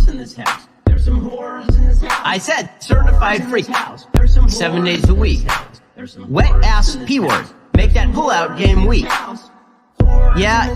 whores in this house. There's some whores in this house. I said certified freak. There's some 7 days a week. Wet ass P word. Make that pull-out game weak. Yeah,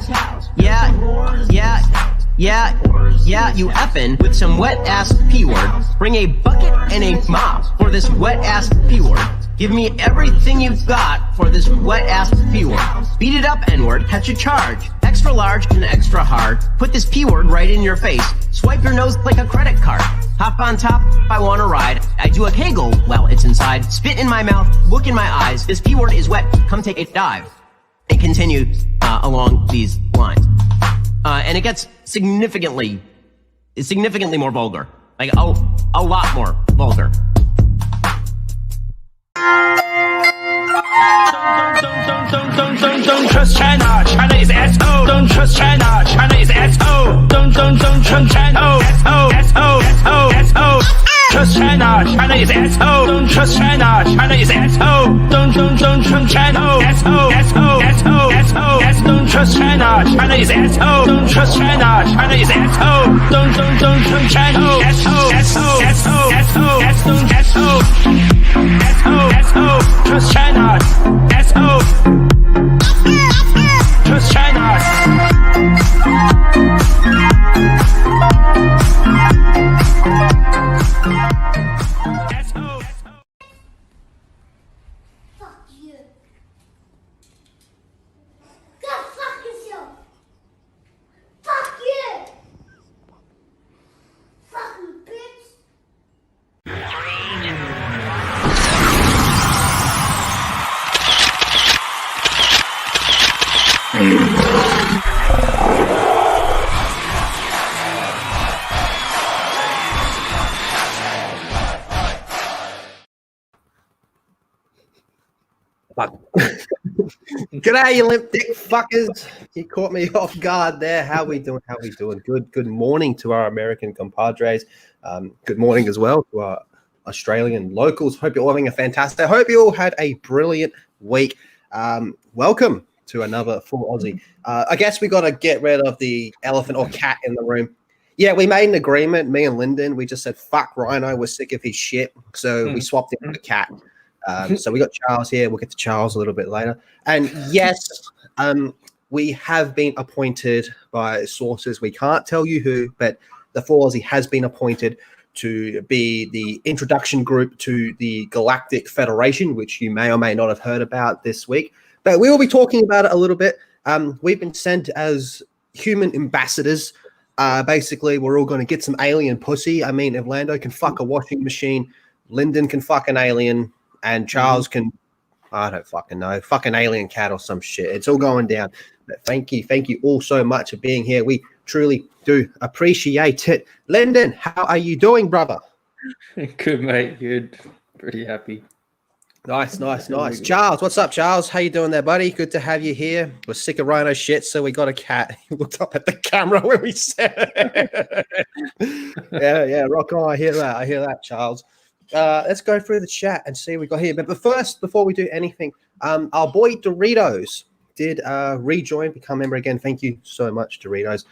you effin' with some wet-ass P-word. Bring a bucket and a mop for this wet-ass P-word. Give me everything you've got for this wet-ass P-word. Beat it up, N-word, catch a charge. Extra large and extra hard. Put this P-word right in your face. Swipe your nose like a credit card. Hop on top if I wanna ride. I do a kegel while it's inside. Spit in my mouth, look in my eyes. This P-word is wet, come take a dive. And continue along these lines. And it gets significantly more vulgar. Like, a lot more vulgar. Don't trust China, China is SO. Don't trust China, China is SO. Don't trust China, SO. Trust China, China is SO. Don't trust China, China is SO. Don't trust China, SO. Don't trust China, China is SO. Don't trust China, China is SO. Don't trust China, SO. Trust China, SO. Trust China. Fuck you. Go fuck yourself. Fuck you. Fucking bitch. Fuck. G'day, you limp dick fuckers. You caught me off guard there. How we doing? Good morning to our American compadres. Good morning as well to our Australian locals. Hope you're all having a fantastic. I hope you all had a brilliant week. Welcome to another full Aussie. I guess we got to get rid of the elephant or cat in the room. Yeah, we made an agreement, me and Lyndon. We just said, fuck Rhino, we're sick of his shit. So we swapped it with a cat. So we got Charles here. We'll get to Charles a little bit later. And yes, we have been appointed by sources. We can't tell you who, but the Full Aussie has been appointed to be the introduction group to the Galactic Federation, which you may or may not have heard about this week. But we will be talking about it a little bit. We've been sent as human ambassadors. Basically, we're all going to get some alien pussy. I mean, if Lando can fuck a washing machine, Lyndon can fuck an alien, and Charles can, I don't fucking know, fuck an alien cat or some shit. It's all going down. But thank you all so much for being here. We truly do appreciate it. Lyndon, how are you doing, brother? Good, mate. Good. Pretty happy. Nice. Charles, what's up, Charles? How you doing there, buddy? Good to have you here. We're sick of Rhino shit, so we got a cat. He looked up at the camera when we said it. Yeah, rock on. I hear that, Charles. Let's go through the chat and see what we got here. But first, before we do anything, our boy Doritos did rejoin, become member again. Thank you so much, Doritos.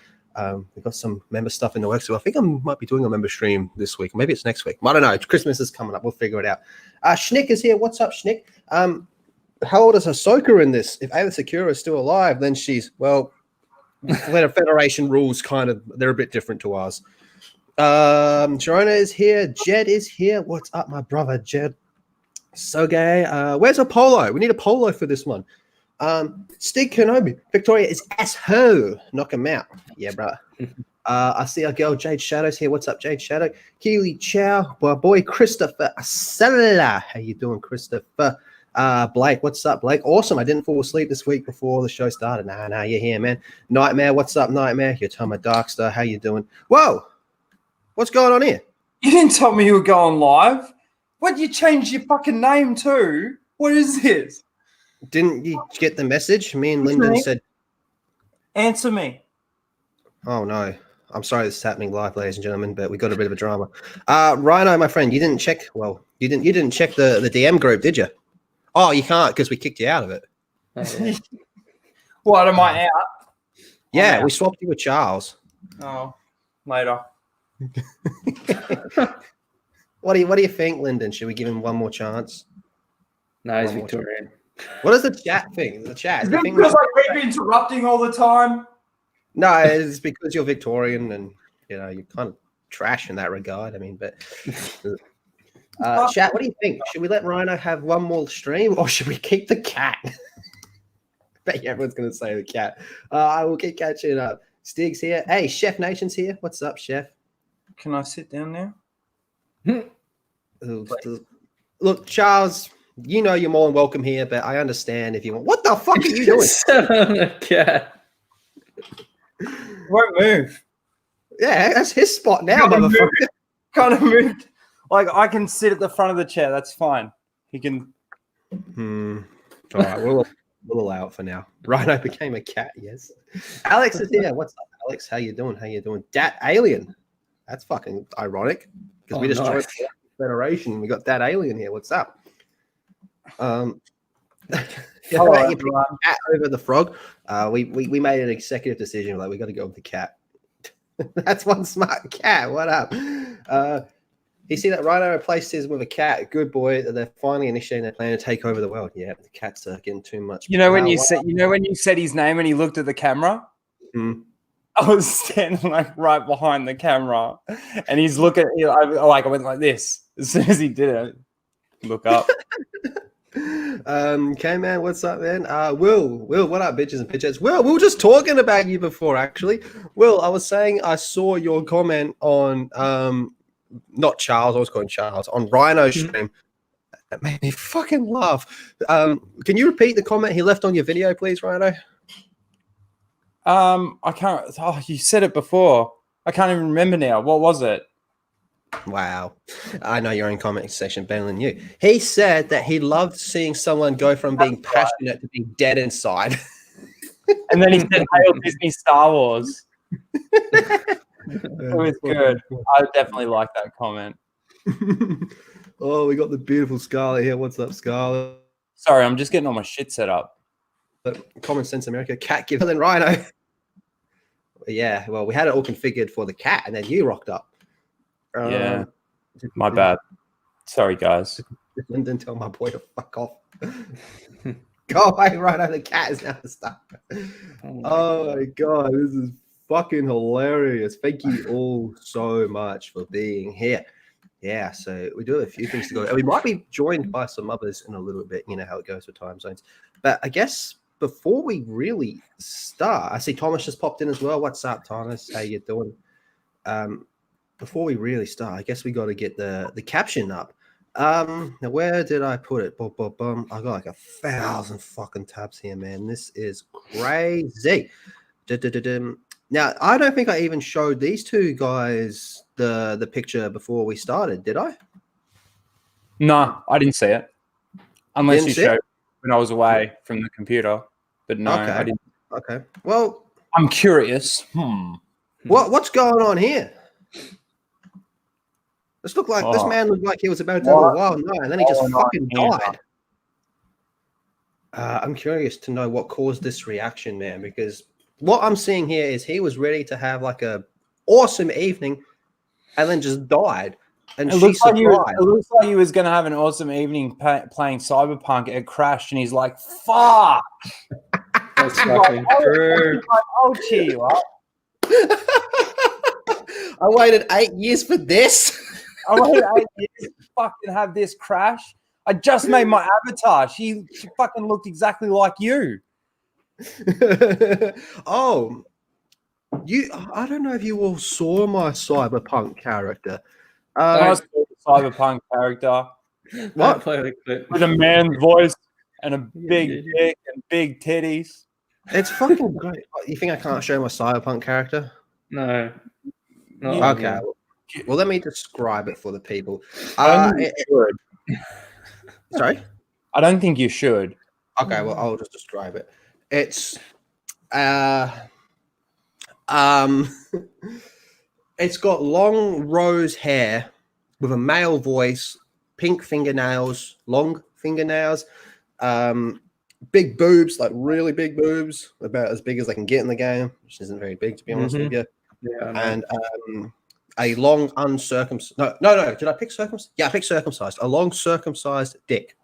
We've got some member stuff in the works, so I think I might be doing a member stream this week. Maybe it's next week. I don't know. Christmas is coming up. We'll figure it out. Schnick is here. What's up, Schnick? How old is Ahsoka in this? If Ayla Secura is still alive, then she's, well, Federation rules they're a bit different to ours. Sharona is here. Jed is here. What's up, my brother, Jed? So gay. Where's Apollo? We need Apollo for this one. Stig Kenobi. Victoria is asshole. Knock him out. Yeah, bro. I see our girl Jade Shadow's here. What's up, Jade Shadow? Keely Chow. My boy Christopher Asella. How you doing, Christopher? Blake, what's up, Blake? Awesome. I didn't fall asleep this week before the show started. Nah, you're here, man. Nightmare, what's up, Nightmare? You're Tom Darkstar. How you doing? Whoa. What's going on here? You didn't tell me you were going live. What, you changed your fucking name too? What is this? Didn't you get the message? Me and Lyndon said... Answer me. Oh, no. I'm sorry this is happening live, ladies and gentlemen, but we got a bit of a drama. Rhino, my friend, you didn't check... Well, you didn't check the DM group, did you? Oh, you can't because we kicked you out of it. What, am I out? Yeah, we swapped you with Charles. Oh, later. What do you think, Lyndon? Should we give him one more chance? No, he's One more Victorian. What does the chat think? The chat. Is Do you it think because I keep interrupting all the time? No, it's because you're Victorian and you're kind of trash in that regard. I mean, but chat, what do you think? Should we let Rhino have one more stream or should we keep the cat? I bet everyone's gonna say the cat. I will keep catching up. Stig's here. Hey, Chef Nation's here. What's up, Chef? Can I sit down now? Look, Charles, you're more than welcome here, but I understand if you want. What the fuck are you doing? The cat. Won't move. Yeah, that's his spot now, motherfucker. Kind of moved. Like I can sit at the front of the chair. That's fine. He can. All right, we'll allow it for now. Rhino became a cat. Yes. Alex is here. What's up, Alex? How you doing? Dat Alien. That's fucking ironic because we just joined the Federation. We got Dat Alien here. What's up? Hello, you picked the cat over the frog. We made an executive decision. Like we got to go with the cat. That's one smart cat. What up? You see that Rhino replaced his with a cat. Good boy. They're finally initiating their plan to take over the world. Yeah, the cat's getting too much. When you said his name and he looked at the camera. I was standing like right behind the camera, and he's looking. I went like this as soon as he did it. Look up. Okay, man. What's up, man? Will, what up, bitches and bitches? Will, we were just talking about you before, actually. Will, I was saying I saw your comment on not Charles, I was calling Charles, on Rhino's stream. That made me fucking laugh. Can you repeat the comment he left on your video, please, Rhino? I can't. Oh, you said it before. I can't even remember now. What was it? Wow. I know your own comment section better than you. He said that he loved seeing someone go from being passionate to being dead inside. And then he said, "Hail Disney Star Wars." It was good. I definitely like that comment. Oh, we got the beautiful Scarlett here. What's up, Scarlett? Sorry, I'm just getting all my shit set up. Common Sense America, cat giver than Rhino. Yeah, well, we had it all configured for the cat, and then you rocked up. Yeah, my bad. Sorry, guys. Lyndon, tell my boy to fuck off. Go away, Rhino. The cat is now the star. Oh my god, this is fucking hilarious. Thank you all so much for being here. Yeah, so we do have a few things to go. And we might be joined by some others in a little bit. You know how it goes with time zones. But I guess before we really start, I see Thomas just popped in as well. What's up, Thomas? How you doing? Before we really start, I guess we got to get the caption up. Now where did I put it? I got like 1,000 fucking tabs here, man. This is crazy. Now, I don't think I even showed these two guys the picture before we started, did I? No, I didn't see it. Unless you showed it when I was away from the computer. But no, okay. I didn't. Okay. Well, I'm curious. What's going on here? This man looked like he was about to have a wild night, and then he just fucking died. I'm curious to know what caused this reaction, man, because what I'm seeing here is he was ready to have like a awesome evening and then just died. And it looks like he was going to have an awesome evening playing Cyberpunk. It crashed, and he's like, fuck. That's fucking true. I'll cheer you up. I waited 8 years for this. I waited 8 years to fucking have this crash. I just made my avatar. She fucking looked exactly like you. Oh, I don't know if you all saw my Cyberpunk character. I saw the Cyberpunk character. What? Play the clip. With a man's voice and a big dick and big titties. It's fucking great. You think I can't show my Cyberpunk character? No. Okay. Well, let me describe it for the people. Sorry? I don't think you should. Okay, well, I'll just describe it. It's it's got long rose hair with a male voice, pink fingernails, long fingernails, big boobs, like really big boobs, about as big as I can get in the game, which isn't very big to be honest with you. Yeah, and a long uncircumcised. No. Did I pick circumcised? Yeah, I picked circumcised. A long circumcised dick.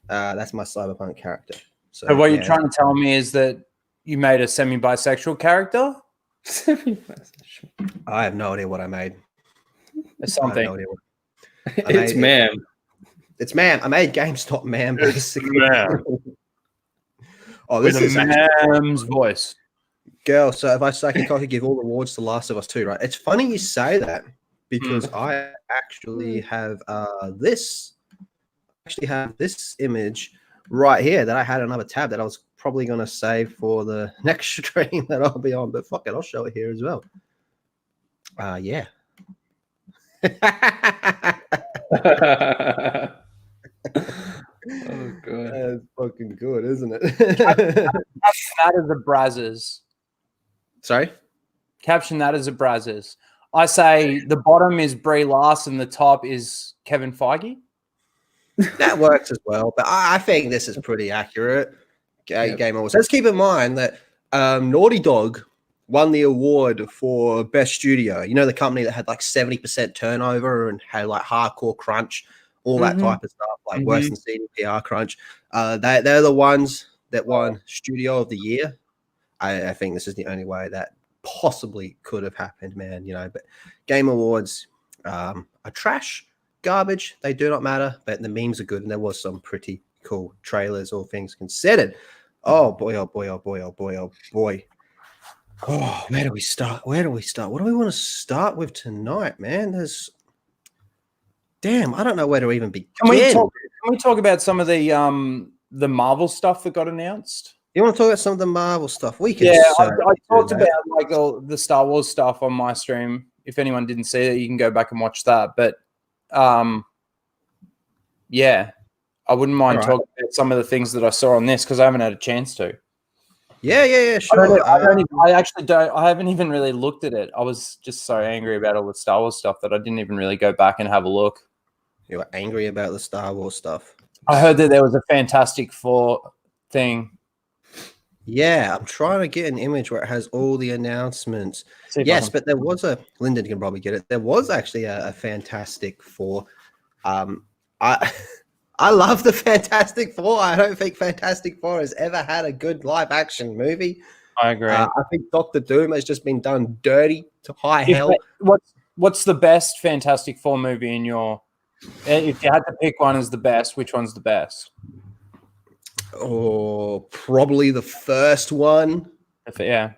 That's my cyberpunk character. So what you're trying to tell me is that you made a semi-bisexual character? I have no idea what I made. Or something. I have no idea what It's ma'am. It's ma'am. I made games, not ma'am, basically. Ma'am. Oh, this With is a man's voice. girl. So if I say I could give all the awards to Last of Us 2, right? It's funny you say that because I actually have this. Actually have this image right here that I had another tab that I was probably going to save for the next stream that I'll be on, but fuck it, I'll show it here as well. Yeah. Oh god, That's fucking good, isn't it? That is a Brazzers. Sorry? Caption that as a Brazzers. I say the bottom is Brie Larson, the top is Kevin Feige. That works as well, but I think this is pretty accurate. Game Awards. Let's keep in mind that Naughty Dog won the award for Best Studio. You know, the company that had like 70% turnover and had like hardcore crunch, all that type of stuff, like worse than CDPR crunch. They're the ones that won Studio of the Year. I think this is the only way that possibly could have happened, man. You know, but Game Awards are trash, garbage. They do not matter, but the memes are good, and there was some pretty cool trailers, all things considered. Oh boy, oh boy, oh boy, oh boy, oh boy. Oh, where do we start? What do we want to start with tonight, man? Damn, I don't know where to even begin. Can we talk about some of the Marvel stuff that got announced? You want to talk about some of the Marvel stuff? We can. Yeah, I talked about like all the Star Wars stuff on my stream. If anyone didn't see it, you can go back and watch that. But yeah, I wouldn't mind talking about some of the things that I saw on this because I haven't had a chance to. Yeah, sure. I haven't even really looked at it. I was just so angry about all the Star Wars stuff that I didn't even really go back and have a look. You were angry about the Star Wars stuff. I heard that there was a Fantastic Four thing. Yeah, I'm trying to get an image where it has all the announcements. Yes, but there was Lyndon can probably get it. There was actually a Fantastic Four. I love the Fantastic Four. I don't think Fantastic Four has ever had a good live action movie. I agree. I think Doctor Doom has just been done dirty to high hell. What's the best Fantastic Four movie in your? If you had to pick one as the best, which one's the best? Oh, probably the first one. Yeah.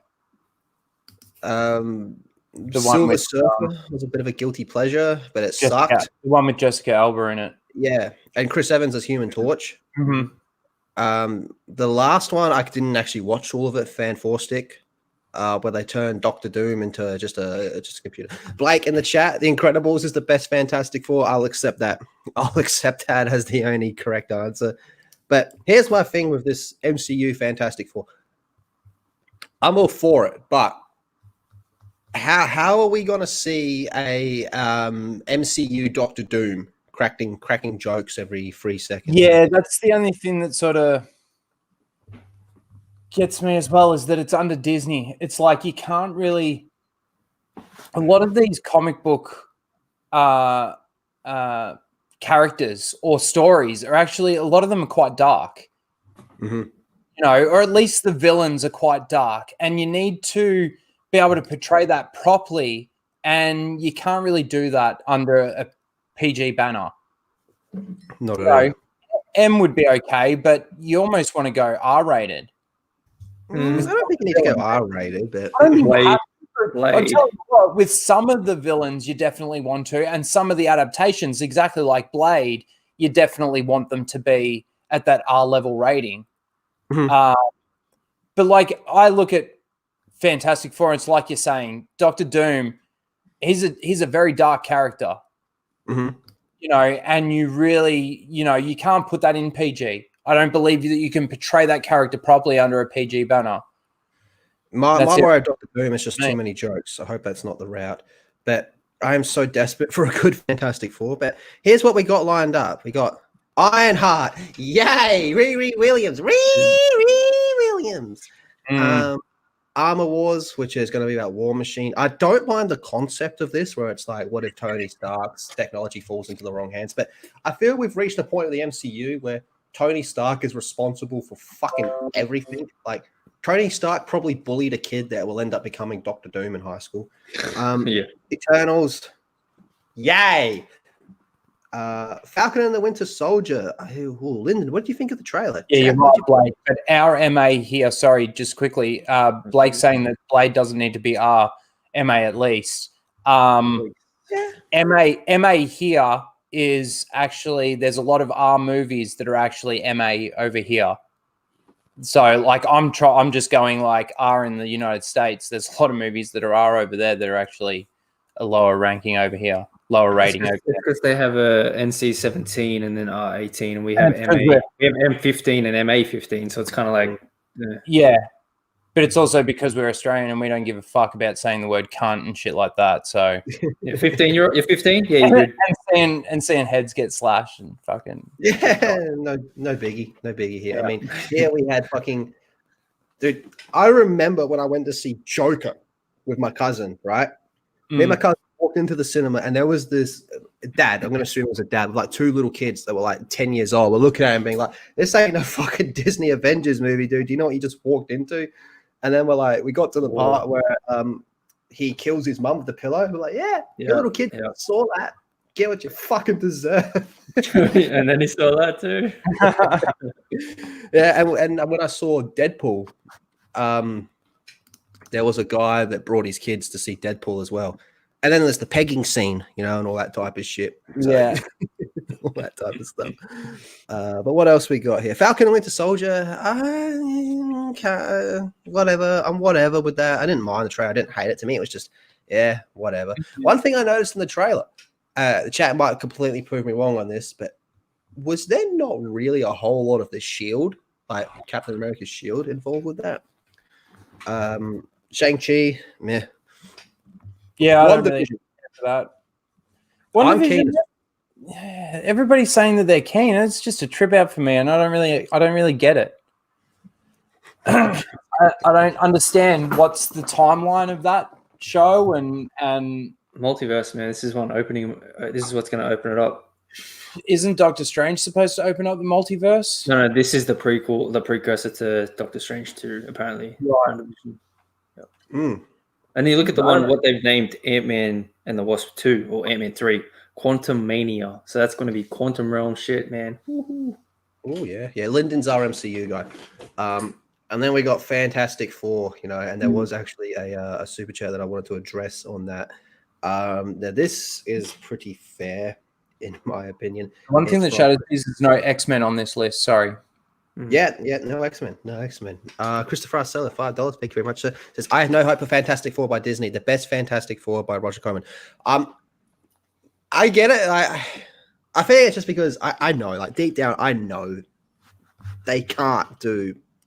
The one with Surfer was a bit of a guilty pleasure, but it sucked. The one with Jessica Alba in it. Yeah, and Chris Evans as Human Torch. Mm-hmm. The last one, I didn't actually watch all of it, Fan 4 Stick, where they turned Doctor Doom into just a computer. Blake in the chat, The Incredibles is the best Fantastic Four. I'll accept that. I'll accept that as the only correct answer. But here's my thing with this MCU Fantastic Four. I'm all for it, but how are we going to see a MCU Doctor Doom cracking jokes every 3 seconds? Yeah, that's the only thing that sort of gets me as well, is that it's under Disney. It's like you can't really. A lot of these comic book characters or stories are actually, a lot of them are quite dark. Mm-hmm. You know, or at least the villains are quite dark, and you need to be able to portray that properly, and you can't really do that under a PG banner. Not at all. M would be okay, but you almost want to go R-rated. I don't think you need to go R-rated, but I'll tell you what, with some of the villains, you definitely want to, and some of the adaptations, exactly like Blade, you definitely want them to be at that R-level rating. Mm-hmm. But like, I look at Fantastic Four, and it's like you're saying, Doctor Doom, he's a very dark character. Mm-hmm. You know, and you really, you know, you can't put that in PG. I don't believe that you can portray that character properly under a PG banner. My worry of Doctor Doom is just too many jokes. I hope that's not the route. But I am so desperate for a good Fantastic Four. But here's what we got lined up. We got Ironheart. Yay! Riri Williams. Riri Williams. Armor Wars, which is going to be about War Machine. I don't mind the concept of this, where it's like, what if Tony Stark's technology falls into the wrong hands? But I feel we've reached a point of the MCU where Tony Stark is responsible for fucking everything. Like, Tony Stark probably bullied a kid that will end up becoming Doctor Doom in high school. Eternals, yay! Falcon and the Winter Soldier. Lyndon, what do you think of the trailer? Yeah, you're right, Blake. But our MA here, sorry, just quickly, Blake saying that Blade doesn't need to be our MA at least. MA here is actually, there's a lot of R movies that are actually MA over here. So, like, I'm just going like R in the United States. There's a lot of movies that are R over there that are actually a lower ranking over here, lower rating over there. Because they have a NC-17 and then R18, and we have MA, we have M15 and MA15. So it's kind of like, yeah. But it's also because we're Australian and we don't give a fuck about saying the word cunt and shit like that. So, 15. You're 15. Yeah, you're good. And seeing heads get slashed and fucking no biggie here. I mean, we had fucking dude. I remember when I went to see Joker with my cousin, right? Me and my cousin walked into the cinema, and there was this dad. I'm going to assume it was a dad with like two little kids that were like 10 years old. We're looking at him, being like, "This ain't no fucking Disney Avengers movie, dude. Do you know what you just walked into?" And then we're like, we got to the part where he kills his mum with the pillow. We're like, yeah, you little kid saw that. Get what you fucking deserve. And then he saw that too. Yeah, and when I saw Deadpool, there was a guy that brought his kids to see Deadpool as well. And then there's the pegging scene, you know, and all that type of shit. So, yeah. All that type of stuff. But what else we got here? Falcon and Winter Soldier. Whatever. I'm whatever with that. I didn't mind the trailer. I didn't hate it. To me, it was just, whatever. One thing I noticed in the trailer, the chat might completely prove me wrong on this, but was there not really a whole lot of the shield, like Captain America's shield, involved with that? Shang-Chi, meh. Yeah, I don't really care for that. I'm keen. Yeah, everybody's saying that they're keen. It's just a trip out for me, and I don't really get it. I don't understand what's the timeline of that show and Multiverse, man. This is one opening. This is what's going to open it up. Isn't Doctor Strange supposed to open up the multiverse? No, this is the precursor to Doctor Strange 2, apparently. Right. Yep. And you look at the one, what they've named Ant-Man and the Wasp 2, or Ant-Man 3, Quantum Mania. So that's going to be quantum realm shit, man. Oh, yeah. Yeah, Lyndon's our MCU guy. And then we got Fantastic Four, you know, and there was actually a super chat that I wanted to address on that. Now, this is pretty fair, in my opinion. One thing that shatters is there's no X-Men on this list. Sorry. Yeah, no X-Men. Christopher Arcella, $5. Thank you very much, sir. Says, I have no hope for Fantastic Four by Disney. The best Fantastic Four by Roger Corman. I get it. I think it's just because I know, like deep down, I know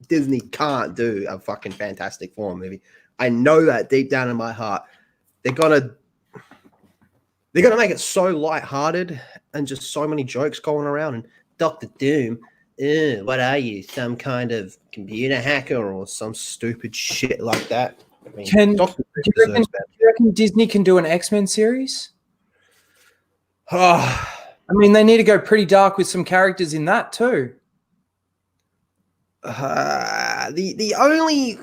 Disney can't do a fucking Fantastic Four movie. I know that deep down in my heart. They're gonna make it so lighthearted and just so many jokes going around. And Doctor Doom, what are you? Some kind of computer hacker or some stupid shit like that? I mean, do you reckon Disney can do an X-Men series? I mean, they need to go pretty dark with some characters in that too. The only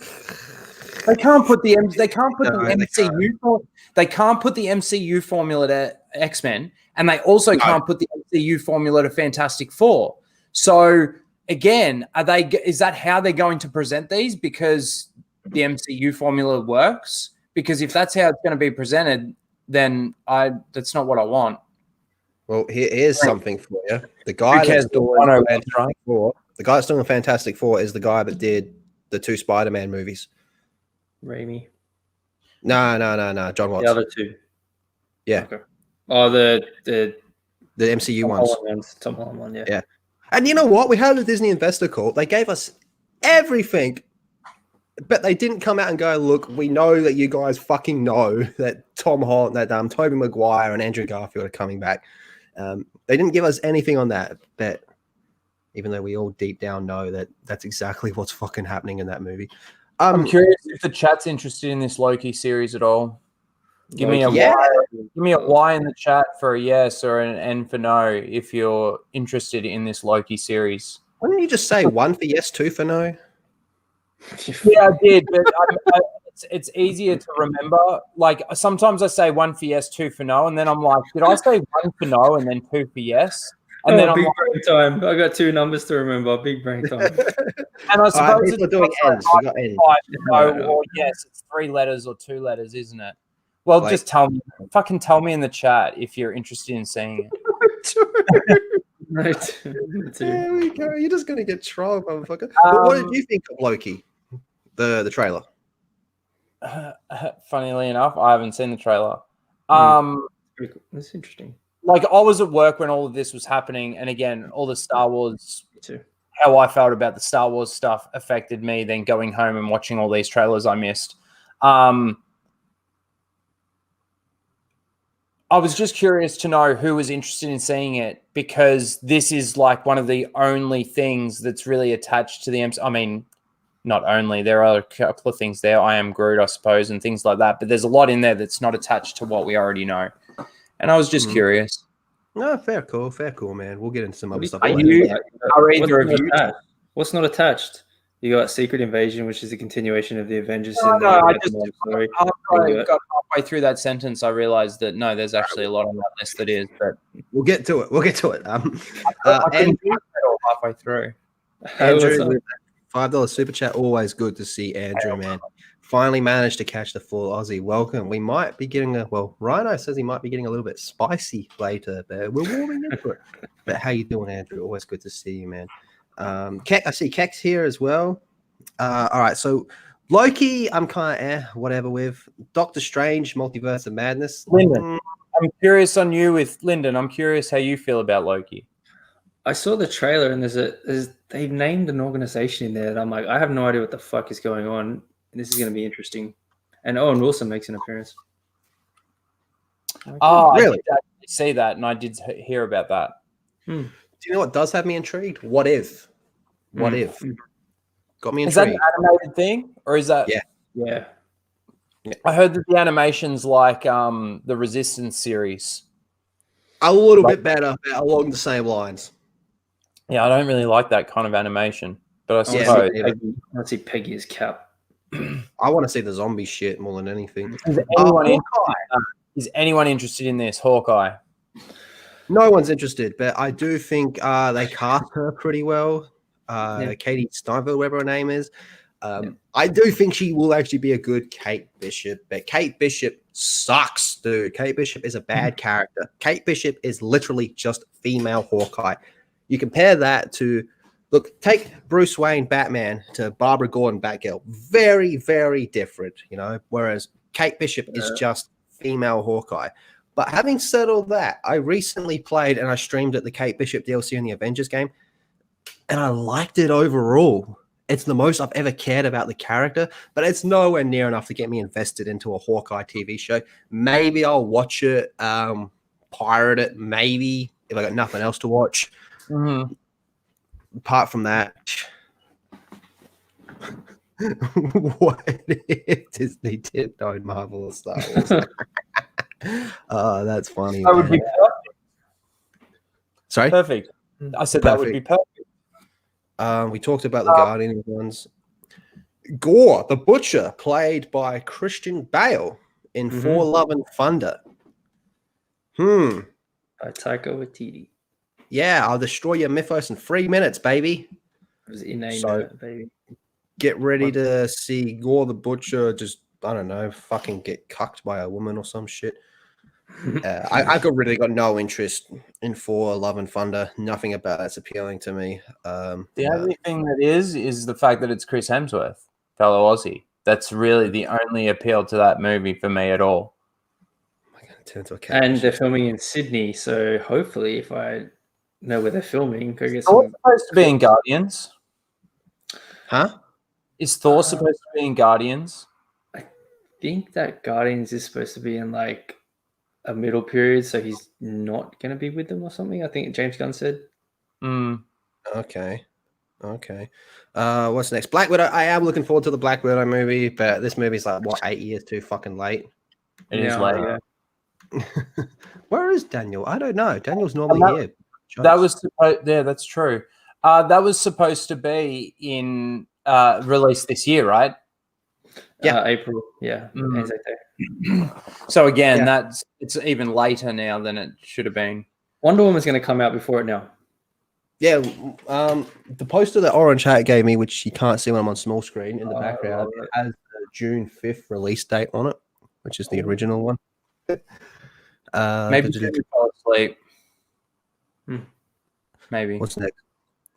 they can't put the MCU formula to X-Men, and they also can't put the MCU formula to Fantastic Four. So again, is that how they're going to present these? Because the MCU formula works? Because if that's how it's going to be presented, then that's not what I want. Well, here's something for you. The guy that's doing Fantastic Four is the guy that did the 2 Spider-Man movies. Raimi. No. John Watts. The other 2. Yeah. Okay. Oh, the MCU Tom ones. Holland ones. Tom Holland one, yeah. Yeah. And you know what? We had a Disney investor call. They gave us everything, but they didn't come out and go, look, we know that you guys fucking know that Tom Holland, that Tobey Maguire and Andrew Garfield are coming back. They didn't give us anything on that, but even though we all deep down know that that's exactly what's fucking happening in that movie. I'm curious if the chat's interested in this Loki series at all. Give me a Yeah. Y. Give me a Y in the chat for a yes or an N for no if you're interested in this Loki series. Why didn't you just say 1 for yes, 2 for no? Yeah, I did, but it's easier to remember. Like sometimes I say 1 for yes, 2 for no, and then I'm like, did I say 1 for no and then 2 for yes? And then I'm big like, brain time. I got 2 numbers to remember. Big brain time. and I suppose people are doing ends. We got ends. No, or yes, it's 3 letters or 2 letters, isn't it? Well, Like- just tell me. Fucking tell me in the chat if you're interested in seeing it. Right. There we go. You're just gonna get trolled, motherfucker. But what did you think of Loki? The trailer. Funnily enough, I haven't seen the trailer. That's interesting. Like I was at work when all of this was happening, and again, all the Star Wars, Me too. how I felt about the Star Wars stuff affected me. Then going home and watching all these trailers I missed. I was just curious to know who was interested in seeing it because this is like one of the only things that's really attached to the MCU. I mean, not only, there are a couple of things there. I am Groot, I suppose, and things like that. But there's a lot in there that's not attached to what we already know. And I was just curious. No, fair call, man. We'll get into some other stuff. Are later. you? Are either of you? What's not attached? You got Secret Invasion, which is a continuation of the Avengers. No, I just story. after I got halfway through that sentence, I realized that no, there's actually a lot on that list that is. But We'll get to it. I couldn't get it all halfway through. Andrew, with that $5 super chat. Always good to see Andrew, man. Finally managed to catch the full Aussie. Welcome. We might be getting Rhino says he might be getting a little bit spicy later, but we're warming into it. But how you doing, Andrew? Always good to see you, man. I see Kex here as well. All right, so Loki, I'm kind of whatever with. Doctor Strange, Multiverse of Madness. Lyndon, I'm curious on you with Lyndon. I'm curious how you feel about Loki. I saw the trailer and they've named an organization in there that I'm like, I have no idea what the fuck is going on. This is going to be interesting. And Owen Wilson makes an appearance. Oh, really? I did actually see that, and I did hear about that. Do you know what does have me intrigued? What if? What if? Got me Is that intrigued. an animated thing, or is that? Yeah. I heard that the animation's like the Resistance series. A little bit better, but along the same lines. Yeah, I don't really like that kind of animation, but I Yeah, suppose. Let's see Peggy as Cap. I want to see the zombie shit more than anything. Is anyone interested in this? Hawkeye. No one's interested, but I do think they cast her pretty well. Katie Steinfeld, whatever her name is. I do think she will actually be a good Kate Bishop, but Kate Bishop sucks, dude. Kate Bishop is a bad character. Kate Bishop is literally just female Hawkeye. You compare that to, look, take Bruce Wayne Batman to Barbara Gordon Batgirl. Very, very different, you know, whereas Kate Bishop is just female Hawkeye. But having said all that, I recently played and I streamed at the Kate Bishop DLC in the Avengers game, and I liked it overall. It's the most I've ever cared about the character, but it's nowhere near enough to get me invested into a Hawkeye TV show. Maybe I'll watch it, pirate it, maybe, if I got nothing else to watch. Apart from that, what if Disney did own Marvel or Star Wars? Oh, that's funny. That would be perfect. Sorry? Perfect. I said that would be perfect. We talked about the Guardian ones. Gore, the Butcher, played by Christian Bale in For Love and Thunder. By Taika Waititi. Yeah, I'll destroy your mythos in 3 minutes, baby. It was inane, baby. Get ready to see Gore the Butcher just, I don't know, fucking get cucked by a woman or some shit. I really got no interest in For Love and Thunder. Nothing about that's appealing to me. The only thing that is the fact that it's Chris Hemsworth, fellow Aussie. That's really the only appeal to that movie for me at all. And they're filming in Sydney, so hopefully, if I know where they're filming, go get Thor's supposed to be in Guardians. Huh? Is Thor supposed to be in Guardians? I think that Guardians is supposed to be in like a middle period, so he's not going to be with them or something. I think James Gunn said. Okay. Okay. What's next? Black Widow. I am looking forward to the Black Widow movie, but this movie's like what 8 years too fucking late. It is late. Yeah. Where is Daniel? I don't know. Daniel's normally here. That was that's true. That was supposed to be in released this year, right? Yeah. April. Yeah. So again, it's even later now than it should have been. Wonder Woman's going to come out before it now. Yeah, the poster that Orange Hat gave me, which you can't see when I'm on small screen in the background, it has the June 5th release date on it, which is the original one. Maybe you fall asleep. Maybe. What's next?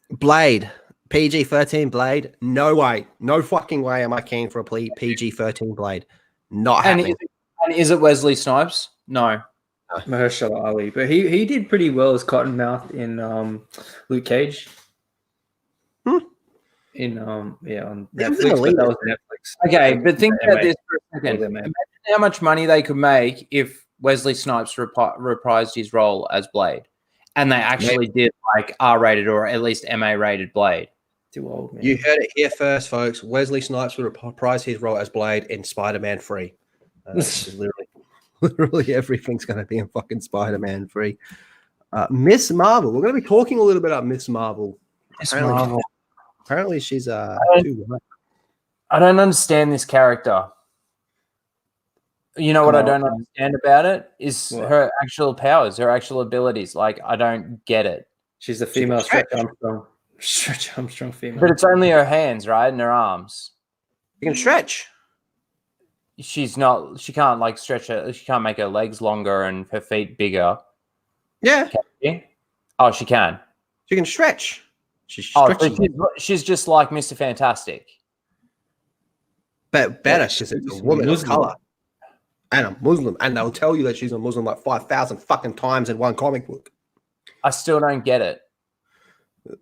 Blade. PG-13 Blade. No way. No fucking way am I keen for a PG-13 Blade. Not happening. And is it Wesley Snipes? No. Mahershala Ali, but he did pretty well as Cottonmouth in Luke Cage. In on Netflix. But that was Netflix. Okay, but think about this for a second. Imagine how much money they could make if Wesley Snipes reprised his role as Blade, and they actually did like R-rated or at least MA-rated Blade. Too old, man. You heard it here first, folks. Wesley Snipes would reprise his role as Blade in Spider-Man 3. Literally everything's going to be in fucking Spider-Man 3. Miss Marvel. We're going to be talking a little bit about Miss Marvel. Apparently she's too white. I don't understand this character. You know what I don't understand about it is her actual powers, her actual abilities. Like, I don't get it. She's the female Stretch Armstrong. Stretch Armstrong female. But it's only her hands, right? And her arms. You can stretch. She can't like stretch her. She can't make her legs longer and her feet bigger. Yeah. Can she? Oh, she can. She can stretch. She's she's just like Mr. Fantastic. But better because it's a woman of color and a Muslim. And they'll tell you that she's a Muslim like 5,000 fucking times in one comic book. I still don't get it.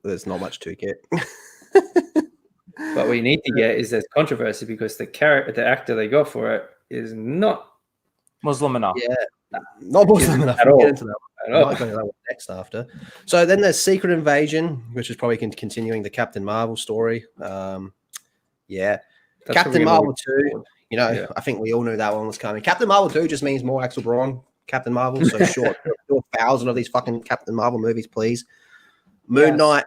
There's not much to get. But what you need to get is there's controversy because the actor they got for it is not Muslim enough. Yeah, not Muslim enough. At all. Get into that one. I might go to that one next after. So then there's Secret Invasion, which is probably continuing the Captain Marvel story. Yeah, That's Captain Marvel 2. You know, I think we all knew that one was coming. Captain Marvel 2 just means more Axel Braun Captain Marvel. So short, do 1,000 of these fucking Captain Marvel movies, please. Moon Knight.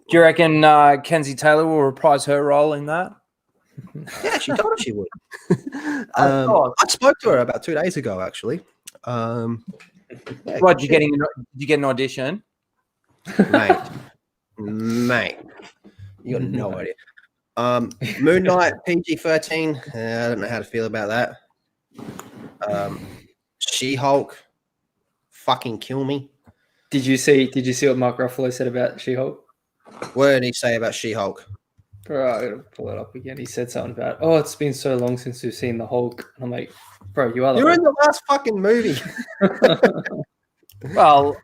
Do you reckon Kenzie Taylor will reprise her role in that? Yeah, she told us she would. I spoke to her about 2 days ago, actually. Yeah, what, did you get an audition? Mate, you got no idea. Moon Knight PG-13. I don't know how to feel about that. She-Hulk, fucking kill me. Did you see what Mark Ruffalo said about She-Hulk? What did he say about She-Hulk? Bro, I gotta pull it up again. He said something about, oh, it's been so long since we've seen the Hulk. And I'm like, bro, you're in the last fucking movie. Well,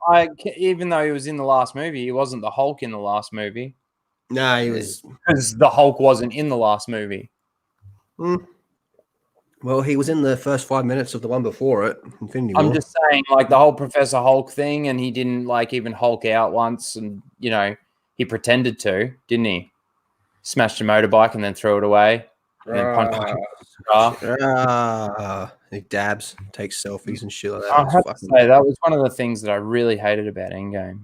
even though he was in the last movie, he wasn't the Hulk in the last movie. No, he was, because the Hulk wasn't in the last movie. Well, he was in the first 5 minutes of the one before it. Infinity War. I'm just saying, like the whole Professor Hulk thing, and he didn't like even Hulk out once, and you know he pretended to, didn't he? Smashed a motorbike and then threw it away. And then punched he dabs, takes selfies and shit like that. I have to say, that was one of the things that I really hated about Endgame.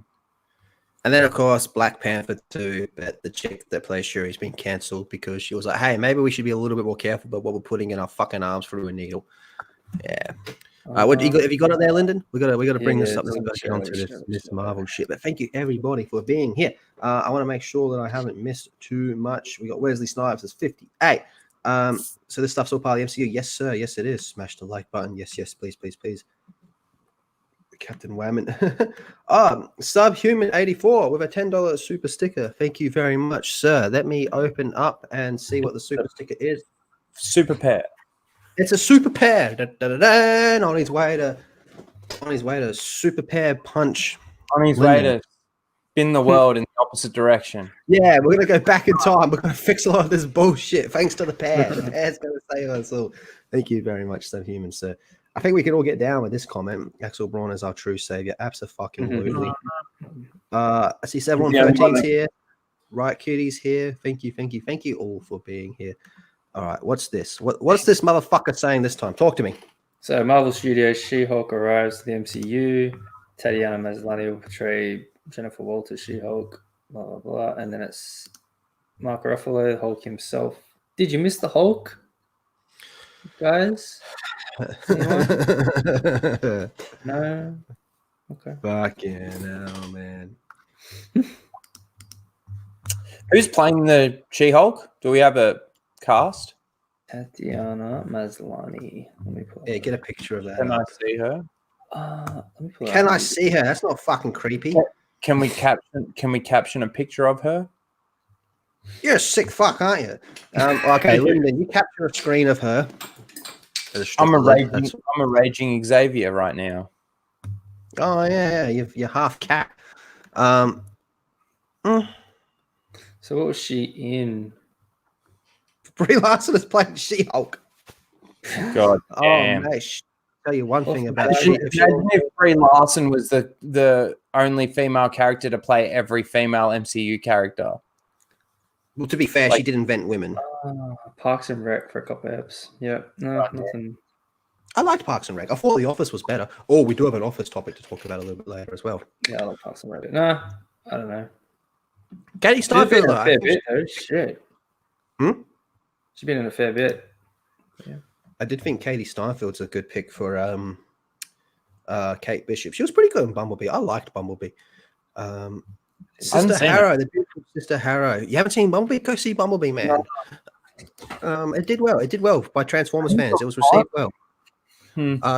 And then, of course, Black Panther 2, but the chick that plays Shuri's been cancelled because she was like, hey, maybe we should be a little bit more careful about what we're putting in our fucking arms through a needle. Yeah. Have you got it there, Lyndon? We got to bring this up. Then we got to get onto this Marvel shit. But thank you everybody for being here. I want to make sure that I haven't missed too much. We got Wesley Snipes as 58. So this stuff's all part of the MCU. Yes, sir. Yes, it is. Smash the like button. Yes, please, please, please. Captain Whammon. Subhuman 84 with a $10 super sticker. Thank you very much, sir. Let me open up and see what the super sticker is. Super pair. It's a super pair. On his way to super pair punch. On his way to spin the world in the opposite direction. Yeah, we're gonna go back in time. We're gonna fix a lot of this bullshit. Thanks to the pair. The pair's gonna save us all. Thank you very much, Subhuman, sir. I think we can all get down with this comment. Axel Braun is our true savior. Absolutely. I see 713's here. Right, cuties here. Thank you all for being here. All right, what's this? What's this motherfucker saying this time? Talk to me. So Marvel Studios She-Hulk arrives to the MCU. Tatiana Maslany will portray Jennifer Walters She-Hulk. Blah blah blah, and then it's Mark Ruffalo, Hulk himself. Did you miss the Hulk, guys? No. Okay. Fucking hell, man. Who's playing the She-Hulk? Do we have a cast? Tatiana Maslany. Let me pull. Yeah, get a picture of that. Can I see her? Let me pull Can up. I see her? That's not fucking creepy. Can we caption a picture of her? You're a sick fuck, aren't you? Okay, Lyndon, you capture a screen of her. I'm a raging Xavier right now. Oh yeah, you're half cat. So what was she in? Brie Larson is playing She-Hulk. God Oh damn. mate, tell you one thing about Imagine if Brie Larson was the only female character to play every female MCU character. Well, to be fair, she did invent women. Parks and Rec for a couple of eps. Yeah, no, nothing. I liked Parks and Rec. I thought The Office was better. Oh, we do have an Office topic to talk about a little bit later as well. Yeah, I like Parks and Rec. No, I don't know. Katie She's been Steinfeld, in though, a I fair think bit, though. Shit. She's been in a fair bit. Yeah. I did think Katie Steinfeld's a good pick for Kate Bishop. She was pretty good in Bumblebee. I liked Bumblebee. Sister Harrow, the beautiful Sister Harrow. You haven't seen Bumblebee? Go see Bumblebee, man. It did well. It did well by Transformers fans. It was received well.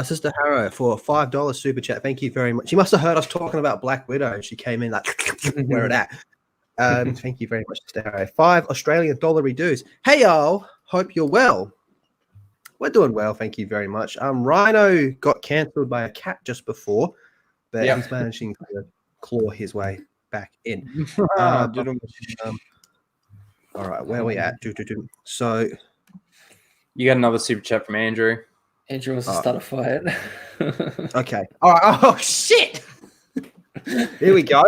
Sister Harrow for $5 super chat. Thank you very much. She must have heard us talking about Black Widow. She came in like, where it at? Thank you very much, Sister Harrow. $5 Australian dues. Hey y'all, hope you're well. We're doing well, thank you very much. Rhino got cancelled by a cat just before, but he's managing to claw his way back in. All right, where are we at? So you got another super chat from Andrew. Andrew wants to start a fight. Okay. All right. Oh shit! Here we go.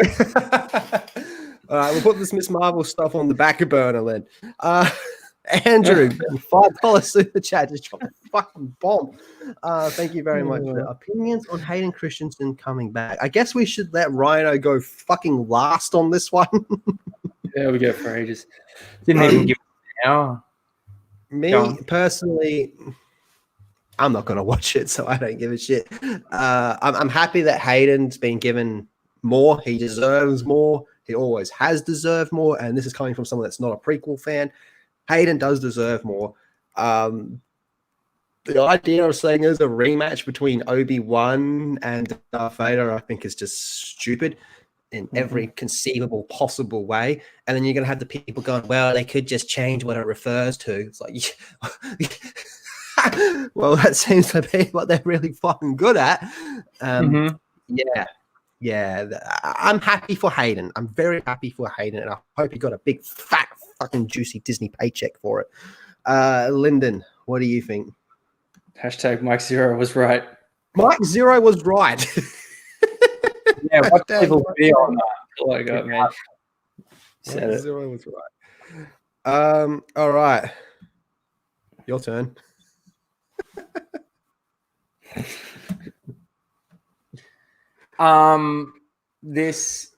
All right, we'll put this Miss Marvel stuff on the back burner then. Andrew, $5 super chat, just dropped a fucking bomb. Thank you very much. Opinions on Hayden Christensen coming back. I guess we should let Rhino go fucking last on this one. Yeah, we go for ages. Didn't even give it an hour. Me personally, I'm not going to watch it, so I don't give a shit. I'm happy that Hayden's been given more. He deserves more. He always has deserved more, and this is coming from someone that's not a prequel fan. Hayden does deserve more. The idea of saying there's a rematch between Obi-Wan and Darth Vader, I think, is just stupid in every conceivable possible way. And then you're going to have the people going, well, they could just change what it refers to. It's like, well, that seems to be what they're really fucking good at. Yeah. I'm happy for Hayden. I'm very happy for Hayden, and I hope he got a big, fat, fucking juicy Disney paycheck for it. Lyndon, what do you think? Hashtag Mike Zero was right. Mike Zero was right. Yeah, what people be on that? Oh my god, man. Mike Zero was right. All right. Your turn. This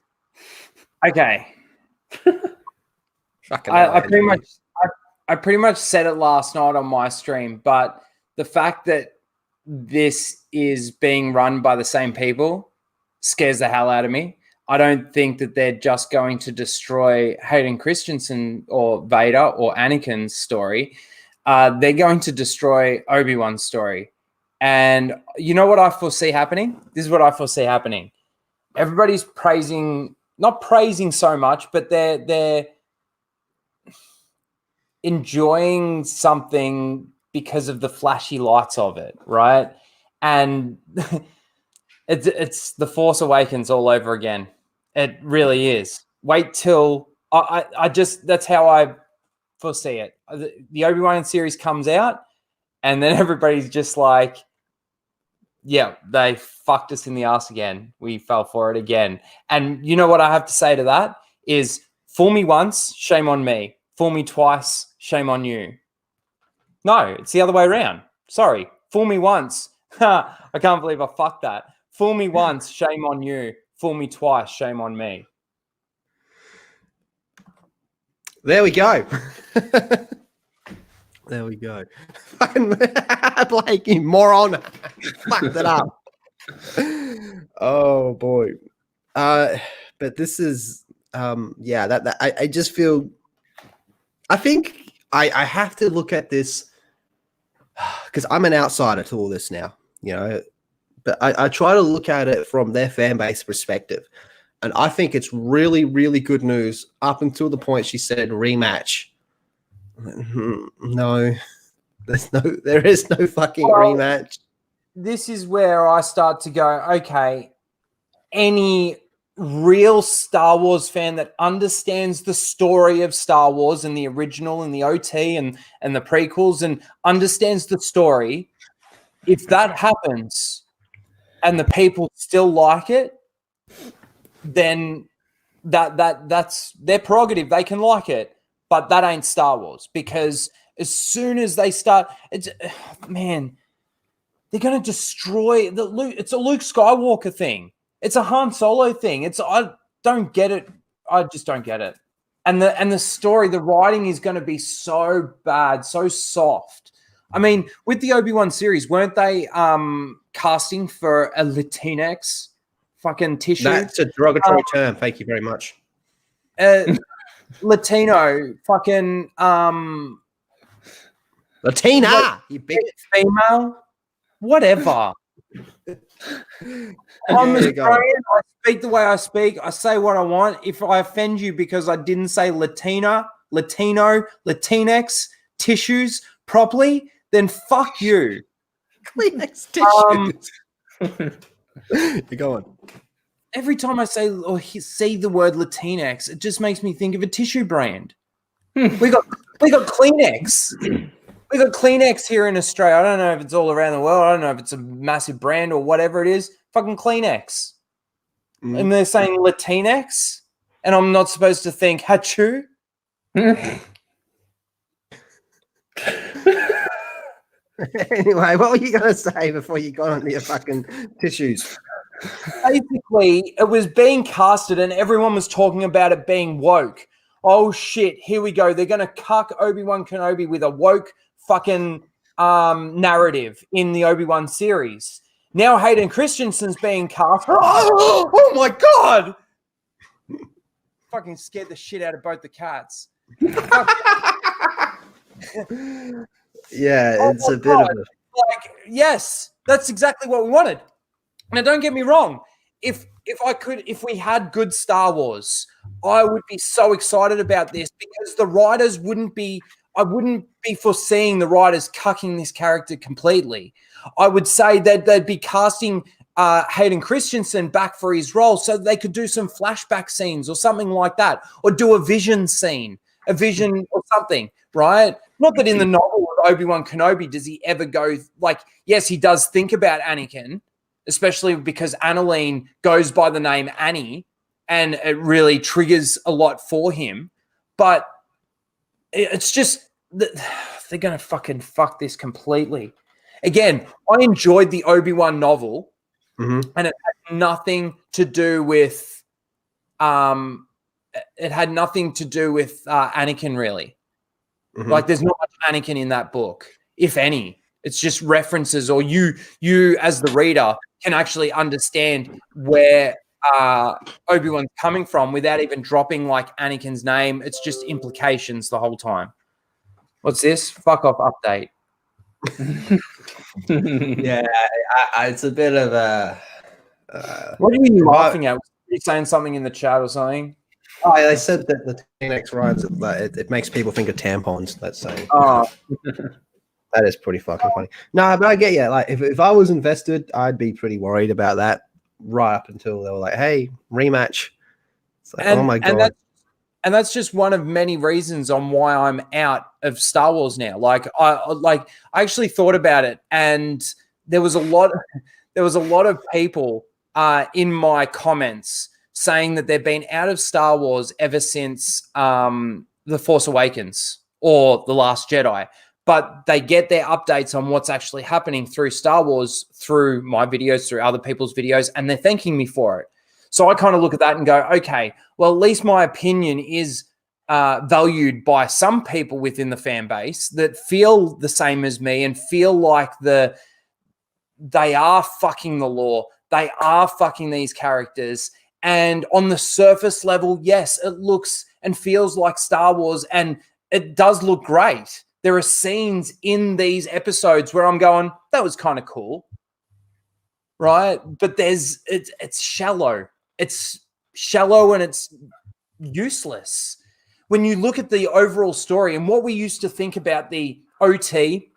okay. I pretty much said it last night on my stream, but the fact that this is being run by the same people scares the hell out of me. I don't think that they're just going to destroy Hayden Christensen or Vader or Anakin's story. They're going to destroy Obi-Wan's story. And you know what I foresee happening? This is what I foresee happening. Everybody's not praising so much, but they're enjoying something because of the flashy lights of it, right? And it's The Force Awakens all over again. It really is. Wait till I just that's how I foresee it. The Obi-Wan series comes out, and then everybody's just like, yeah, they fucked us in the ass again. We fell for it again. And you know what I have to say to that is Fool me once, shame on me. Fool me twice, shame on you. No, it's the other way around. Sorry. Fool me once. I can't believe I fucked that. Fool me once, shame on you. Fool me twice, shame on me. There we go. There we go. Fucking Blake, you moron. Fucked it up. Oh boy. But this is that I just feel I think I have to look at this because I'm an outsider to all this now, but I try to look at it from their fan base perspective. And I think it's really, really good news up until the point she said rematch. No, there is no fucking rematch. This is where I start to go, okay, any real Star Wars fan that understands the story of Star Wars and the original and the OT and the prequels and understands the story, if that happens and the people still like it, then that's their prerogative. They can like it, but that ain't Star Wars, because as soon as they start, man, they're going to destroy it's a Luke Skywalker thing. It's a Han Solo thing. I don't get it. I just don't get it. And the story, the writing is going to be so bad, so soft. I mean, with the Obi-Wan series, weren't they casting for a Latinx fucking tissue? That's a derogatory term. Thank you very much. Latino, fucking Latina, you big female, whatever. I'm Australian. I speak the way I speak. I say what I want. If I offend you because I didn't say Latina, Latino, Latinx tissues properly, then fuck you. Kleenex tissues. You're going. Every time I say or see the word Latinx, it just makes me think of a tissue brand. We got Kleenex. We got Kleenex here in Australia. I don't know if it's all around the world. I don't know if it's a massive brand or whatever it is. Fucking Kleenex. And they're saying Latinx, and I'm not supposed to think Hachu. Anyway, what were you going to say before you got onto your fucking tissues? Basically, it was being casted and everyone was talking about it being woke. Oh, shit, here we go. They're going to cuck Obi-Wan Kenobi with a woke fucking narrative in the Obi-Wan series. Now Hayden Christensen's being cast. Oh my God! Fucking scared the shit out of both the cats. Yeah, it's a bit of a... yes, that's exactly what we wanted. Now, don't get me wrong. If we had good Star Wars, I would be so excited about this, because the writers I wouldn't be foreseeing the writers cucking this character completely. I would say that they'd be casting Hayden Christensen back for his role so they could do some flashback scenes or something like that, or do a vision scene, a vision or something, right? Not that in the novel of Obi-Wan Kenobi does he ever go, like, yes, he does think about Anakin, especially because Annaline goes by the name Annie, and it really triggers a lot for him. But it's just, they're going to fucking fuck this completely. Again, I enjoyed the Obi-Wan novel, and it had nothing to do with, Anakin, really. Like, there's not much Anakin in that book, if any. It's just references, or you as the reader can actually understand where Obi-Wan's coming from without even dropping like Anakin's name. It's just implications the whole time. What's this? Fuck off update. Yeah, it's a bit of a... what are you laughing at? Were you saying something in the chat or something? Oh, they said that the Kleenex rhymes, it makes people think of tampons, let's say. Oh. That is pretty fucking funny. No, but I get you. Like, if I was invested, I'd be pretty worried about that right up until they were like, hey, rematch. It's like, oh my God. And that's just one of many reasons on why I'm out of Star Wars now. Like, I actually thought about it, and there was a lot of people in my comments saying that they've been out of Star Wars ever since The Force Awakens or The Last Jedi. But they get their updates on what's actually happening through Star Wars, through my videos, through other people's videos, and they're thanking me for it. So I kind of look at that and go, okay, well, at least my opinion is valued by some people within the fan base that feel the same as me and feel like they are fucking the lore. They are fucking these characters. And on the surface level, yes, it looks and feels like Star Wars, and it does look great. There are scenes in these episodes where I'm going, that was kind of cool, right? But it's shallow. It's shallow and it's useless. When you look at the overall story and what we used to think about the OT,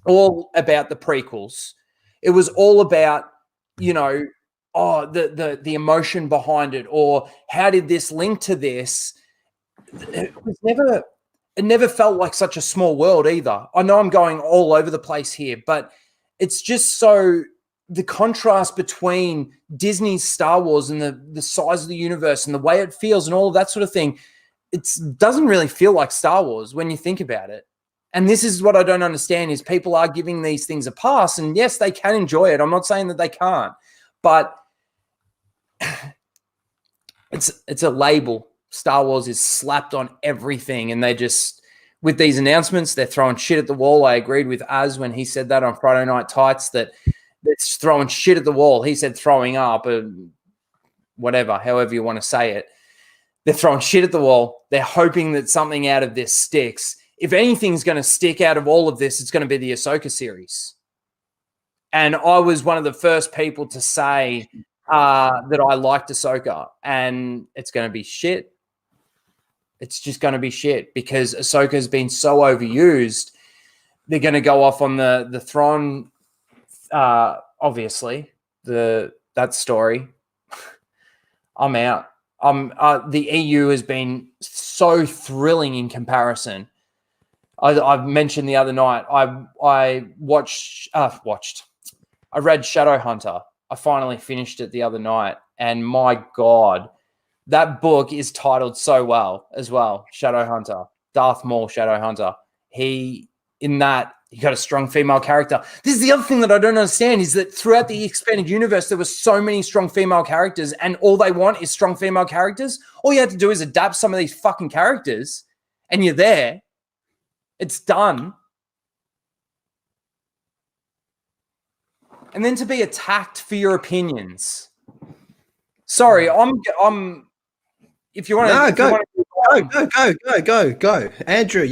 all about the prequels, it was all about, you know, the emotion behind it, or how did this link to this? It never felt like such a small world either. I know I'm going all over the place here, but it's just so the contrast between Disney's Star Wars and the size of the universe and the way it feels and all of that sort of thing, it doesn't really feel like Star Wars when you think about it. And this is what I don't understand is people are giving these things a pass, and yes, they can enjoy it. I'm not saying that they can't, but it's a label. Star Wars is slapped on everything, and they just, with these announcements, they're throwing shit at the wall. I agreed with Az when he said that on Friday Night Tights, that it's throwing shit at the wall. He said throwing up, whatever, however you want to say it. They're throwing shit at the wall. They're hoping that something out of this sticks. If anything's going to stick out of all of this, it's going to be the Ahsoka series. And I was one of the first people to say that I liked Ahsoka, and it's going to be shit. It's just going to be shit because Ahsoka has been so overused. They're going to go off on the Thrawn, obviously, that story. I'm out. The EU has been so thrilling in comparison. I've mentioned the other night, I read Shadowhunter. I finally finished it the other night, and my God, that book is titled so well as well. Shadowhunter, Darth Maul Shadowhunter. He got a strong female character. This is the other thing that I don't understand is that throughout the expanded universe, there were so many strong female characters, and all they want is strong female characters. All you have to do is adapt some of these fucking characters, and you're there. It's done. And then to be attacked for your opinions. Sorry, I'm. If you want to, go, Andrew.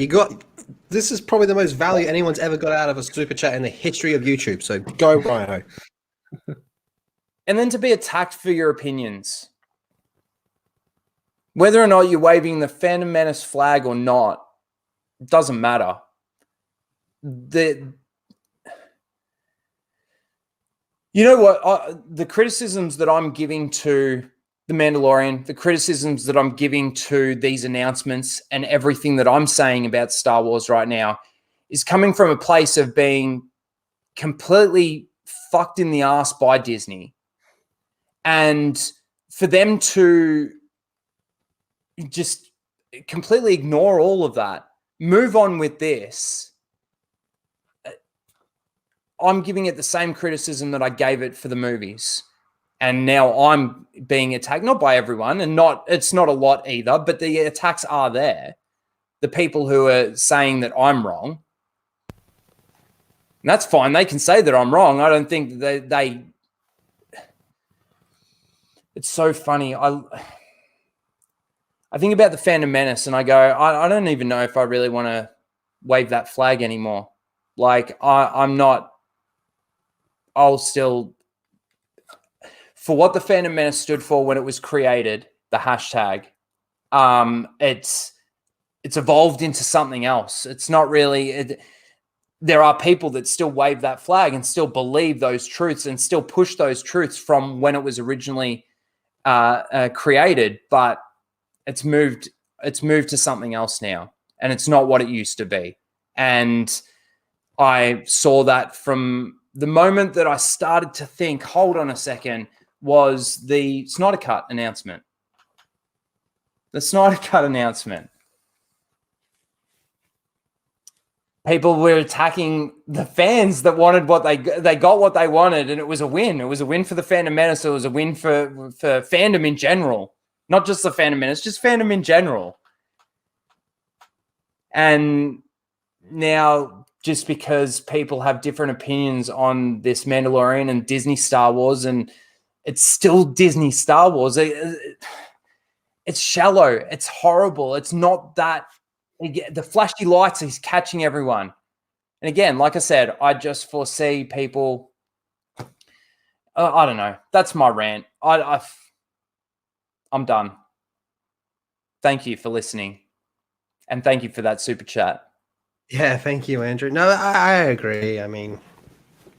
This is probably the most value anyone's ever got out of a super chat in the history of YouTube. So go, Rhino. And then to be attacked for your opinions, whether or not you're waving the Phantom Menace flag or not, it doesn't matter. You know what? The criticisms that I'm giving to The Mandalorian, the criticisms that I'm giving to these announcements and everything that I'm saying about Star Wars right now is coming from a place of being completely fucked in the ass by Disney. And for them to just completely ignore all of that, move on with this, I'm giving it the same criticism that I gave it for the movies. And now I'm being attacked, not by everyone, and it's not a lot either, but the attacks are there. The people who are saying that I'm wrong. And that's fine. They can say that I'm wrong. I don't think they it's so funny. I think about the Phantom Menace and I go, I don't even know if I really want to wave that flag anymore. Like I'll still, for what the Phantom Menace stood for when it was created, the hashtag, it's evolved into something else. It's not really. There are people that still wave that flag and still believe those truths and still push those truths from when it was originally created, but it's moved to something else now, and it's not what it used to be. And I saw that from the moment that I started to think, hold on a second, was the Snyder Cut announcement. The Snyder Cut announcement. People were attacking the fans that wanted what they got what they wanted, and it was a win. It was a win for the Phantom Menace. It was a win for fandom in general, not just the Phantom Menace, just fandom in general. And now, just because people have different opinions on this Mandalorian and Disney Star Wars, and it's still Disney Star Wars, it's shallow. It's horrible. It's not that. The flashy lights is catching everyone. And again, like I said, I just foresee people. I don't know. That's my rant. I'm done. Thank you for listening. And thank you for that super chat. Yeah, thank you, Andrew. No, I agree. I mean,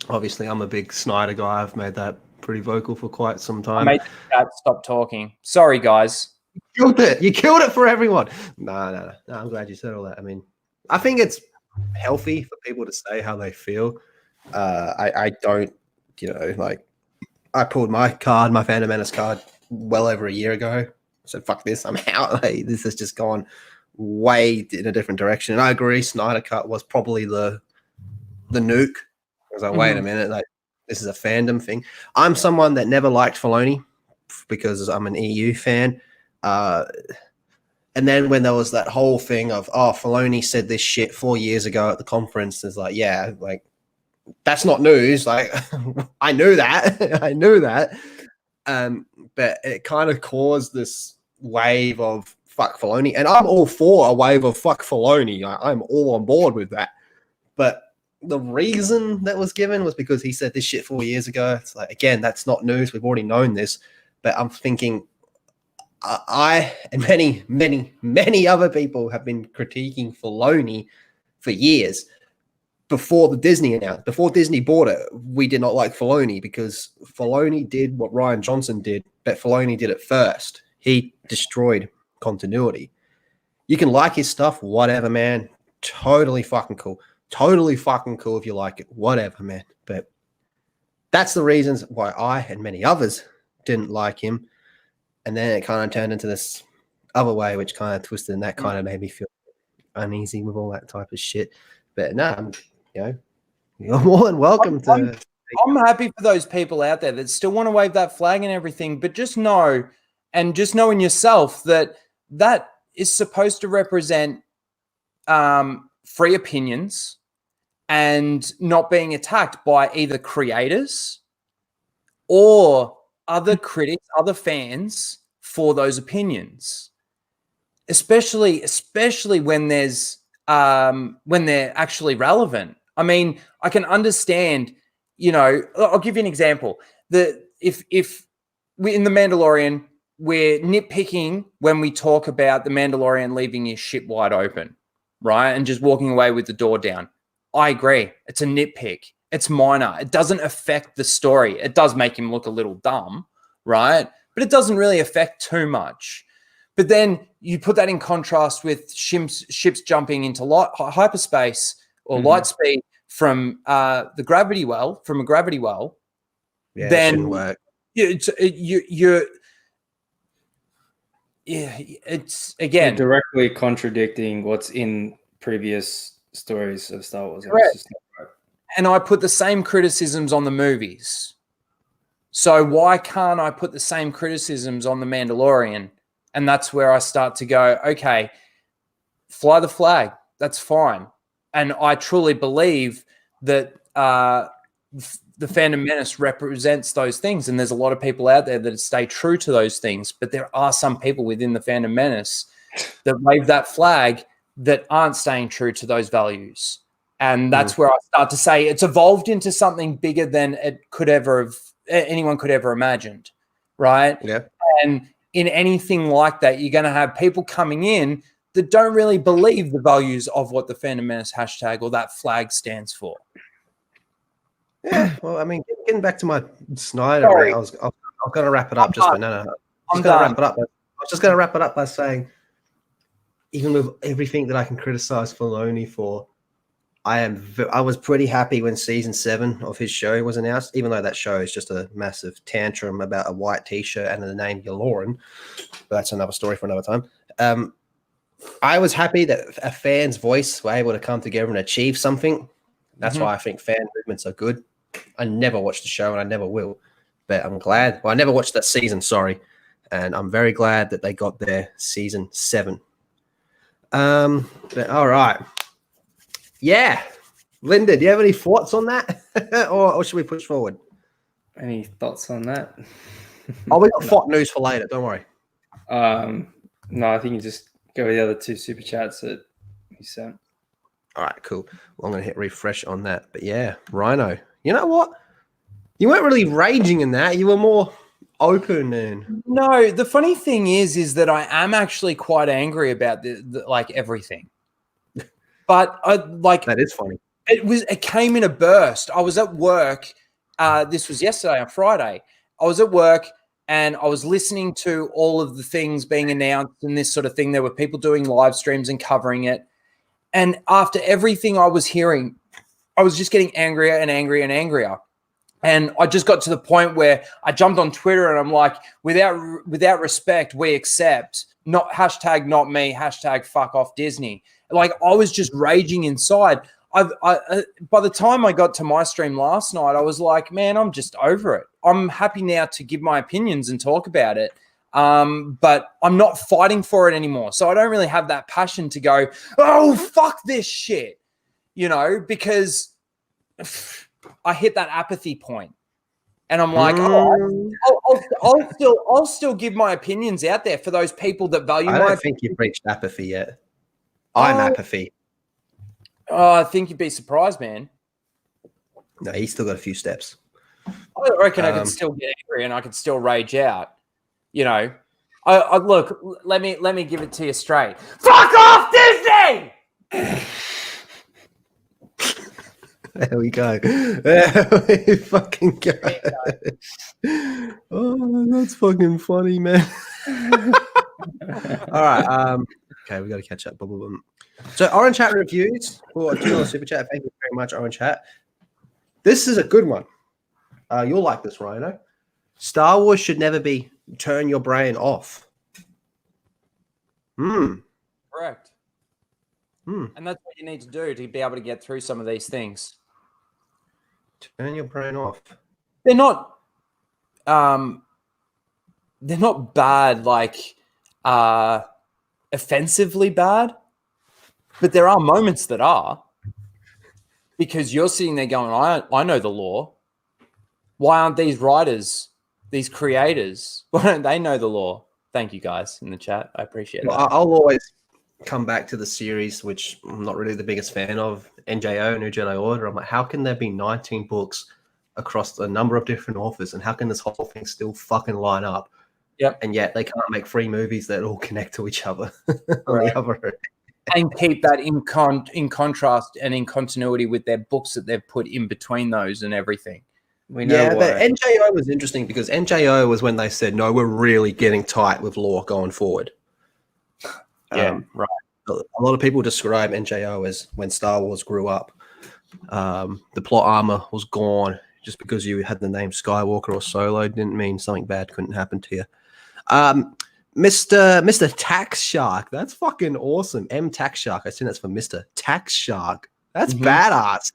obviously, I'm a big Snyder guy. I've made that pretty vocal for quite some time. I made the chat stop talking. Sorry, guys. You killed it. You killed it for everyone. No. I'm glad you said all that. I mean, I think it's healthy for people to say how they feel. I don't, like, I pulled my Phantom Menace card well over a year ago. I said, fuck this, I'm out. Like, this has just gone way in a different direction. And I agree, Snyder Cut was probably the nuke. I was like, wait a minute, like, this is a fandom thing. I'm someone that never liked Filoni because I'm an EU fan. And then when there was that whole thing of, Filoni said this shit 4 years ago at the conference, it's like, yeah, like, that's not news. Like, I knew that. I knew that. But it kind of caused this wave of fuck Filoni. And I'm all for a wave of fuck Filoni. I'm all on board with that. But the reason that was given was because he said this shit 4 years ago. It's like, again, that's not news. We've already known this. But I'm thinking, I and many other people have been critiquing Filoni for years. Before Disney bought it, we did not like Filoni because Filoni did what Rian Johnson did, but Filoni did it first. He destroyed continuity. You can like his stuff, whatever, man. Totally fucking cool. Totally fucking cool if you like it, whatever, man. But that's the reasons why I and many others didn't like him. And then it kind of turned into this other way, which kind of twisted, and that kind of made me feel uneasy with all that type of shit. But no, you're more than welcome to. I'm happy for those people out there that still want to wave that flag and everything, but just know, and just know in yourself that that is supposed to represent free opinions and not being attacked by either creators or other critics, other fans for those opinions, especially when there's when they're actually relevant. I mean, I can understand, I'll give you an example. If we in The Mandalorian, we're nitpicking when we talk about the Mandalorian leaving his ship wide open, right? And just walking away with the door down. I agree. It's a nitpick. It's minor. It doesn't affect the story. It does make him look a little dumb, right? But it doesn't really affect too much. But then you put that in contrast with ships jumping into hyperspace or light speed from a gravity well. Yeah, then it shouldn't work. It's again You're directly contradicting what's in previous stories of Star Wars. Correct. And I put the same criticisms on the movies. So why can't I put the same criticisms on The Mandalorian? And that's where I start to go, okay, fly the flag. That's fine. And I truly believe that the Phantom Menace represents those things. And there's a lot of people out there that stay true to those things. But there are some people within the Phantom Menace that wave that flag that aren't staying true to those values. And that's where I start to say it's evolved into something bigger than anyone could ever imagined, right? Yeah. And in anything like that, you're going to have people coming in that don't really believe the values of what the Phantom Menace hashtag or that flag stands for. Yeah, well, I mean, getting back to my Snyder, I was going to wrap it up. I was just going to wrap it up by saying, even with everything that I can criticize Filoni for, I was pretty happy when season 7 of his show was announced, even though that show is just a massive tantrum about a white t-shirt and the name Yaloran. But that's another story for another time. I was happy that a fan's voice were able to come together and achieve something. That's why I think fan movements are good. I never watched the show and I never will, but I'm glad. Well, I never watched that season, sorry. And I'm very glad that they got their season 7. But all right. Yeah. Linda, do you have any thoughts on that? or should we push forward? Any thoughts on that? Oh, we got hot news for later. Don't worry. No, I think you just go with the other 2 super chats that you sent. All right, cool. Well, I'm going to hit refresh on that. But yeah, Rhino. You know what? You weren't really raging in that. You were more open and... No, the funny thing is that I am actually quite angry about like everything. But that is funny. It came in a burst. I was at work. This was yesterday on Friday. I was at work and I was listening to all of the things being announced and this sort of thing. There were people doing live streams and covering it. And after everything I was hearing, I was just getting angrier and angrier and angrier. And I just got to the point where I jumped on Twitter and I'm like, without respect, we accept. Not hashtag not me, hashtag fuck off Disney. Like I was just raging inside. By the time I got to my stream last night, I was like, man, I'm just over it. I'm happy now to give my opinions and talk about it. But I'm not fighting for it anymore. So I don't really have that passion to go, oh, fuck this shit, because I hit that apathy point. And I'm like, I'll still give my opinions out there for those people that value my opinion. I don't think you've reached apathy yet. I'm apathy. Oh, I think you'd be surprised, man. No, he's still got a few steps. I reckon I could still get angry and I could still rage out. I look. Let me give it to you straight. Fuck off, Disney! There we go. There we fucking go. Oh, that's fucking funny, man. All right. Okay, we got to catch up. Boom, boom, boom. So, Orange Hat reviews for $2 super chat. Thank you very much, Orange Hat. This is a good one. You'll like this, Rhino. Star Wars should never be turn your brain off. Correct. And that's what you need to do to be able to get through some of these things. Turn your brain off. They're not bad, like offensively bad, but there are moments that are, because you're sitting there going, I know the law. Why aren't these writers, these creators, why don't they know the law? Thank you guys in the chat. I appreciate that. I'll always come back to the series, which I'm not really the biggest fan of, NJO, New Jedi Order. I'm like, how can there be 19 books across a number of different authors, and how can this whole thing still fucking line up? Yep. And yet they can't make 3 movies that all connect to each other. And keep that in contrast and in continuity with their books that they've put in between those and everything. But NJO was interesting because NJO was when they said, no, we're really getting tight with law going forward. Yeah, right. A lot of people describe NJO as when Star Wars grew up. The plot armor was gone. Just because you had the name Skywalker or Solo didn't mean something bad couldn't happen to you. Mr. Tax Shark. That's fucking awesome. M Tax Shark. I think that's for Mr. Tax Shark. That's badass.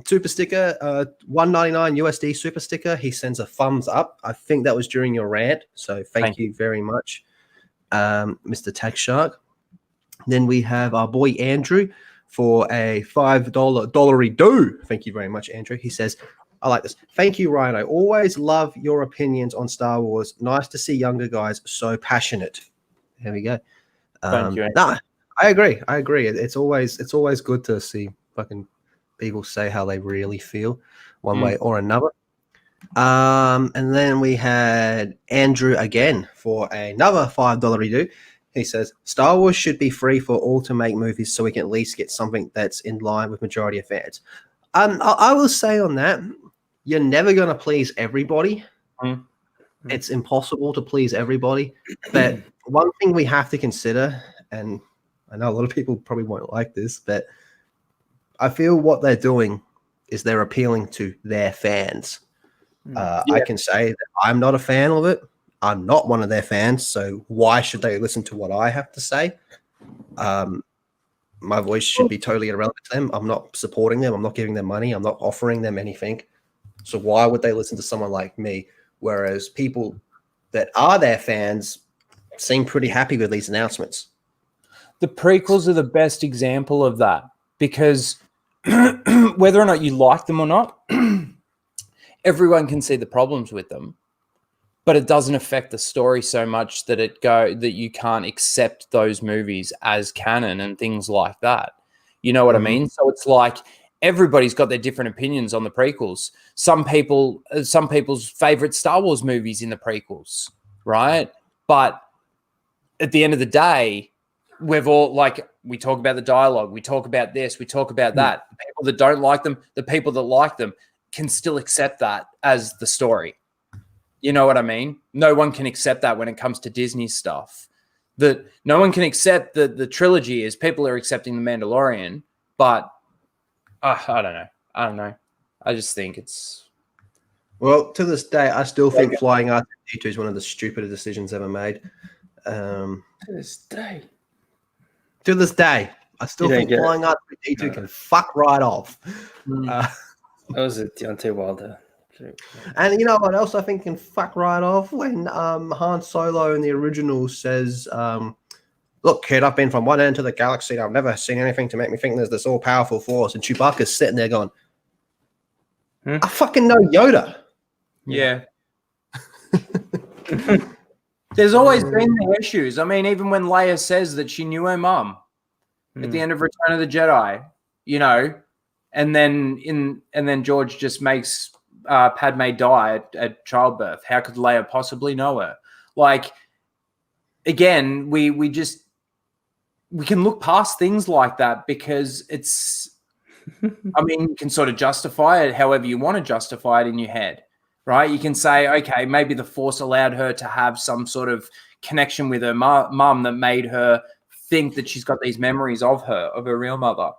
Super sticker, $1.99 USD super sticker. He sends a thumbs up. I think that was during your rant. So thank you very much, Mr. Tax Shark. Then we have our boy Andrew for a $5 dollary-do. Thank you very much, Andrew. He says, I like this. Thank you, Ryan. I always love your opinions on Star Wars. Nice to see younger guys so passionate. There we go. Thank you. I agree. It's always good to see fucking people say how they really feel one way or another. And then we had Andrew again for another $5 do. He says, Star Wars should be free for all to make movies so we can at least get something that's in line with majority of fans. I will say on that, you're never going to please everybody. It's impossible to please everybody. But one thing we have to consider, and I know a lot of people probably won't like this, but I feel what they're doing is they're appealing to their fans. I can say that I'm not a fan of it. I'm not one of their fans, so why should they listen to what I have to say? My voice should be totally irrelevant to them. I'm not supporting them. I'm not giving them money. I'm not offering them anything. So why would they listen to someone like me? Whereas people that are their fans seem pretty happy with these announcements. The prequels are the best example of that, because whether or not you like them or not, everyone can see the problems with them, but it doesn't affect the story so much that that you can't accept those movies as canon and things like that. You know what I mean? So it's like everybody's got their different opinions on the prequels. Some people's favorite Star Wars movies in the prequels, right? But at the end of the day, we've all, like, we talk about the dialogue, we talk about this, we talk about that. The people that don't like them, the people that like them can still accept that as the story. You know what I mean? No one can accept that when it comes to Disney stuff. That no one can accept the trilogy as people are accepting The Mandalorian, but I don't know. I just think it's... Well, to this day, I still think flying R2-D2 is one of the stupidest decisions ever made. To this day, I still think flying R2-D2 can fuck right off. That was a Deontay Wilder. And you know what else I think can fuck right off? When Han Solo in the original says, look, kid, I've been from one end to the galaxy and I've never seen anything to make me think there's this all-powerful force. And Chewbacca's sitting there going, I fucking know Yoda. Yeah. There's always been the issues. I mean, even when Leia says that she knew her mum at the end of Return of the Jedi, you know, and then George just makes Padme die at childbirth. How could Leia possibly know her? Like, again, we can look past things like that because it's, I mean, you can sort of justify it however you want to justify it in your head, right? You can say, okay, maybe the Force allowed her to have some sort of connection with her mum that made her think that she's got these memories of her real mother.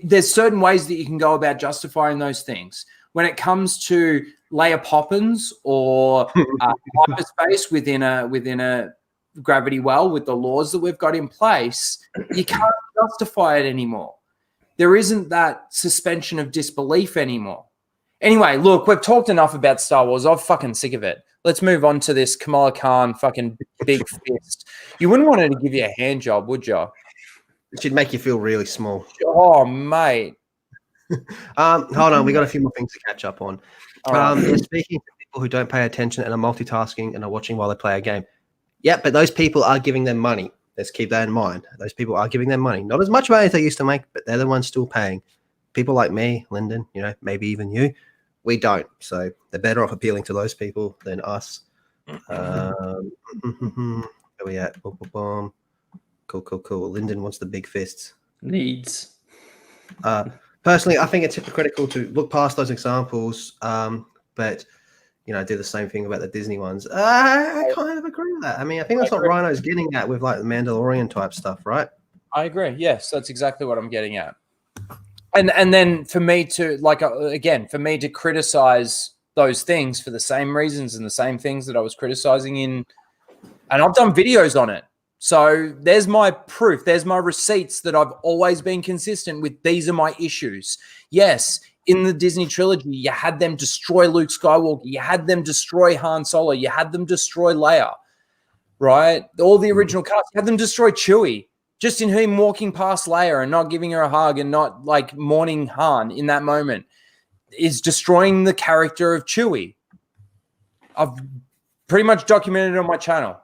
There's certain ways that you can go about justifying those things. When it comes to Leia Poppins or hyperspace within a gravity well with the laws that we've got in place, you can't justify it anymore. There isn't that suspension of disbelief anymore. Anyway, look, we've talked enough about Star Wars. I'm fucking sick of it. Let's move on to this Kamala Khan fucking big fist. You wouldn't want her to give you a hand job, would you? It should make you feel really small. Oh, mate. Hold on, we got a few more things to catch up on. Speaking to people who don't pay attention and are multitasking and are watching while they play a game. Yeah, but those people are giving them money. Let's keep that in mind. Those people are giving them money. Not as much money as they used to make, but they're the ones still paying. People like me, Lyndon, you know, maybe even you, we don't. So they're better off appealing to those people than us. Where we at? Boom, boom, boom. Cool. Lyndon wants the big fists. Needs. Personally, I think it's hypocritical to look past those examples, but you know, do the same thing about the Disney ones. I kind of agree with that. I mean, I think that's what Rhino's getting at with like the Mandalorian type stuff, right? I agree. Yes, that's exactly what I'm getting at. And then for me to for me to criticize those things for the same reasons and the same things that I was criticizing and I've done videos on it. So there's my proof. There's my receipts that I've always been consistent with. These are my issues. Yes, in the Disney trilogy, you had them destroy Luke Skywalker. You had them destroy Han Solo. You had them destroy Leia, right? All the original cast. You had them destroy Chewie. Just in him walking past Leia and not giving her a hug and not like mourning Han in that moment is destroying the character of Chewie. I've pretty much documented it on my channel,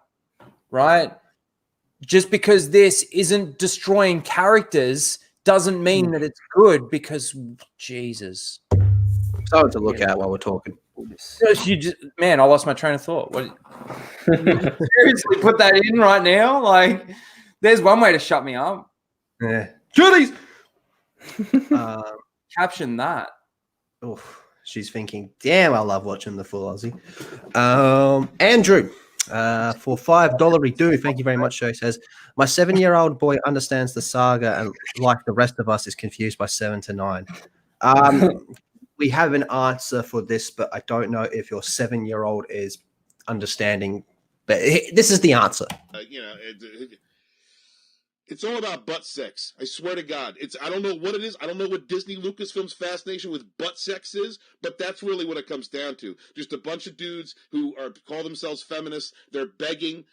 right? Just because this isn't destroying characters doesn't mean that it's good because, Jesus. Something to look at while we're talking. Man, I lost my train of thought. What? Seriously, put that in right now? Like, there's one way to shut me up. Yeah. Goodies! Caption that. Oof. She's thinking, damn, I love watching the full Aussie. Andrew, For $5 redo, thank you very much, Joe. Says, my 7-year-old boy understands the saga and, like the rest of us, is confused by 7 to 9. We have an answer for this, but I don't know if your 7-year-old is understanding. But this is the answer. It's all about butt sex. I swear to God. I don't know what it is. I don't know what Disney Lucasfilm's fascination with butt sex is, but that's really what it comes down to. Just a bunch of dudes who call themselves feminists. They're begging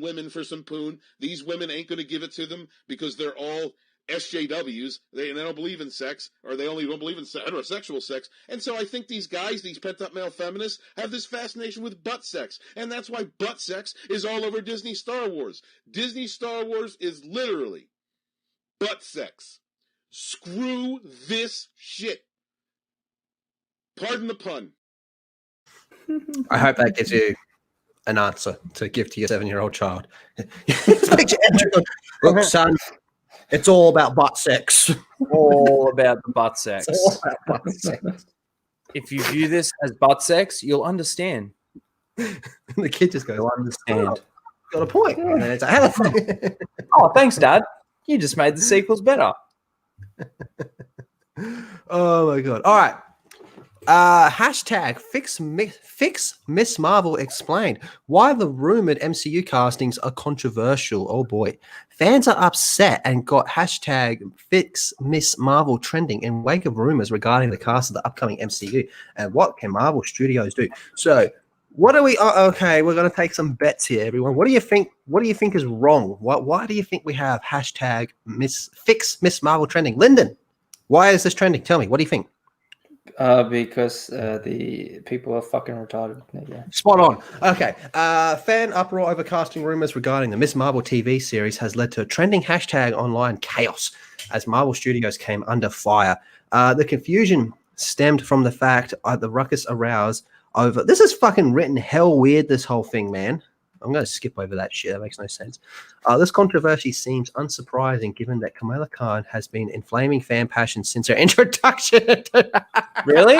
women for some poon. These women ain't going to give it to them because they're all SJWs. They don't believe in sex, or they only don't believe in heterosexual sex. And so I think these guys, these pent-up male feminists, have this fascination with butt sex. And that's why butt sex is all over Disney Star Wars. Disney Star Wars is literally butt sex. Screw this shit. Pardon the pun. I hope that gives you an answer to give to your 7-year-old child. Look, son, it's all about butt sex. All about the butt sex. It's all about butt sex. If you view this as butt sex, you'll understand. The kid just goes, You'll understand. got a point. And it's like, Oh, thanks, Dad. You just made the sequels better. oh my God. All right. Hashtag fix Miss Marvel explained why the rumored MCU castings are controversial. Oh boy. Fans are upset and got hashtag fix Miss Marvel trending in wake of rumors regarding the cast of the upcoming MCU and what can Marvel Studios do. So what are we okay, we're gonna take some bets here, everyone. What do you think is wrong? Why do you think we have hashtag fix Miss Marvel trending? Lyndon, why is this trending? Tell me, what do you think? Because the people are fucking retarded. Yeah. Spot on. Okay. Fan uproar over casting rumors regarding the Miss Marvel TV series has led to a trending hashtag online chaos as Marvel Studios came under fire. The confusion stemmed from the fact the ruckus aroused over. This is fucking written hell weird, this whole thing, man. I'm going to skip over that shit. That makes no sense. This controversy seems unsurprising given that Kamala Khan has been inflaming fan passion since her introduction. Really?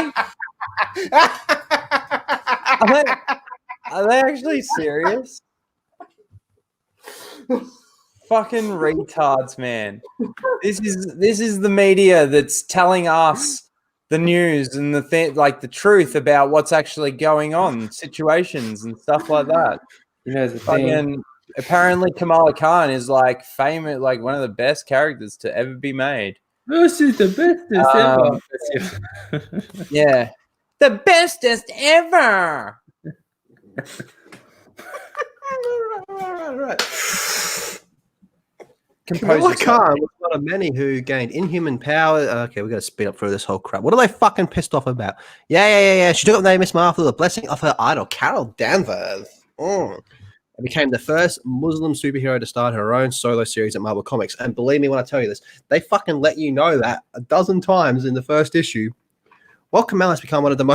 Are they actually serious? Fucking retards, man. This is the media that's telling us the news and the truth about what's actually going on, situations and stuff like that. You know, the thing. Apparently Kamala Khan is like famous, like one of the best characters to ever be made. This is the bestest ever. Yeah. The bestest ever. Right. Kamala Khan was one of many who gained inhuman power. Okay, we got to speed up through this whole crap. What are they fucking pissed off about? Yeah. She took up the name Miss Marvel, the blessing of her idol, Carol Danvers. And became the first Muslim superhero to start her own solo series at Marvel Comics. And believe me when I tell you this, they fucking let you know that a dozen times in the first issue. Well, Kamala has become one of the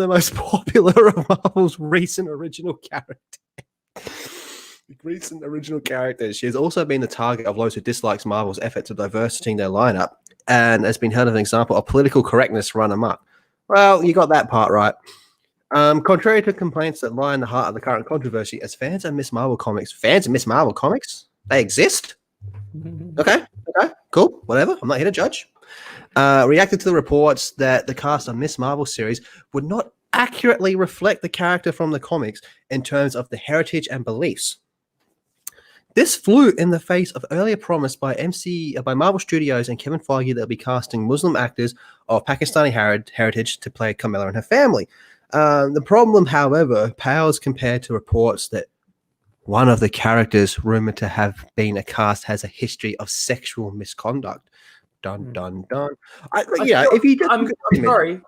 most popular of Marvel's recent original characters. She has also been the target of those who dislikes Marvel's efforts of diversity in their lineup and has been held as an example of political correctness run amok. Well, you got that part right. Contrary to complaints that lie in the heart of the current controversy, as fans of Miss Marvel Comics, they exist. Okay, cool, whatever. I'm not here to judge. Reacted to the reports that the cast of Miss Marvel series would not accurately reflect the character from the comics in terms of the heritage and beliefs. This flew in the face of earlier promise by Marvel Studios and Kevin Feige that they'll be casting Muslim actors of Pakistani heritage to play Kamala and her family. The problem, however, pales compared to reports that one of the characters rumored to have been a cast has a history of sexual misconduct. Dun, dun, dun. I'm sorry.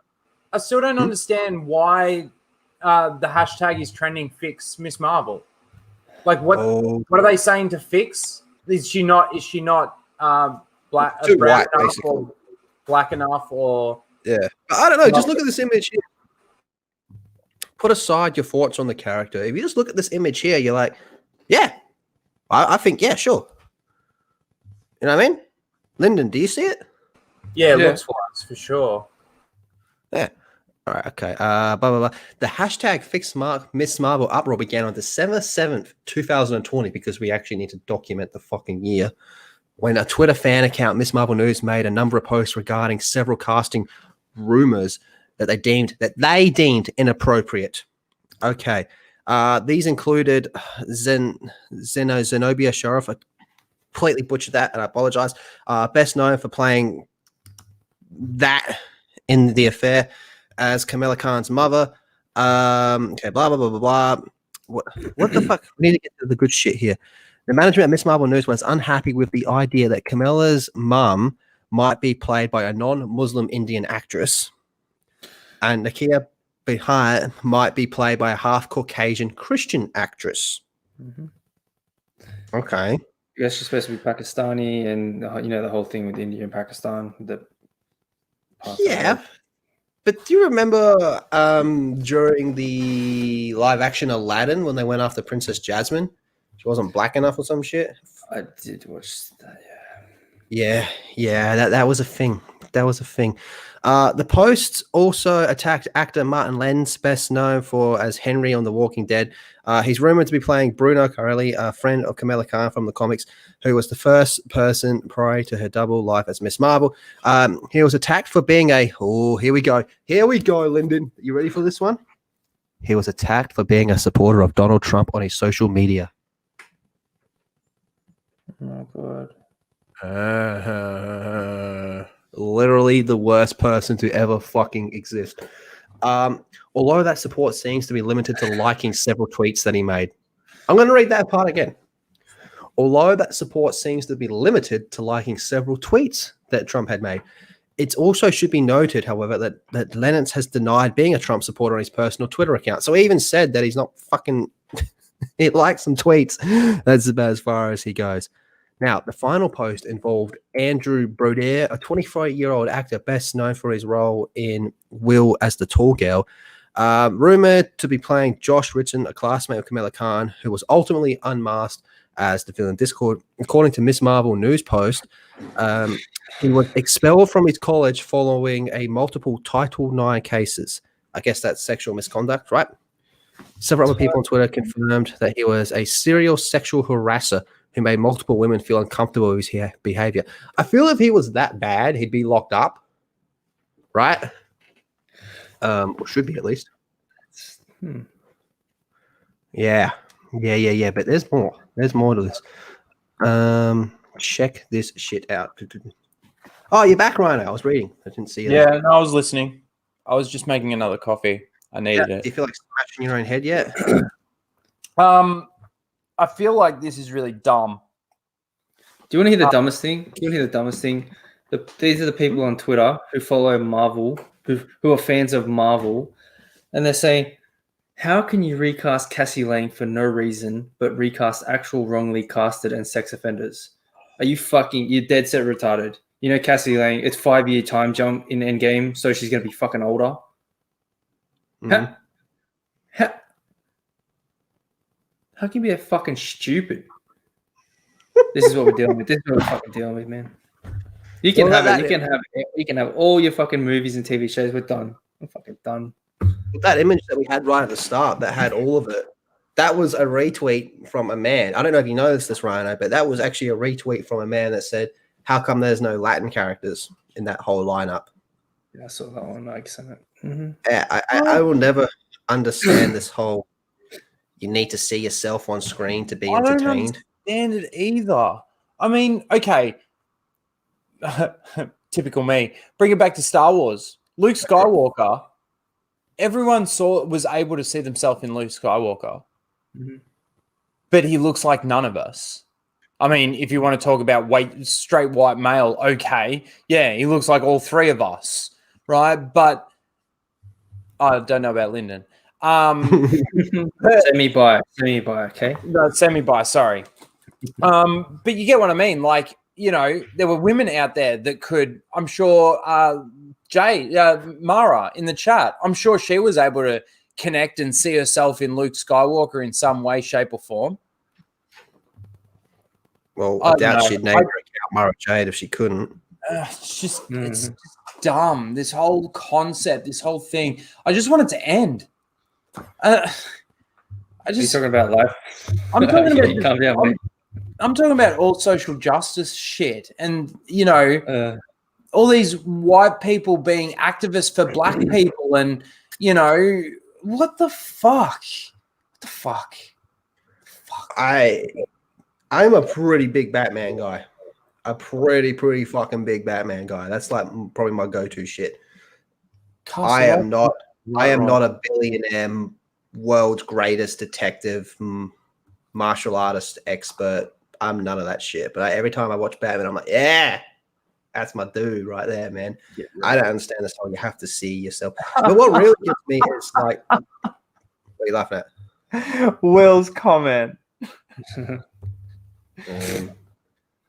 I still don't understand why the hashtag is trending fix Miss Marvel. Like what are they saying to fix? Is she not black, too brown white, enough basically. or black enough or yeah. I don't know. Just look at this image here. Put aside your thoughts on the character. If you just look at this image here, you're like, yeah, I think, yeah, sure. You know what I mean? Lyndon, do you see it? yeah, it looks wise for sure. Yeah. All right, okay. Blah, blah, blah. The hashtag Miss Marvel uproar began on December 7th, 2020, because we actually need to document the fucking year, when a Twitter fan account, Miss Marvel News, made a number of posts regarding several casting rumors that they deemed inappropriate. Okay. These included Zenobia Sheriff. I completely butchered that, and I apologize. Best known for playing that in The Affair as Kamala Khan's mother. Okay, blah, blah, blah, blah, blah. What the fuck? We need to get to the good shit here. The management of Miss Marvel News was unhappy with the idea that Camilla's mum might be played by a non-Muslim Indian actress, and Nakia Bihar might be played by a half-Caucasian Christian actress. Mm-hmm. Okay. Yes, she's supposed to be Pakistani, and the whole thing with India and Pakistan. Yeah. But do you remember during the live-action Aladdin when they went after Princess Jasmine? She wasn't black enough or some shit? I did watch that, yeah. Yeah, that was a thing. That was a thing. The post also attacked actor Martin Lenz, best known as Henry on The Walking Dead. He's rumored to be playing Bruno Corelli, a friend of Kamala Khan from the comics, who was the first person prior to her double life as Miss Marvel. He was attacked for being here we go. Here we go, Lyndon. You ready for this one? He was attacked for being a supporter of Donald Trump on his social media. Oh, God. Literally the worst person to ever fucking exist. Although that support seems to be limited to liking several tweets that he made. I'm going to read that part again. Although that support seems to be limited to liking several tweets that Trump had made, it also should be noted, however, that Lennox has denied being a Trump supporter on his personal Twitter account. So he even said that he's not fucking... he likes some tweets. That's about as far as he goes. Now, the final post involved Andrew Brodeur, a 24-year-old actor best known for his role in Will as the Tall Girl, rumored to be playing Josh Ritson, a classmate of Kamala Khan, who was ultimately unmasked as the villain Discord. According to Miss Marvel News Post, he was expelled from his college following a multiple Title IX cases. I guess that's sexual misconduct, right? Several other people on Twitter confirmed that he was a serial sexual harasser who made multiple women feel uncomfortable with his behavior. I feel if he was that bad, he'd be locked up, right? Or should be at least. Yeah. But there's more. There's more to this. Check this shit out. Oh, you're back, Ryan. I was reading. I didn't see you. Yeah, no, I was listening. I was just making another coffee. I needed it. Do you feel like smashing your own head yet? I feel like this is really dumb. Do you want to hear the dumbest thing? These are the people on Twitter who follow Marvel, who are fans of Marvel, and they're saying, how can you recast Cassie Lang for no reason, but recast actual wrongly casted and sex offenders? You're dead set retarded. You know Cassie Lang, it's 5-year time jump in Endgame, so she's going to be fucking older. Mm-hmm. How can you be that fucking stupid? This is what we're dealing with. This is what we're fucking dealing with, man. You can You can have all your fucking movies and TV shows. We're done. I'm fucking done. That image that we had right at the start that had all of it, that was a retweet from a man. I don't know if you noticed this, Rhino, but that was actually a retweet from a man that said, how come there's no Latin characters in that whole lineup? Yeah, I saw that one. I sent it. Mm-hmm. Yeah, I will never understand this whole, you need to see yourself on screen to be entertained. I don't understand it either. I mean, okay. Typical me. Bring it back to Star Wars. Luke Skywalker. Everyone was able to see themselves in Luke Skywalker. Mm-hmm. But he looks like none of us. I mean, if you want to talk about straight white male, okay. Yeah, he looks like all three of us, right? But I don't know about Lyndon. Semi-bi, okay? No, semi-bi, sorry. But you get what I mean. Like, you know, there were women out there that could, I'm sure, Mara in the chat, I'm sure she was able to connect and see herself in Luke Skywalker in some way, shape, or form. Well, I doubt she'd name her account Mara Jade if she couldn't. It's just dumb. This whole concept, this whole thing. I just want it to end. I Are you just. talking about life? I'm talking Yeah, about. calm down, mate. I'm talking about all social justice shit, and you know, all these white people being activists for black people, and you know, what the fuck? What the fuck? I'm a pretty big Batman guy. A pretty fucking big Batman guy. That's like probably my go-to shit. I am not a billionaire, world's greatest detective, martial artist expert. I'm none of that shit. But every time I watch Batman, I'm like, yeah, that's my dude right there, man. Yeah, right. I don't understand this whole you have to see yourself. But what really gets me is like, what are you laughing at? Will's comment.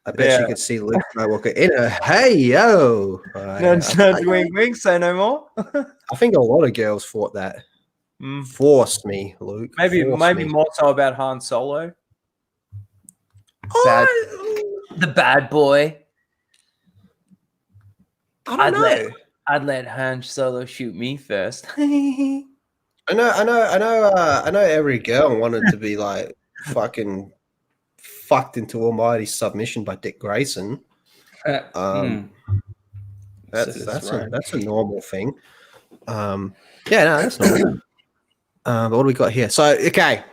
I bet you could see Luke Skywalker in a hey yo. No, wink wink. Say no more. I think a lot of girls thought that. Forced me, Luke. Maybe more so about Han Solo. The bad boy. I don't know. I'd let Han Solo shoot me first. I know. Every girl wanted to be like fucking fucked into almighty submission by Dick Grayson. That's a normal thing. That's normal. But what do we got here? So, okay,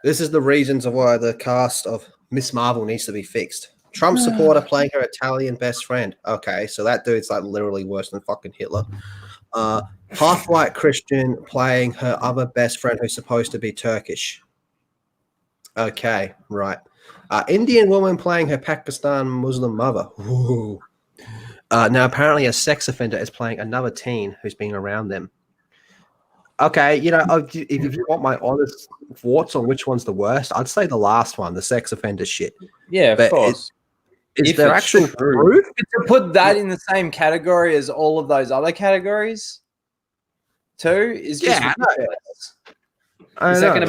this is the reasons of why the cast of Miss Marvel needs to be fixed. Trump supporter playing her Italian best friend. Okay, so that dude's like literally worse than fucking Hitler. Half-white Christian playing her other best friend who's supposed to be Turkish. Okay, right. Indian woman playing her Pakistan Muslim mother. Ooh. Now, apparently a sex offender is playing another teen who's been around them. Okay, you know, if you want my honest thoughts on which one's the worst, I'd say the last one, the sex offender shit. Yeah, of course. Is there actual proof? To put that in the same category as all of those other categories, too, is just ridiculous. Is that going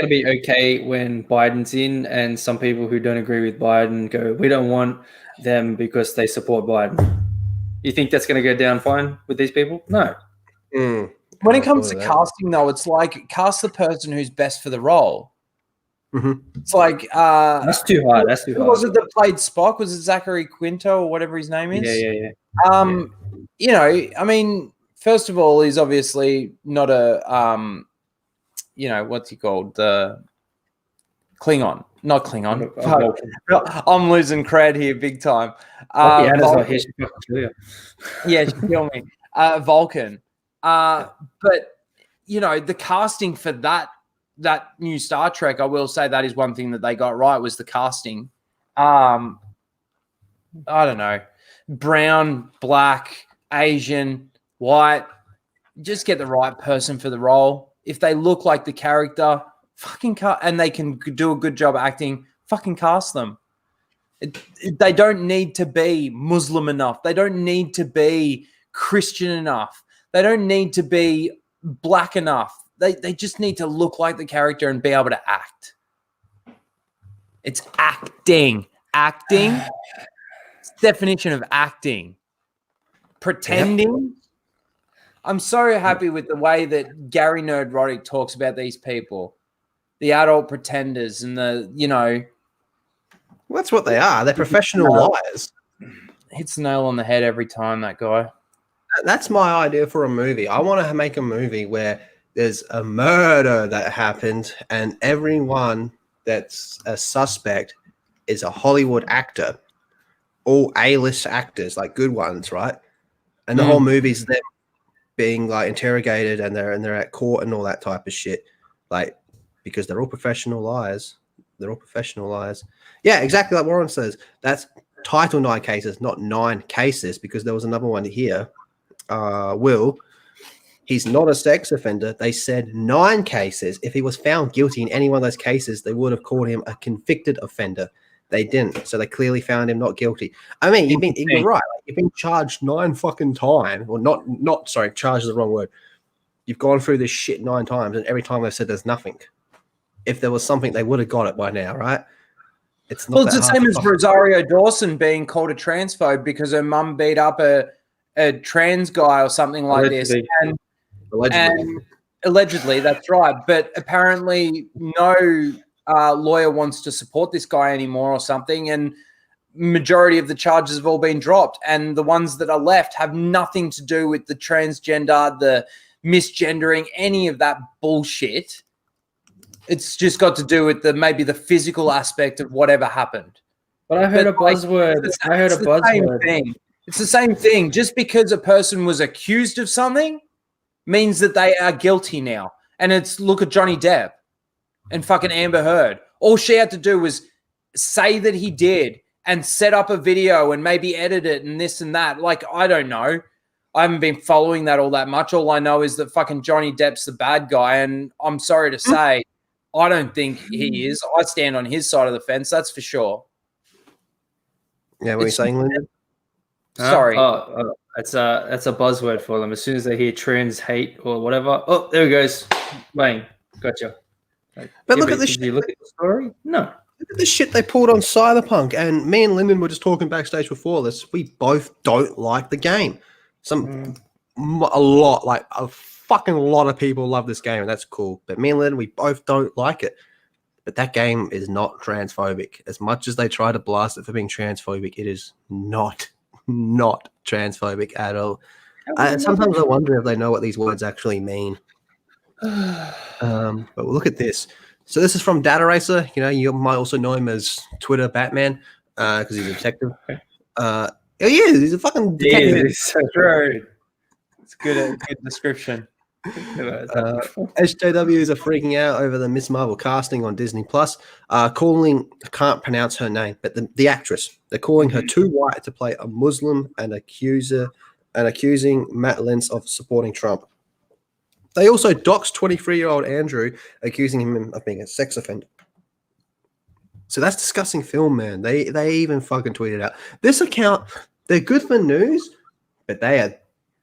to be okay when Biden's in and some people who don't agree with Biden go, we don't want them because they support Biden? You think that's going to go down fine with these people? No. When it comes to casting, though, it's like cast the person who's best for the role. Mm-hmm. It's like that's too hard. That's too hard. Who was it that played Spock? Was it Zachary Quinto or whatever his name is? Yeah. You know, I mean, first of all, he's obviously not a you know, what's he called? The Klingon, not Klingon. I'm losing cred here big time. Yeah, she killed me. Vulcan. But you know, the casting for that new Star Trek, I will say that is one thing that they got right was the casting. I don't know, brown, black, Asian, white. Just get the right person for the role. If they look like the character, fucking cast, and they can do a good job acting, fucking cast them. They don't need to be Muslim enough. They don't need to be Christian enough. They don't need to be black enough. They just need to look like the character and be able to act. It's acting. Acting. Definition of acting. Pretending. Yep. I'm so happy with the way that Gary Nerdrotic talks about these people, the adult pretenders, and the, you know. Well, that's what they are. They're professional liars. Hits the nail on the head every time, that guy. That's my idea for a movie. I want to make a movie where there's a murder that happened and everyone that's a suspect is a Hollywood actor, all A-list actors, like good ones, right? And the whole movie's them being like interrogated and they're at court and all that type of shit, like because they're all professional liars. They're all professional liars. Yeah, exactly like Warren says. That's Title 9 cases, not 9 cases, because there was another one here. Will, he's not a sex offender. They said 9 cases. If he was found guilty in any one of those cases, they would have called him a convicted offender. They didn't, so they clearly found him not guilty. I mean, you're right. Like, you've been charged 9 fucking times, or not. Sorry, charged is the wrong word. You've gone through this shit 9 times, and every time they've said there's nothing. If there was something, they would have got it by now, right? It's not. Well, it's the same as Rosario Dawson being called a transphobe because her mum beat up a a trans guy or something like this, and allegedly, that's right. But apparently, no lawyer wants to support this guy anymore or something, and majority of the charges have all been dropped, and the ones that are left have nothing to do with the transgender, the misgendering, any of that bullshit. It's just got to do with maybe the physical aspect of whatever happened. But I heard a buzzword. It's the same thing. Just because a person was accused of something means that they are guilty now. And it's look at Johnny Depp and fucking Amber Heard. All she had to do was say that he did and set up a video and maybe edit it and this and that. Like, I don't know. I haven't been following that all that much. All I know is that fucking Johnny Depp's the bad guy. And I'm sorry to say, I don't think he is. I stand on his side of the fence. That's for sure. Yeah, what are you saying, Lyndon? Sorry. That's a buzzword for them. As soon as they hear trans hate or whatever, oh, there he goes. Wayne, gotcha. But look at this. Did you look at the story? No. Look at the shit they pulled on Cyberpunk. And me and Lyndon were just talking backstage before this. We both don't like the game. A fucking lot of people love this game, and that's cool. But me and Lyndon, we both don't like it. But that game is not transphobic. As much as they try to blast it for being transphobic, it is not transphobic at all. Sometimes I wonder if they know what these words actually mean. But look at this. So this is from Data Racer. You know, you might also know him as Twitter Batman because he's a detective. He is. He's a fucking detective. He's so true. It's good description. SJWs are freaking out over the Miss Marvel casting on Disney Plus, calling, I can't pronounce her name, but the actress, they're calling her too white to play a Muslim and accusing Matt Lentz of supporting Trump. They also doxed 23-year-old Andrew, accusing him of being a sex offender. So that's discussing film, man. They even fucking tweeted out. This account, they're good for news, but they are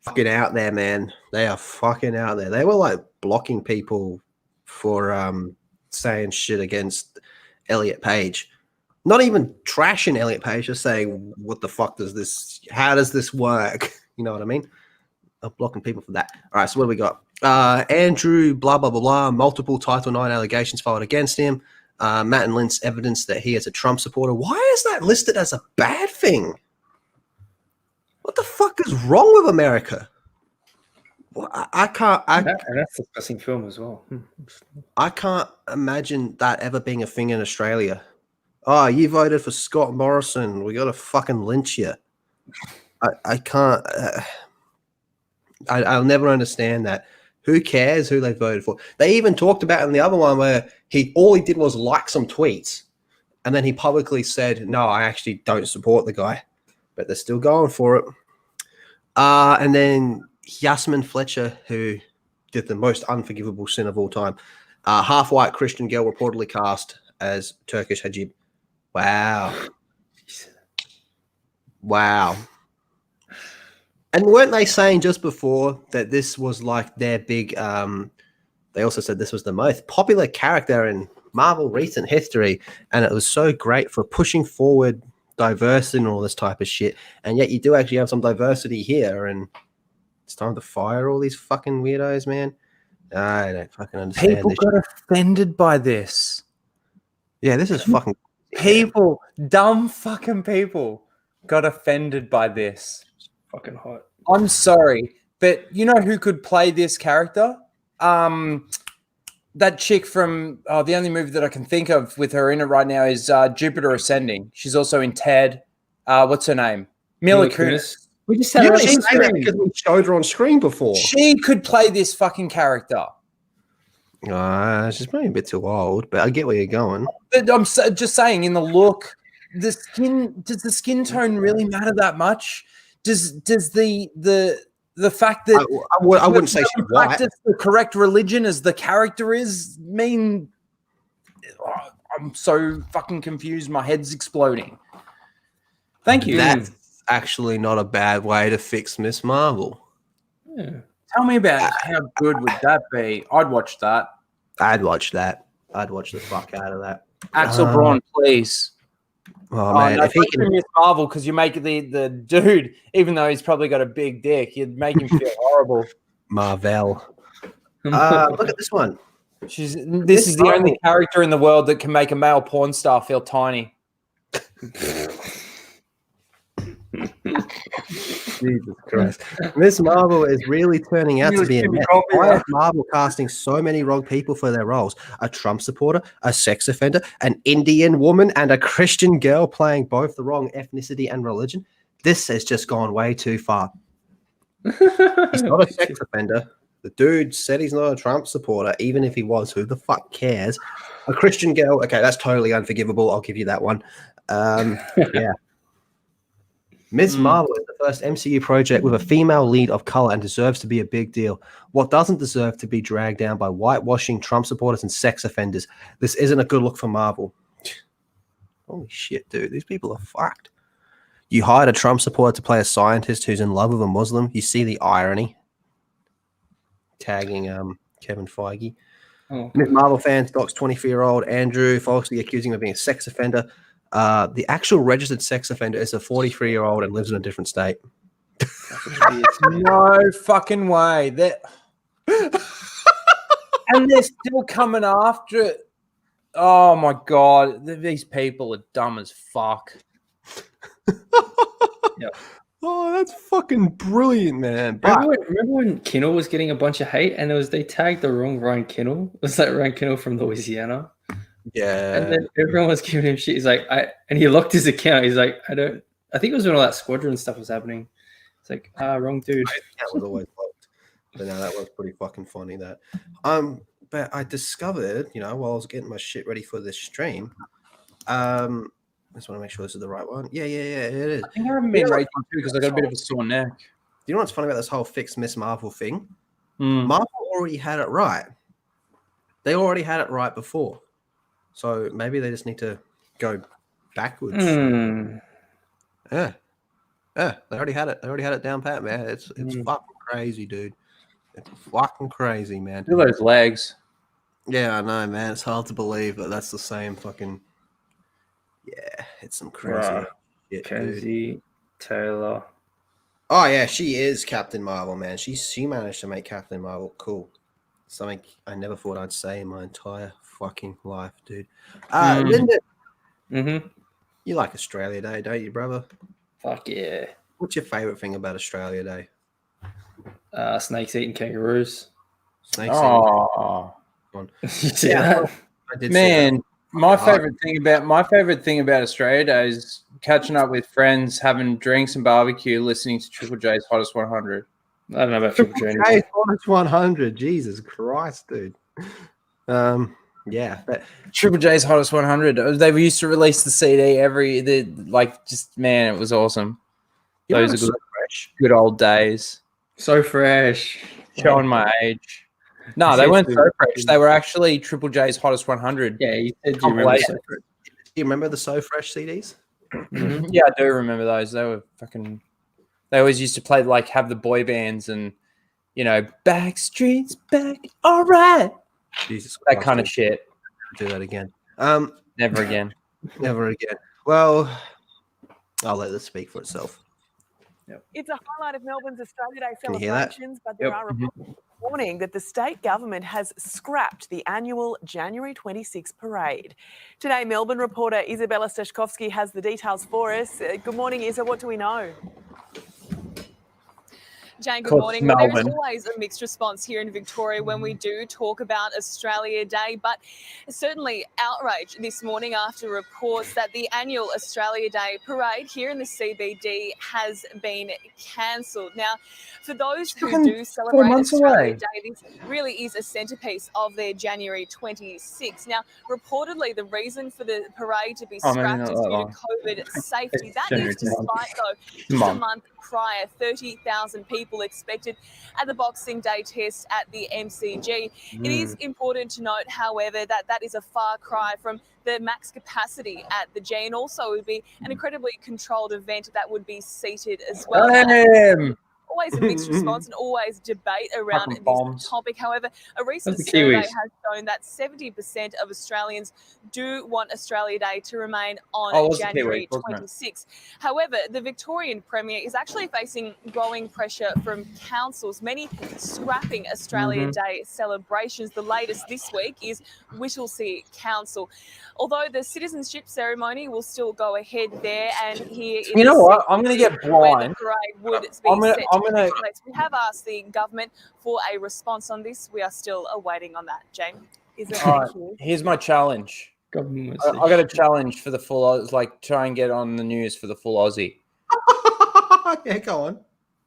fucking out there, man. They are fucking out there. They were like blocking people for saying shit against Elliot Page. Not even trashing Elliot Page, just saying, what the fuck how does this work? You know what I mean? I'm blocking people for that. All right, so what do we got? Andrew, blah, blah, blah, blah. Multiple Title IX allegations filed against him. Matt and Lentz evidence that he is a Trump supporter. Why is that listed as a bad thing? What the fuck is wrong with America? Well, I can't. And that's a disgusting film as well. I can't imagine that ever being a thing in Australia. Oh, you voted for Scott Morrison. We got to fucking lynch you. I can't. I'll never understand that. Who cares who they voted for? They even talked about in the other one where all he did was like some tweets, and then he publicly said, "No, I actually don't support the guy," but they're still going for it. And then Yasmin Fletcher, who did the most unforgivable sin of all time, half-white Christian girl reportedly cast as Turkish hijab. Wow. And weren't they saying just before that this was like their big they also said this was the most popular character in Marvel recent history, and it was so great for pushing forward diversity and all this type of shit, and yet you do actually have some diversity here, and it's time to fire all these fucking weirdos, man. I don't fucking understand. People got offended by this. Yeah, this is fucking people, dumb fucking people got offended by this. Fucking hot. I'm sorry, but you know who could play this character? That chick from the only movie that I can think of with her in it right now is Jupiter Ascending. She's also in Ted. What's her name? Mila Kunis. We just had her on screen because we showed her on screen before. She could play this fucking character. She's probably a bit too old, but I get where you're going. But I'm just saying, in the look, the skin. Does the skin tone really matter that much? Does the fact that I wouldn't say she's white. The correct religion as the character is mean? I'm so fucking confused. My head's exploding. Thank you. That's actually not a bad way to fix Miss Marvel. Yeah. Tell me about how good would that be? I'd watch that. I'd watch that. I'd watch the fuck out of that. Axel Braun, please. Oh man, no, if he don't can, do Miss Marvel because you make the dude, even though he's probably got a big dick, you'd make him feel horrible. Marvel. Look at this one. This Miss is the only Marvel. character in the world that can make a male porn star feel tiny. Jesus Christ. Miss Marvel is really turning out to be a mess. Why is Marvel casting so many wrong people for their roles? A Trump supporter, a sex offender, an Indian woman, and a Christian girl playing both the wrong ethnicity and religion? This has just gone way too far. He's not a sex offender. The dude said he's not a Trump supporter. Even if he was, who the fuck cares? A Christian girl, okay, that's totally unforgivable. I'll give you that one. Yeah. Ms. Marvel is the first MCU project with a female lead of color and deserves to be a big deal. What doesn't deserve to be dragged down by whitewashing Trump supporters and sex offenders? This isn't a good look for Marvel. Holy shit, dude. These people are fucked. You hired a Trump supporter to play a scientist who's in love with a Muslim. You see the irony. Tagging Kevin Feige. Ms. Marvel fans docs 24-year-old Andrew falsely accusing him of being a sex offender. The actual registered sex offender is a 43-year-old and lives in a different state. No fucking way. And they're still coming after it. Oh my god, these people are dumb as fuck. Yeah. Oh, that's fucking brilliant, man. But Remember when Kinnell was getting a bunch of hate and they tagged the wrong Ryan Kinnell? It was like Ryan Kinnell from Louisiana. yeah. And then everyone was giving him shit. He's like, and he locked his account. He's like, I think it was when all that squadron stuff was happening. It's like, wrong dude. That was always locked. But no, that was pretty fucking funny. That, but I discovered, while I was getting my shit ready for this stream, I just want to make sure this is the right one. Yeah, it is. I think I haven't been raging too because I got a bit of a sore neck. Do you know what's funny about this whole fixed Miss Marvel thing? Mm. Marvel already had it right. They already had it right before. So maybe they just need to go backwards. Yeah. They already had it. They already had it down pat, man. It's fucking crazy, dude. It's fucking crazy, man. Look at those legs. Yeah, I know, man. It's hard to believe that that's the same fucking. Yeah, it's some crazy shit, Kenzie Taylor. Oh yeah, she is Captain Marvel, man. She managed to make Captain Marvel cool. Something I never thought I'd say in my entire fucking life, dude. Lyndon, you like Australia Day, don't you, brother? Fuck yeah. What's your favorite thing about Australia Day? Snakes eating kangaroos. Snakes. Oh, You see that? I did see man. that. My favorite thing about Australia Day is catching up with friends, having drinks and barbecue, listening to Triple J's Hottest 100. I don't know about Triple J. Hey, Hottest 100. Jesus Christ, dude. Yeah, but Triple J's Hottest 100. They used to release the CD man, it was awesome. Those are good old days. So fresh. Showing my age. No, they weren't so fresh. They were actually Triple J's Hottest 100. Yeah, you said you remember So Fresh. Do you remember the So Fresh CDs? Yeah, I do remember those. They were fucking. They always used to play have the boy bands and Backstreet's back. All right. Jesus That Christ, kind of dude. shit. Do that again. Never again. Never again. Well, I'll let this speak for itself. It's a highlight of Melbourne's Australia Day Can you hear that? celebrations, but there are reports warning that the state government has scrapped the annual January 26 parade. Today, Melbourne reporter Isabella Stashkovsky has the details for us. Good morning, Isa. What do we know? Jane, good morning. Well, there is always a mixed response here in Victoria when we do talk about Australia Day, but certainly outrage this morning after reports that the annual Australia Day parade here in the CBD has been cancelled. Now, for those who do celebrate Australia Day, this really is a centrepiece of their January 26. Now, reportedly, the reason for the parade to be scrapped is due to COVID safety. That is despite, though, just a month prior, 30,000 people expected at the Boxing Day test at the MCG. It is important to note, however, that that is a far cry from the max capacity at the G, and also it would be an incredibly controlled event that would be seated as well. always a mixed response and always debate around Fucking this bombs. topic. However, a recent That's the survey Kiwis. has shown that 70% of Australians do want Australia Day to remain on Oh, it was the January Kiwis, wasn't it? 26th. However, the Victorian Premier is actually facing growing pressure from councils, many scrapping Australia Day celebrations. The latest this week is Whittlesea Council. Although the citizenship ceremony will still go ahead there, and here in You the know what? city I'm going to get where the blind. parade would be I'm gonna- set I'm to gonna- take place. We have asked the government for a response on this. We are still awaiting on that. Jane, is it All right, thank you? here's my challenge. Government I got a challenge for the full Oz, like try and get on the news for the full Aussie. Yeah, go on.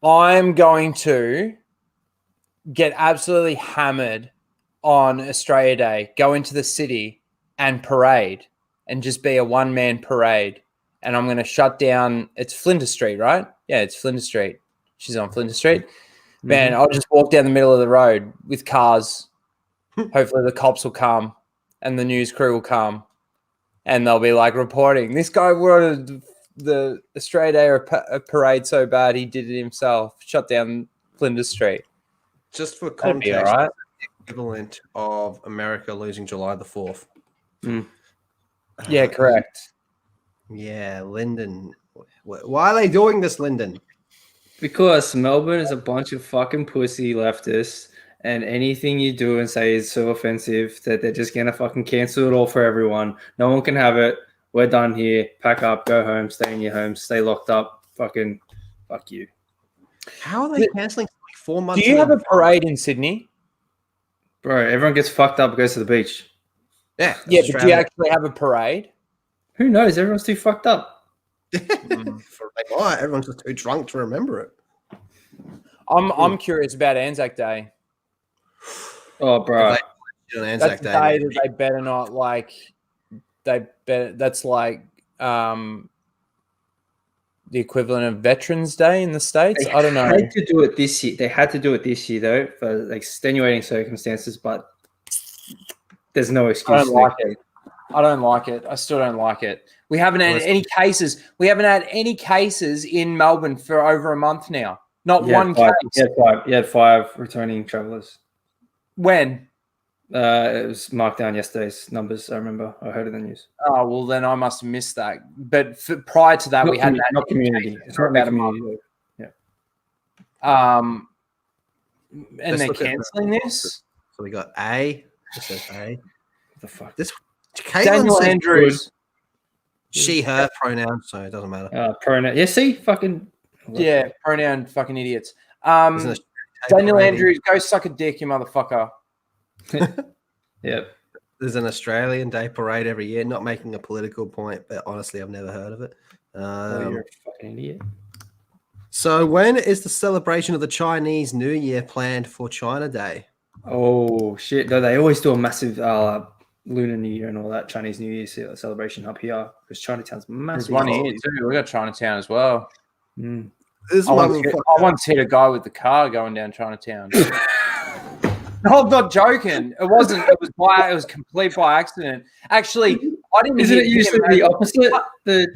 I'm going to get absolutely hammered on Australia Day, go into the city and parade and just be a one-man parade. And I'm going to shut down, it's Flinders Street, right? Yeah, it's Flinders Street. She's on Flinders Street. Man, I'll just walk down the middle of the road with cars. Hopefully the cops will come and the news crew will come and they'll be like reporting, this guy wanted the Australia Day parade so bad he did it himself. Shut down Flinders Street. Just for That'd be context, all right. equivalent of America losing July the 4th. Yeah, correct. Yeah, Lyndon. Why are they doing this, Lyndon? Because Melbourne is a bunch of fucking pussy leftists, and anything you do and say is so offensive that they're just gonna fucking cancel it all for everyone. No one can have it. We're done here. Pack up, go home, stay in your home, stay locked up. Fucking fuck you. How are they cancelling 4 months? Do you have a parade in Sydney? Bro, everyone gets fucked up, goes to the beach. Yeah, Yeah, but do you actually have a parade? Who knows? Everyone's too fucked up. Everyone's just too drunk to remember it. I'm curious about Anzac Day. Oh, bro. On Anzac That's the day Day. that they better not like. That's like the equivalent of Veterans Day in the States. They I don't know. had to do it this year. They had to do it this year though, for like extenuating circumstances. But there's no excuse. I don't like it. I don't like it. I still don't like it. We haven't had any cases. We haven't had any cases in Melbourne for over a month now. Not one case. You had five returning travellers. When? It was marked down yesterday's numbers. I remember. I heard it in the news. Oh well, then I must have missed that. But prior to that, Not we hadn't had not any community. cases It's for not about a month. community. Yeah. And Let's they're look at cancelling this. So we got A. It says A. What the fuck? This Caitlin Daniel says Andrews. she, her pronoun, so it doesn't matter. Pronoun. Yeah. See, fucking. Yeah, pronoun fucking idiots. Isn't it Daniel parade? Andrews, go suck a dick, you motherfucker. Yep. There's an Australian Day parade every year. Not making a political point, but honestly, I've never heard of it. Oh, you're a fucking idiot. So when is the celebration of the Chinese New Year planned for China Day? Oh shit! No, they always do a massive Lunar New Year and all that Chinese New Year celebration up here because Chinatown's massive. There's one here too. We got Chinatown as well. Mm. This I once hit a guy with the car going down Chinatown. No, I'm not joking. It wasn't. It was complete by accident. Actually, I didn't. Isn't hit it usually him, the opposite?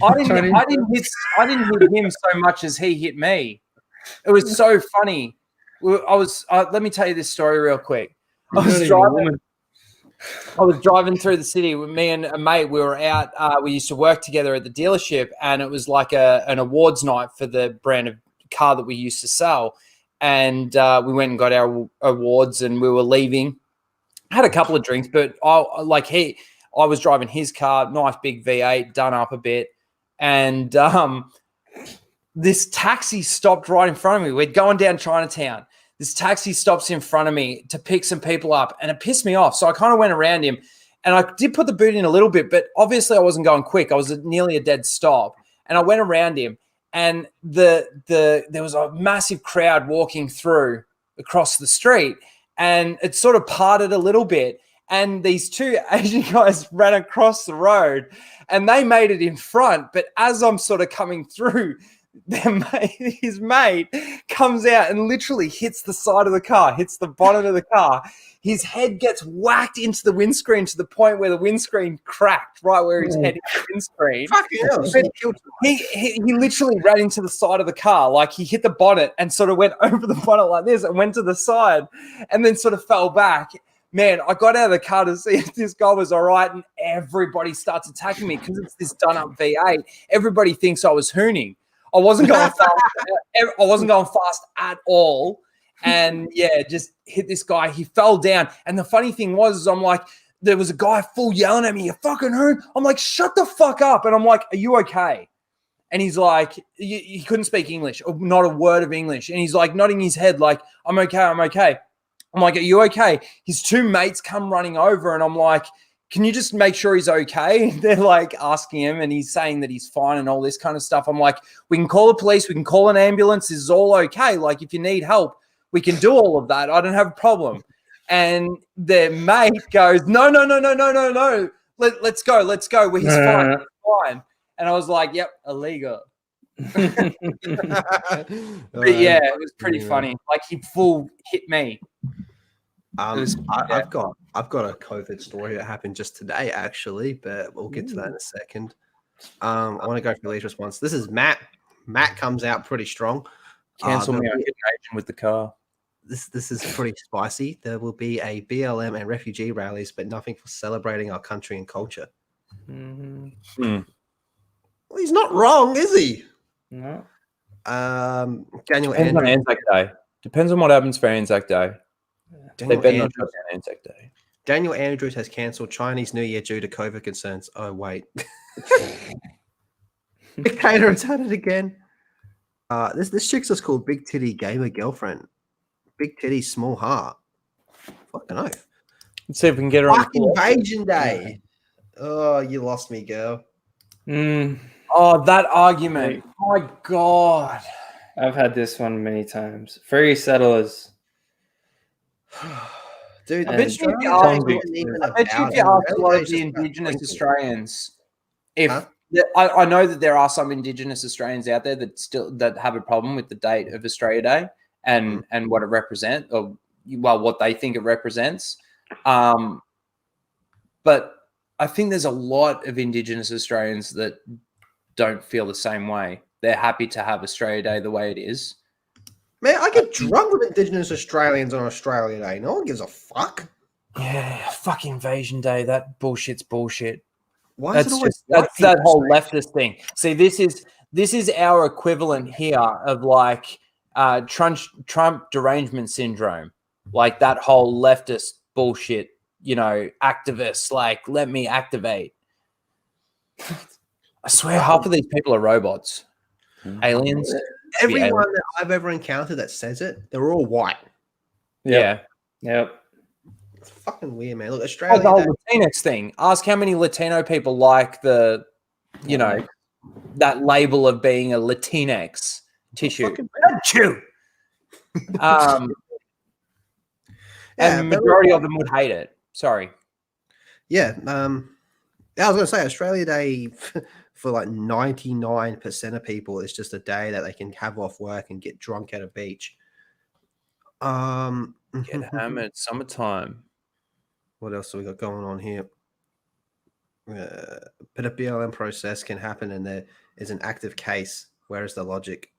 I didn't hit him so much as he hit me. It was so funny. Let me tell you this story real quick. I was driving through the city with me and a mate. We were out. We used to work together at the dealership, and it was like an awards night for the brand of car that we used to sell. And we went and got our awards, and we were leaving. I had a couple of drinks, but I was driving his car, nice big V8, done up a bit, and this taxi stopped right in front of me. We're going down Chinatown. This taxi stops in front of me to pick some people up, and it pissed me off. So I kind of went around him, and I did put the boot in a little bit, but obviously I wasn't going quick. I was at nearly a dead stop, and I went around him, and there was a massive crowd walking through across the street, and it sort of parted a little bit, and these two Asian guys ran across the road, and they made it in front. But as I'm sort of coming through, his mate comes out and literally hits the side of the car, hits the bonnet of the car. His head gets whacked into the windscreen to the point where the windscreen cracked right where his head hit the windscreen. Fucking hell. He literally ran into the side of the car. Like, he hit the bonnet and sort of went over the bonnet like this and went to the side and then sort of fell back. Man, I got out of the car to see if this guy was all right, and everybody starts attacking me because it's this done-up V8. Everybody thinks I was hooning. I wasn't going fast. I wasn't going fast at all. And yeah, just hit this guy. He fell down. And the funny thing was, I'm like, there was a guy full yelling at me, "You fucking hoon." I'm like, shut the fuck up. And I'm like, "Are you okay?" And he's like, he couldn't speak English, or not a word of English. And he's like nodding his head like, "I'm okay, I'm okay." I'm like, "Are you okay?" His two mates come running over and I'm like, "Can you just make sure he's okay?" They're like asking him and he's saying that he's fine and all this kind of stuff. I'm like, "We can call the police. We can call an ambulance. This is all okay. Like, if you need help, we can do all of that. I don't have a problem." And their mate goes, "No. Let's go. Let's go. Well, he's fine. He's fine." And I was like, "Yep, illegal." But yeah, it was pretty funny. Like, he full hit me. I've got a COVID story that happened just today, actually, but we'll get to that in a second. I want to go for Lee's response. This is Matt. Matt comes out pretty strong. Cancel me. I hit an Asian with the car. This is pretty spicy. There will be a BLM and refugee rallies, but nothing for celebrating our country and culture. Mm-hmm. Well, he's not wrong, is he? No. Daniel Depends on Andrews. Anzac Day. Depends on what happens for Anzac Day. They better not shut down Anzac Day. Daniel Andrews has cancelled Chinese New Year due to COVID concerns. Oh, wait. Dictator has had it again. This chick's just called Big Titty Gamer Girlfriend. Big Titty Small Heart. Fucking oath. Let's see if we can get her on Fuck Invasion Day. Oh, you lost me, girl. Oh, that argument. My God. I've had this one many times. Free settlers. Dude, I bet you if you ask a lot of the Indigenous Australians, I know that there are some Indigenous Australians out there that have a problem with the date of Australia Day and what it represents, or what they think it represents. But I think there's a lot of Indigenous Australians that don't feel the same way. They're happy to have Australia Day the way it is. Man, I get drunk with Indigenous Australians on Australia Day. No one gives a fuck. Yeah, fuck Invasion Day. That bullshit's bullshit. Why That's is it always that's that whole leftist thing. See, this is our equivalent here of like Trump derangement syndrome, like that whole leftist bullshit. You know, activists like, let me activate. I swear, half of these people are robots, aliens. Everyone that I've ever encountered that says it, they're all white. Yeah. Yep. It's fucking weird, man. Look, Australia. The whole Latinx thing. Ask how many Latino people like the, that label of being a Latinx tissue. And the majority of them would hate it. Sorry. Yeah. I was going to say Australia Day for like 99% of people is just a day that they can have off work and get drunk at a beach. Get hammered summertime. What else do we got going on here? But a BLM process can happen and there is an active case. Where is the logic?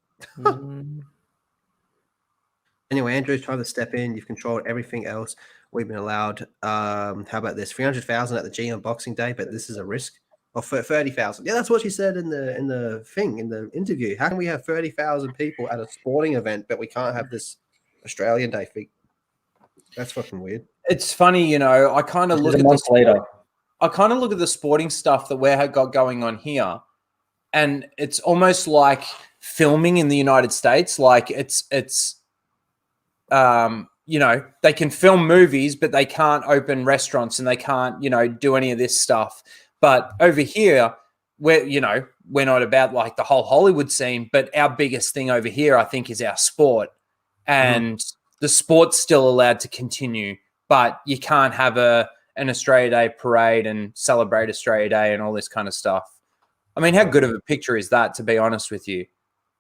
Anyway, Andrew's trying to step in. You've controlled everything else. We've been allowed. How about this? 300,000 at the G on Boxing Day, but this is a risk. Or 30,000. Yeah, that's what she said in the interview. How can we have 30,000 people at a sporting event, but we can't have this Australian Day thing? That's fucking weird. It's funny, I kind of look at the sporting stuff that we've got going on here, and it's almost like filming in the United States. Like it's they can film movies, but they can't open restaurants and they can't, do any of this stuff. But over here, we're not about like the whole Hollywood scene, but our biggest thing over here, I think, is our sport. And the sport's still allowed to continue, but you can't have an Australia Day parade and celebrate Australia Day and all this kind of stuff. I mean, how good of a picture is that, to be honest with you?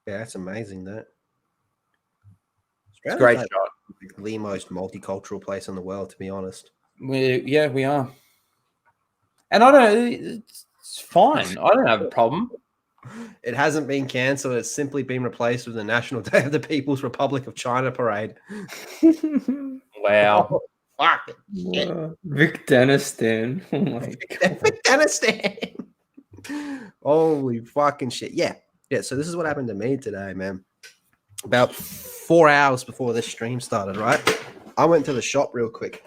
Yeah, that's amazing. That It's a great Australia's shot. like the most multicultural place in the world, to be honest. We are. And I don't. It's fine. I don't have a problem. It hasn't been cancelled. It's simply been replaced with the National Day of the People's Republic of China parade. Wow. Oh, fuck. Victanistan. Oh my god. Victanistan. Holy fucking shit. Yeah. Yeah. So this is what happened to me today, man. About 4 hours before this stream started, right? I went to the shop real quick.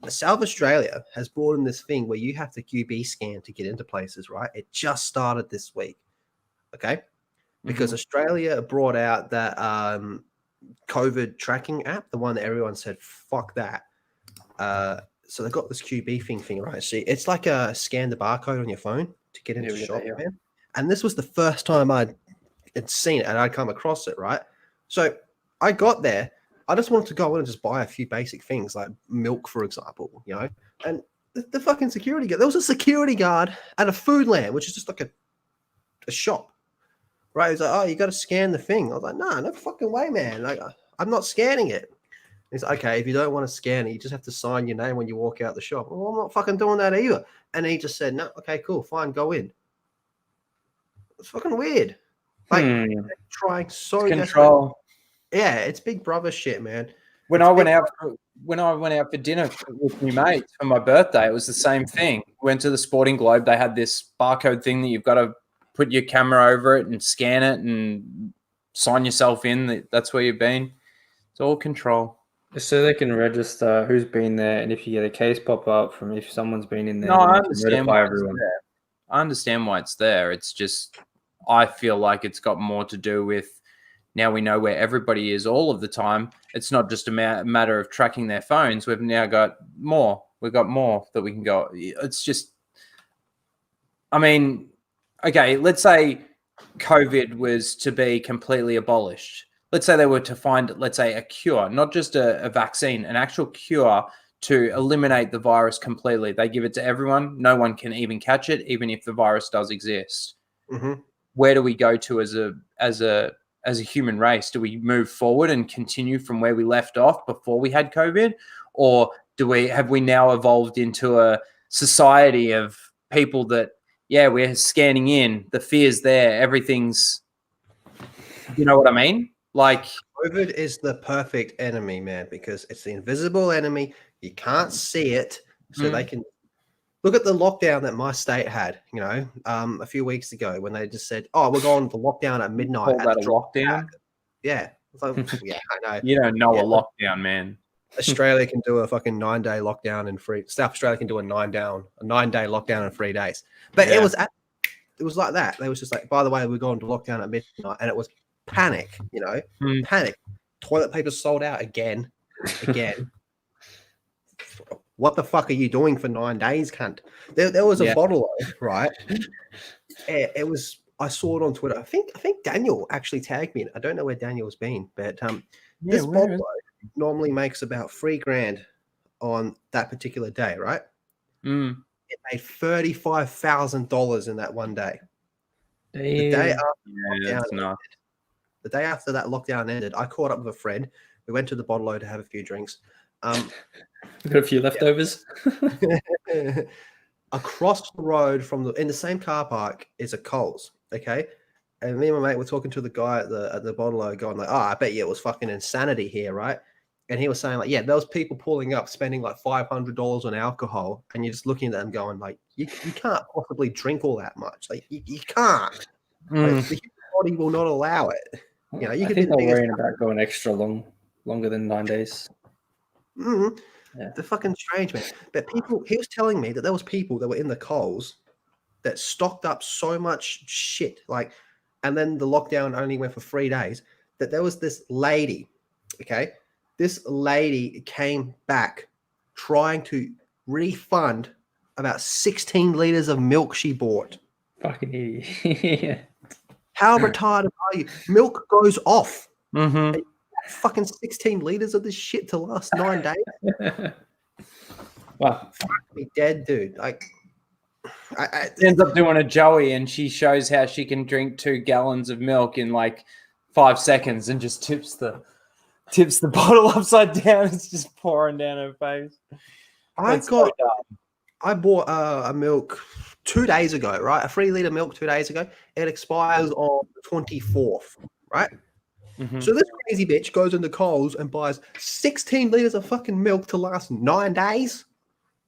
South Australia has brought in this thing where you have to QB scan to get into places, right? It just started this week. Okay. Because Australia brought out that COVID tracking app, the one that everyone said, fuck that. So they've got this QB thing, right? See, it's like a scan the barcode on your phone to get into shop, man. And this was the first time I'd seen it and I'd come across it, right? So I got there. I just wanted to go in and just buy a few basic things like milk, for example, you know, and the fucking security guard, there was a security guard at a Foodland, which is just like a shop, right? He's like, oh, you got to scan the thing. I was like, no fucking way, man. Like, I'm not scanning it. He's like, okay, if you don't want to scan it, you just have to sign your name when you walk out the shop. Well, I'm not fucking doing that either. And he just said, no, okay, cool, fine, go in. It's fucking weird. Like, trying so control. Yeah, it's Big Brother shit, man. When I went out for dinner with my mates for my birthday, it was the same thing. Went to the Sporting Globe. They had this barcode thing that you've got to put your camera over it and scan it and sign yourself in. That's where you've been. It's all control. So they can register who's been there, and if you get a case pop up from if someone's been in there, No, I understand why everyone. I understand why it's there. It's just I feel like it's got more to do with now we know where everybody is all of the time. It's not just a matter of tracking their phones. We've now got more. We've got more that we can go. It's just, I mean, okay, let's say COVID was to be completely abolished. Let's say they were to find, let's say, a cure, not just a vaccine, an actual cure to eliminate the virus completely. They give it to everyone. No one can even catch it, even if the virus does exist. Mm-hmm. Where do we go to as a human race? Do we move forward and continue from where we left off before we had COVID? Or have we now evolved into a society of people that, yeah, we're scanning in, the fear's there, everything's, you know what I mean? Like COVID is the perfect enemy, man, because it's the invisible enemy. You can't see it. So they can look at the lockdown that my state had, you know, a few weeks ago when they just said, oh, we're going to lockdown at midnight. Call that a lockdown? Yeah. Like, yeah, I know. You don't know a lockdown, man. Australia can do a fucking 9-day lockdown in South Australia can do a 9-day lockdown in 3 days. But it was like that. They was just like, by the way, we're going to lockdown at midnight, and it was panic, you know, panic. Toilet paper sold out again. What the fuck are you doing for 9 days, cunt? There was a bottle, right? It was. I saw it on Twitter. I think Daniel actually tagged me in. I don't know where Daniel's been, but this bottle normally makes about $3,000 on that particular day, right? It made $35,000 in that one day. Damn. The day after that lockdown ended, I caught up with a friend. We went to the bottle to have a few drinks. We got a few leftovers. Across the road in the same car park is a Coles, okay? And me and my mate were talking to the guy at the bottle going like, oh, I bet you it was fucking insanity here, right? And he was saying like, yeah, there was people pulling up, spending like $500 on alcohol, and you're just looking at them going like, you can't possibly drink all that much. Like you can't. Like, the human body will not allow it. You know, I think they're worrying about going extra longer than 9 days. Yeah. They're fucking strange, man. But he was telling me that there was people that were in the Coles that stocked up so much shit, like, and then the lockdown only went for 3 days, that there was this lady, okay? This lady came back trying to refund about 16 liters of milk she bought. Fucking idiot. How retarded are you? Milk goes off. Fucking 16 liters of this shit to last 9 days. Wow. Fuck me dead, dude. Like, She ends up doing a Joey, and she shows how she can drink 2 gallons of milk in like 5 seconds, and just tips the bottle upside down. It's just pouring down her face. I bought a milk 2 days ago, right? A 3 litre milk 2 days ago. It expires on the 24th, right? Mm-hmm. So this crazy bitch goes into Coles and buys 16 litres of fucking milk to last 9 days,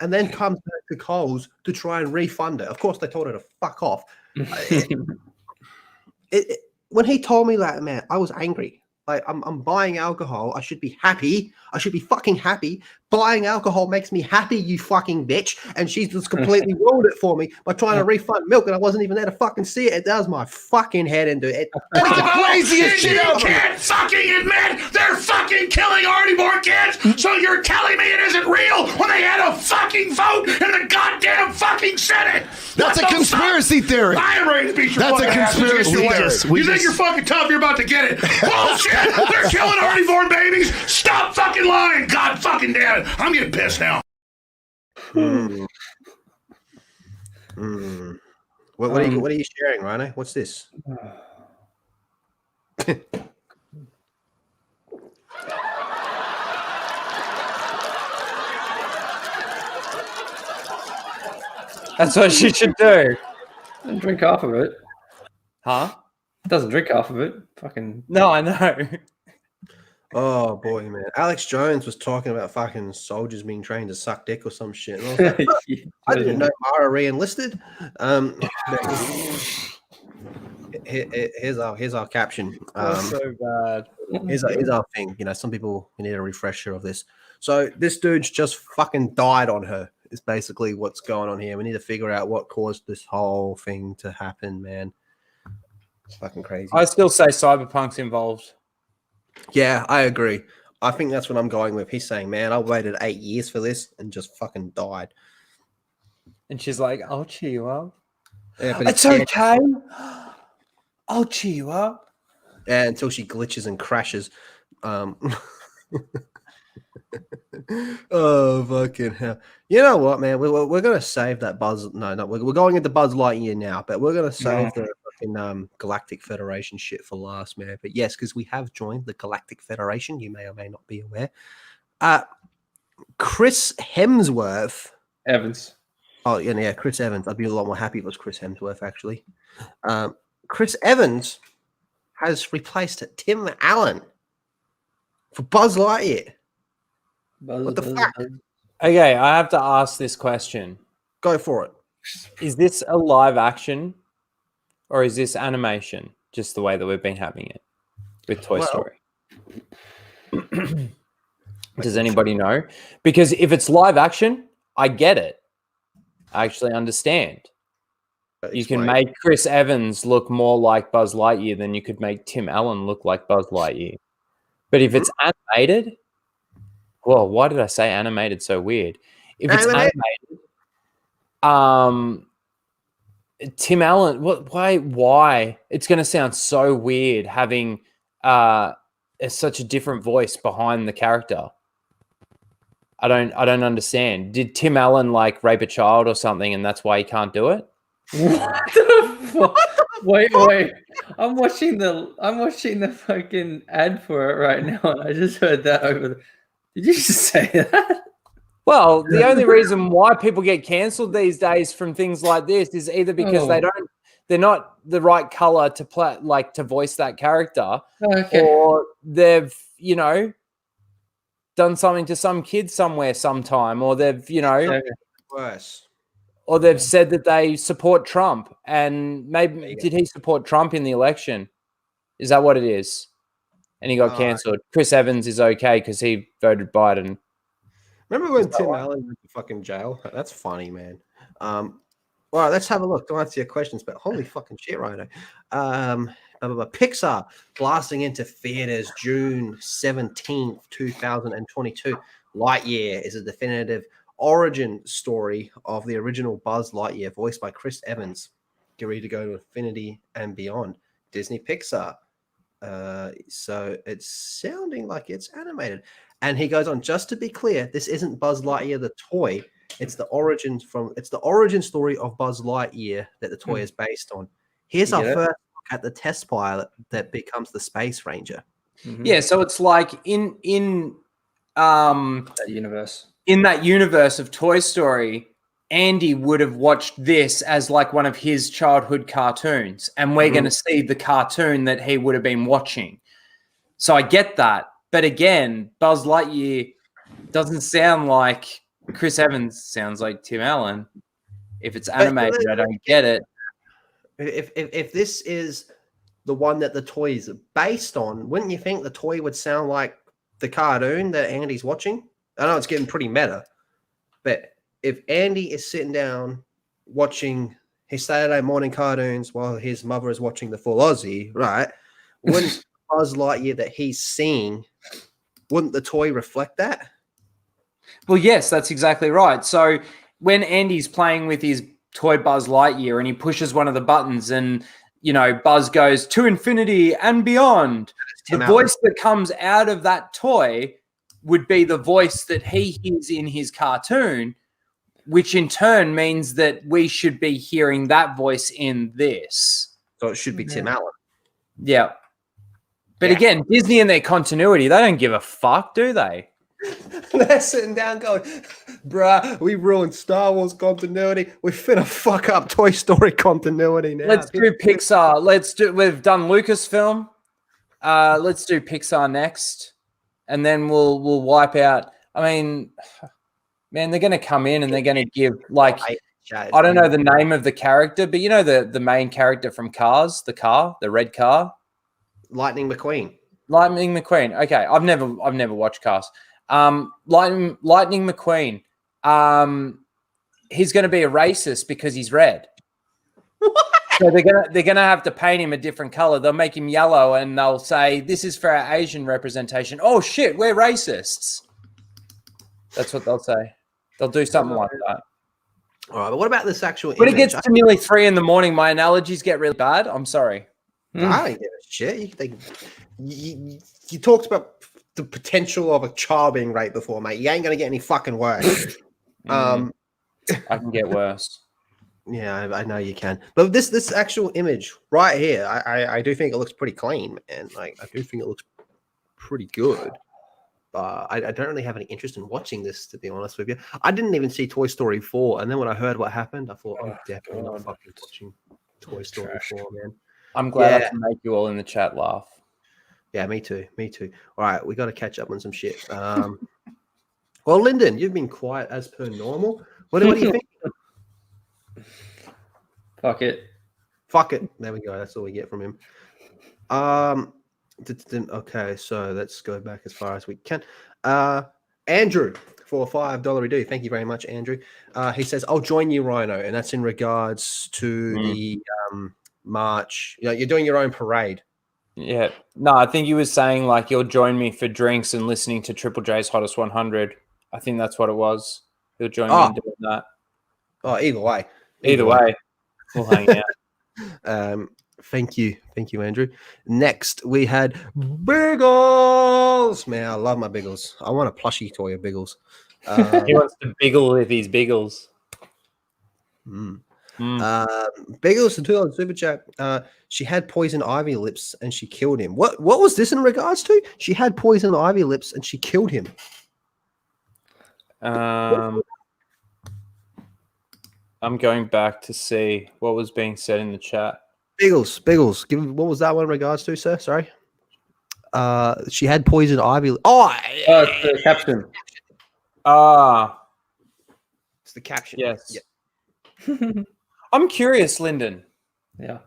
and then comes back to Coles to try and refund it. Of course, they told her to fuck off. When he told me that, man, I was angry. Like, I'm buying alcohol. I should be happy. I should be fucking happy. Buying alcohol makes me happy, you fucking bitch. And she's just completely ruined it for me by trying to refund milk, and I wasn't even there to fucking see it. It does my fucking head into it. That's the craziest shit ever. You can't fucking admit they're fucking killing already more kids, so you're telling me it isn't real when they had a fucking vote in the goddamn fucking Senate. That's a conspiracy theory. I am ready to beat your That's a fucking ass. conspiracy theory. You think you're fucking tough, you're about to get it. Bullshit! They're killing already born babies. Stop fucking lying. God fucking damn it. I'm getting pissed now. What are you sharing, Rhino? What's this? That's what she should do. Doesn't drink half of it. Huh? Doesn't drink half of it. Fucking No, I know. Oh boy, man! Alex Jones was talking about fucking soldiers being trained to suck dick or some shit. And I was like, I didn't know Mara re-enlisted. Here's our caption. That's so bad. Here's our thing. You know, some people need a refresher of this. So this dude's just fucking died on her. Is basically what's going on here. We need to figure out what caused this whole thing to happen, man. It's fucking crazy. I still say Cyberpunk's involved. Yeah, I agree. I think that's what I'm going with. He's saying, man, I waited 8 years for this and just fucking died. And she's like, I'll cheer you up. Yeah, but It's okay. I'll cheer you up. Yeah, until she glitches and crashes. Oh, fucking hell. You know what, man? We're going to save that Buzz. No, we're going into Buzz Lightyear now, but we're going to save the fucking Galactic Federation shit for last, man. But yes, because we have joined the Galactic Federation. You may or may not be aware. Chris Hemsworth. Evans. Oh, yeah, Chris Evans. I'd be a lot more happy if it was Chris Hemsworth, actually. Chris Evans has replaced Tim Allen for Buzz Lightyear. What the fuck? Okay, I have to ask this question. Go for it. Is this a live action or is this animation? Just the way that we've been having it with Toy Story. Does anybody know? Because if it's live action, I get it. I actually understand. You can make Chris Evans look more like Buzz Lightyear than you could make Tim Allen look like Buzz Lightyear. But if it's animated, well, why did I say animated so weird? If it's animated, Tim Allen, why? It's going to sound so weird having such a different voice behind the character. I don't understand. Did Tim Allen like rape a child or something, and that's why he can't do it? What the fuck? Wait. I'm watching the fucking ad for it right now, and I just heard that over the... Did you just say that? Well, the only reason why people get cancelled these days from things like this is either because they're not the right color to play, like to voice that character, or they've, done something to some kid somewhere sometime, or they've, worse. Or they've said that they support Trump, and maybe did he support Trump in the election? Is that what it is? And he got cancelled. Chris Evans is okay because he voted Biden. Remember when Tim Allen went to fucking jail? That's funny, man. All right, let's have a look. Don't answer your questions, but holy fucking shit, Rhino. Pixar blasting into theaters June 17th, 2022. Lightyear is a definitive origin story of the original Buzz Lightyear, voiced by Chris Evans. Get ready to go to infinity and beyond. Disney Pixar. So it's sounding like it's animated. And he goes on, just to be clear, this isn't Buzz Lightyear the toy. It's the origin story of Buzz Lightyear that the toy is based on. Here's our first look at the test pilot that becomes the Space Ranger. Yeah, so it's like in That universe. in that universe of Toy Story, Andy would have watched this as like one of his childhood cartoons, and we're going to see the cartoon that he would have been watching. So I get that. But again, Buzz Lightyear doesn't sound like Chris Evans, sounds like Tim Allen. If it's animated, I don't get it. If this is the one that the toy is based on, wouldn't you think the toy would sound like the cartoon that Andy's watching? I know it's getting pretty meta, but if Andy is sitting down watching his Saturday morning cartoons while his mother is watching the full Aussie, right? Wouldn't Buzz Lightyear that he's seeing, wouldn't the toy reflect that? Well, yes, that's exactly right. So when Andy's playing with his toy Buzz Lightyear and he pushes one of the buttons and, you know, Buzz goes to infinity and beyond, the voice that comes out of that toy would be the voice that he hears in his cartoon, which in turn means that we should be hearing that voice in this. So it should be Tim Allen. Yeah. But again, Disney and their continuity, they don't give a fuck, do they? They're sitting down going, bruh, we ruined Star Wars continuity. We're finna fuck up Toy Story continuity now. Let's do Pixar. We've done Lucasfilm. Let's do Pixar next. And then we'll wipe out. I mean, man, they're going to come in and they're going to give, like, I don't know the name of the character, but you know the main character from Cars, the red car? Lightning McQueen. Lightning McQueen. Okay, I've never watched Cars. Lightning McQueen. He's going to be a racist because he's red. So they're gonna have to paint him a different color. They'll make him yellow, and they'll say, "This is for our Asian representation." Oh shit, we're racists. That's what they'll say. They'll do something like that. All right, but what about this actual? When it gets to nearly 3 a.m, my analogies get really bad. I'm sorry. I don't give a shit. You talked about the potential of a child being raped before, mate. You ain't gonna get any fucking worse. I can get worse. Yeah, I know you can. But this actual image right here, I do think it looks pretty clean, and like I do think it looks pretty good. I don't really have any interest in watching this, to be honest with you. I didn't even see Toy Story 4, and then when I heard what happened, I thought, I'm definitely not fucking watching Toy Story 4, man. I'm glad I can make you all in the chat laugh. Yeah, me too. All right, we got to catch up on some shit. Well, Lyndon, you've been quiet as per normal. What do you think? Fuck it. There we go. That's all we get from him. Okay, so let's go back as far as we can. Andrew for a $5 redo. Thank you very much, Andrew. He says, "I'll join you, Rhino," and that's in regards to the march. You know, you're doing your own parade. Yeah. No, I think he was saying like you'll join me for drinks and listening to Triple J's Hottest 100. I think that's what it was. He'll join me in doing that. Oh, either way. Either way. We'll hang out. Thank you, Andrew. Next, we had Biggles. Man, I love my Biggles. I want a plushie toy of Biggles. He wants to biggle with his Biggles. Biggles to $2 super chat. She had poison ivy lips and she killed him. What was this in regards to? She had poison ivy lips and she killed him. I'm going back to see what was being said in the chat. Biggles. What was that one in regards to, sir? Sorry. She had poison ivy. It's the caption. It's the caption. Yes. Yeah. I'm curious, Lyndon. Yeah.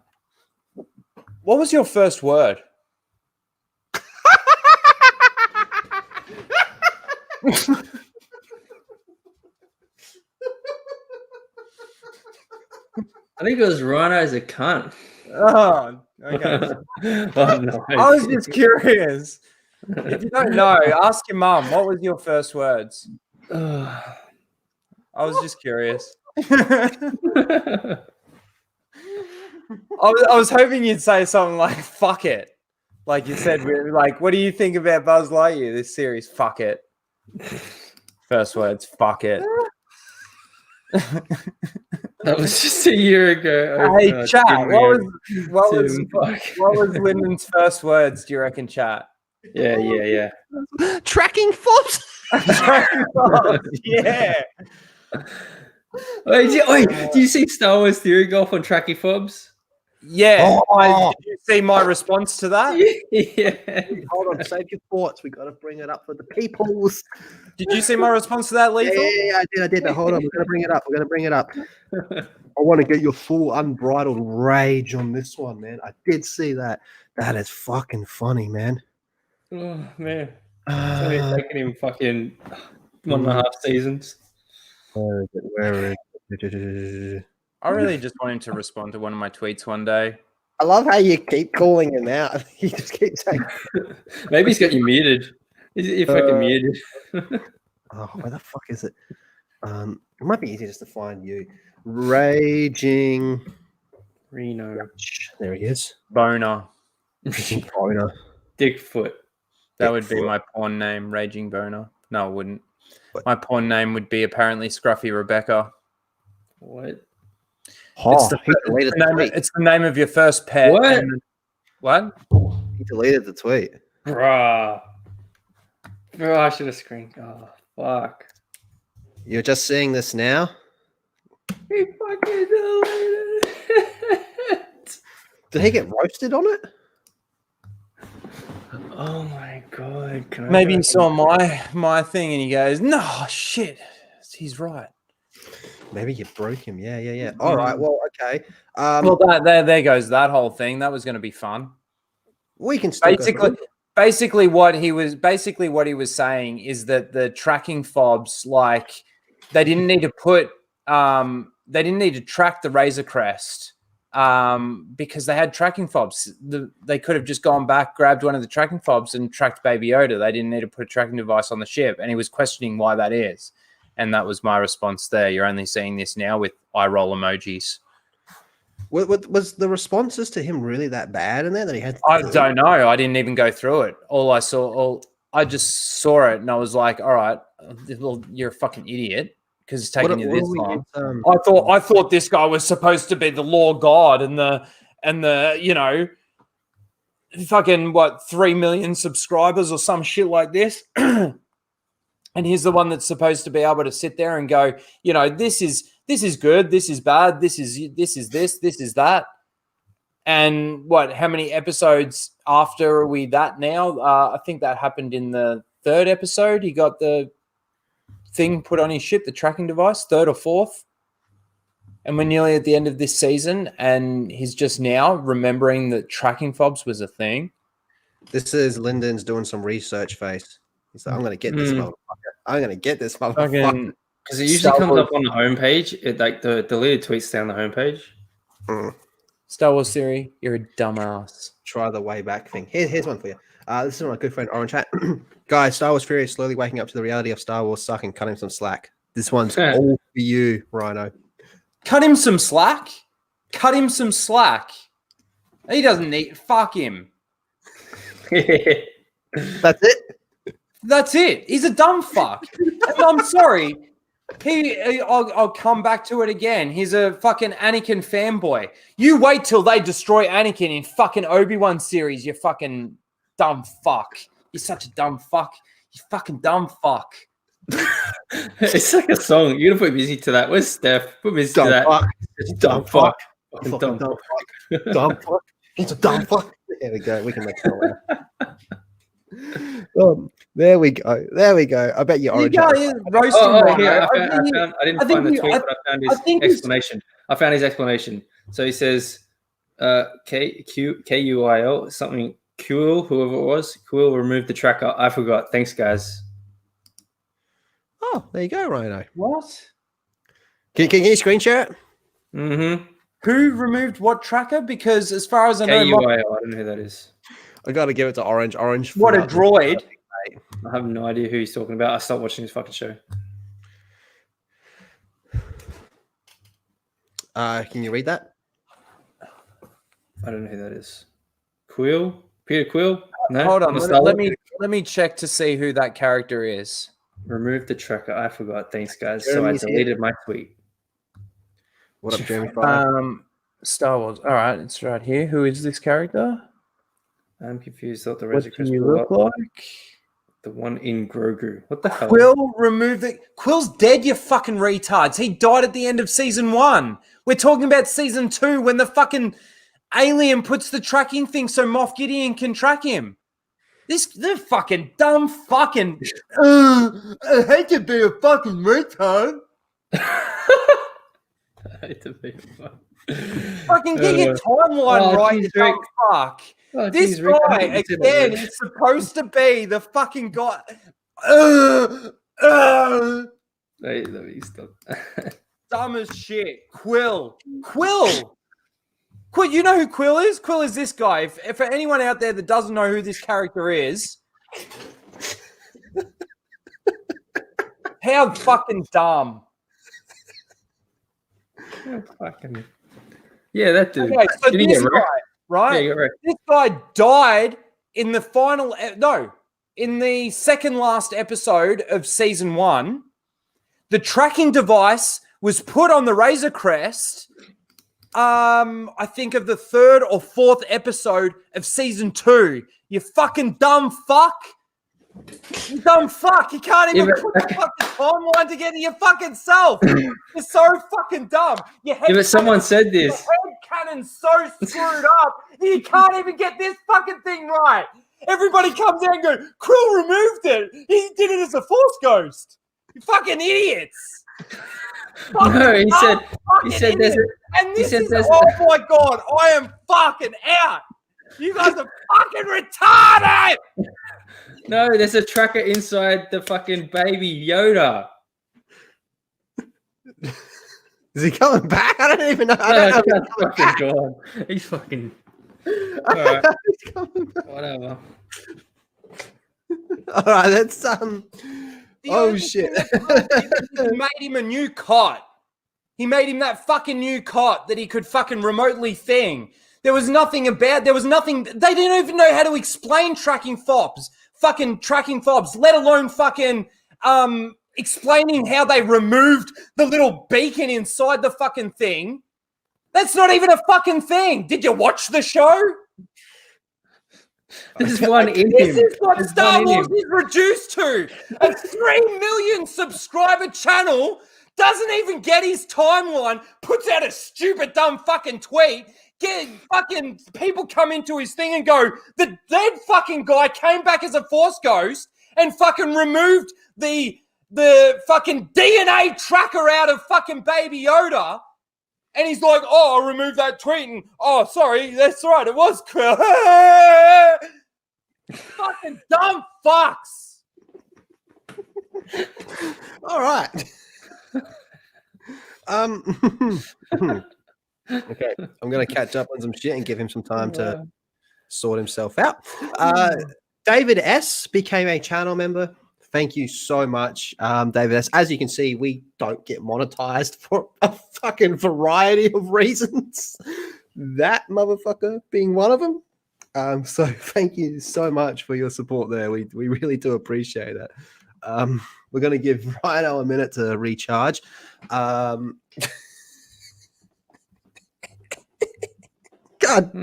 What was your first word? I think it was Rhino's a cunt. Oh, okay. Oh, no. I was just curious. If you don't know, ask your mum. What was your first words? I was just curious. I was hoping you'd say something like "fuck it," like you said. Like, what do you think about Buzz Lightyear? This series, fuck it. First words, fuck it. That was just a year ago. Oh, Hey, God, chat. Tim, What was Lyndon's first words? Do you reckon, chat? Yeah. Tracking fobs. Yeah. Wait, do you see Star Wars Theory Golf on Tracky Fobs? Yeah. Oh. Did you see my response to that? Yeah. Hold on, save your thoughts. We got to bring it up for the peoples. Did you see my response to that, Lethal? Yeah, I did. But hold on, we're gonna bring it up. I want to get your full unbridled rage on this one, man. I did see that. That is fucking funny, man. Oh, man. It's only taken him fucking 1.5 seasons. Where is it? I really just want him to respond to one of my tweets one day. I love how you keep calling him out. You just keep saying, Maybe he's got you muted. You're fucking muted. "Oh, where the fuck is it?" It might be easier just to find you. Raging Reno. There he is. Boner. Boner. Dickfoot. That would be my porn name, Raging Boner. No, it wouldn't. My porn name would be apparently Scruffy Rebecca. What? Oh, It's the name of your first pet. What? What? He deleted the tweet. Bruh. Bro, I should have screened. Oh, fuck. You're just seeing this now? He fucking deleted it. Did he get roasted on it? Oh my god. Maybe he saw my thing and he goes, "No, shit. He's right." Maybe you broke him. Yeah. All right. Well, okay. Well, there goes that whole thing. That was going to be fun. We can still basically what he was saying is that the tracking fobs, like, they didn't need to track the Razor Crest because they had tracking fobs. They could have just gone back, grabbed one of the tracking fobs and tracked Baby Yoda. They didn't need to put a tracking device on the ship. And he was questioning why that is. And that was my response there. You're only seeing this now with eye roll emojis. Was the responses to him really that bad in there that he had? I don't know. I didn't even go through it. I just saw it and I was like, all right, well, you're a fucking idiot because it's taking you this long. I thought this guy was supposed to be the law god and the you know, fucking 3 million subscribers or some shit like this. And he's the one that's supposed to be able to sit there and go, you know, this is good, this is bad, this is that. And how many episodes after are we that now? I think that happened in the 3rd episode. He got the thing put on his ship, the tracking device, 3rd or 4th. And we're nearly at the end of this season, and he's just now remembering that tracking fobs was a thing. This is Lyndon's doing some research face. He's like, I'm going to get this motherfucker. I'm going to get this motherfucker. Because it usually comes up on the homepage. It like the deleted tweets stay on the homepage. Star Wars Theory, you're a dumbass. Try the way back thing. Here's one for you. This is my good friend Orange Hat. Guys, Star Wars Fury is slowly waking up to the reality of Star Wars sucking. Cut him some slack. This one's all for you, Rhino. Cut him some slack? Cut him some slack. He doesn't need... Fuck him. That's it? That's it. He's a dumb fuck. And I'm sorry. I'll come back to it again. He's a fucking Anakin fanboy. You wait till they destroy Anakin in fucking Obi-Wan series, you fucking dumb fuck. You're such a dumb fuck. You fucking dumb fuck. It's like a song. You're gonna put music to that. Where's Steph? Put music to that. Fuck. Dumb fuck. Dumb fuck. Dumb fuck. He's a dumb fuck. There we go. We can make it there we go. I bet you Orange. I didn't find the tweet, but I found his explanation. I found his explanation. So he says, KUIL, something cool, whoever it was, cool, removed the tracker. I forgot. Thanks, guys. Oh, there you go, Rhino. What? Can you screen share it? Mm-hmm. Who removed what tracker? Because as far as I know... KUIL, I don't know who that is. I got to give it to Orange. Orange. What a droid. I have no idea who he's talking about. I stopped watching this fucking show. Can you read that? I don't know who that is. Quill? Peter Quill? No. Hold on. Let me check to see who that character is. Remove the tracker. I forgot. Thanks, guys. So I deleted my tweet. What up, Jeremy Fire? Star Wars. All right, it's right here. Who is this character? I'm confused what the What Razor do you look like? The one in Grogu. What the hell? Quill, remove the... Quill's dead, you fucking retards. He died at the end of season 1. We're talking about season 2 when the fucking alien puts the tracking thing so Moff Gideon can track him. They're fucking dumb fucking... I hate to be a fucking retard. I hate to be a Fucking get your timeline right, geez, you dumb Rick. fuck. Oh, This geez, Rick, I guy, hate to see that, again, Rick. is supposed to be the fucking guy... Wait, let me stop. Dumb as shit. Quill. Quill, you know who Quill is? Quill is this guy. If for anyone out there that doesn't know who this character is, how fucking dumb. Fucking... Yeah, that dude. Okay, so Did he this get guy, wrecked? right? Yeah, he got wrecked. This guy died in the final... in the second last episode of season 1. The tracking device was put on the Razor Crest, I think of the 3rd or 4th episode of season 2. You fucking dumb fuck. You dumb fuck. You can't even put the fucking timeline together your fucking self. You're so fucking dumb. Your head but someone said this. Your head cannon's so screwed up. You can't even get this fucking thing right. Everybody comes out and goes, Krill removed it. He did it as a Force ghost. You fucking idiots. No, he said there's a... And this is, oh my God, I am fucking out. You guys are fucking retarded. No, there's a tracker inside the fucking baby Yoda. Is he coming back? I don't even know. No, he's fucking gone. He's fucking... All right. Whatever. All right, that's oh shit! He made him a new cot. He made him that fucking new cot that he could fucking remotely thing. There was nothing. They didn't even know how to explain tracking fobs. Fucking tracking fobs, let alone fucking explaining how they removed the little beacon inside the fucking thing. That's not even a fucking thing. Did you watch the show? There's one in him. This is what Star Wars is reduced to. A 3 million subscriber channel doesn't even get his timeline, puts out a stupid dumb fucking tweet, fucking people come into his thing and go, the dead fucking guy came back as a Force ghost and fucking removed the fucking DNA tracker out of fucking Baby Yoda. And he's like, oh, I removed that tweet. And, oh, sorry, that's right, it was Krill. Fucking dumb fucks. All right. Okay, I'm going to catch up on some shit and give him some time to sort himself out. David S. became a channel member. Thank you so much, David S. As you can see, we don't get monetized for a fucking variety of reasons. That motherfucker being one of them. So thank you so much for your support there. We really do appreciate it. We're going to give Rhino a minute to recharge. God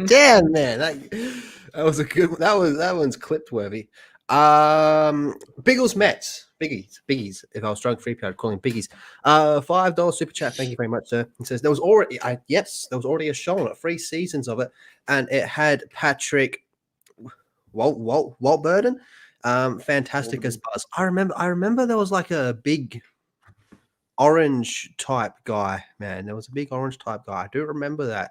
damn, man. That was a good one. That one's clipped worthy. Biggles Mets. Biggies. If I was drunk free period, I'd call him Biggies. $5 super chat. Thank you very much, sir. It says there was already a show on it, 3 seasons of it, and it had Patrick Walt Burden. Fantastic as Buzz. I remember there was like a big orange type guy, man. There was a big orange type guy. I do remember that.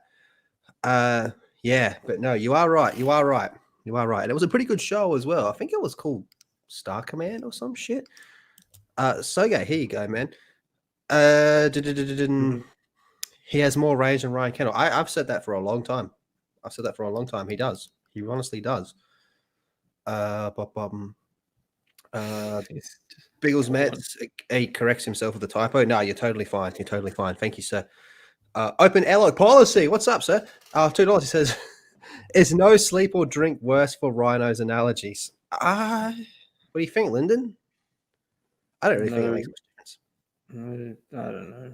Yeah, but no, you are right. You are right. And it was a pretty good show as well. I think it was called Star Command or some shit. Soga, here you go, man. He has more range than Ryan Kendall. I've said that for a long time. He does. He honestly does. Biggles Mets, he corrects himself with the typo. No, you're totally fine. Thank you, sir. Open airlock policy. What's up, sir? $2. He says, is no sleep or drink worse for Rhino's analogies? What do you think, Lyndon? I don't really think it makes much difference. I don't know.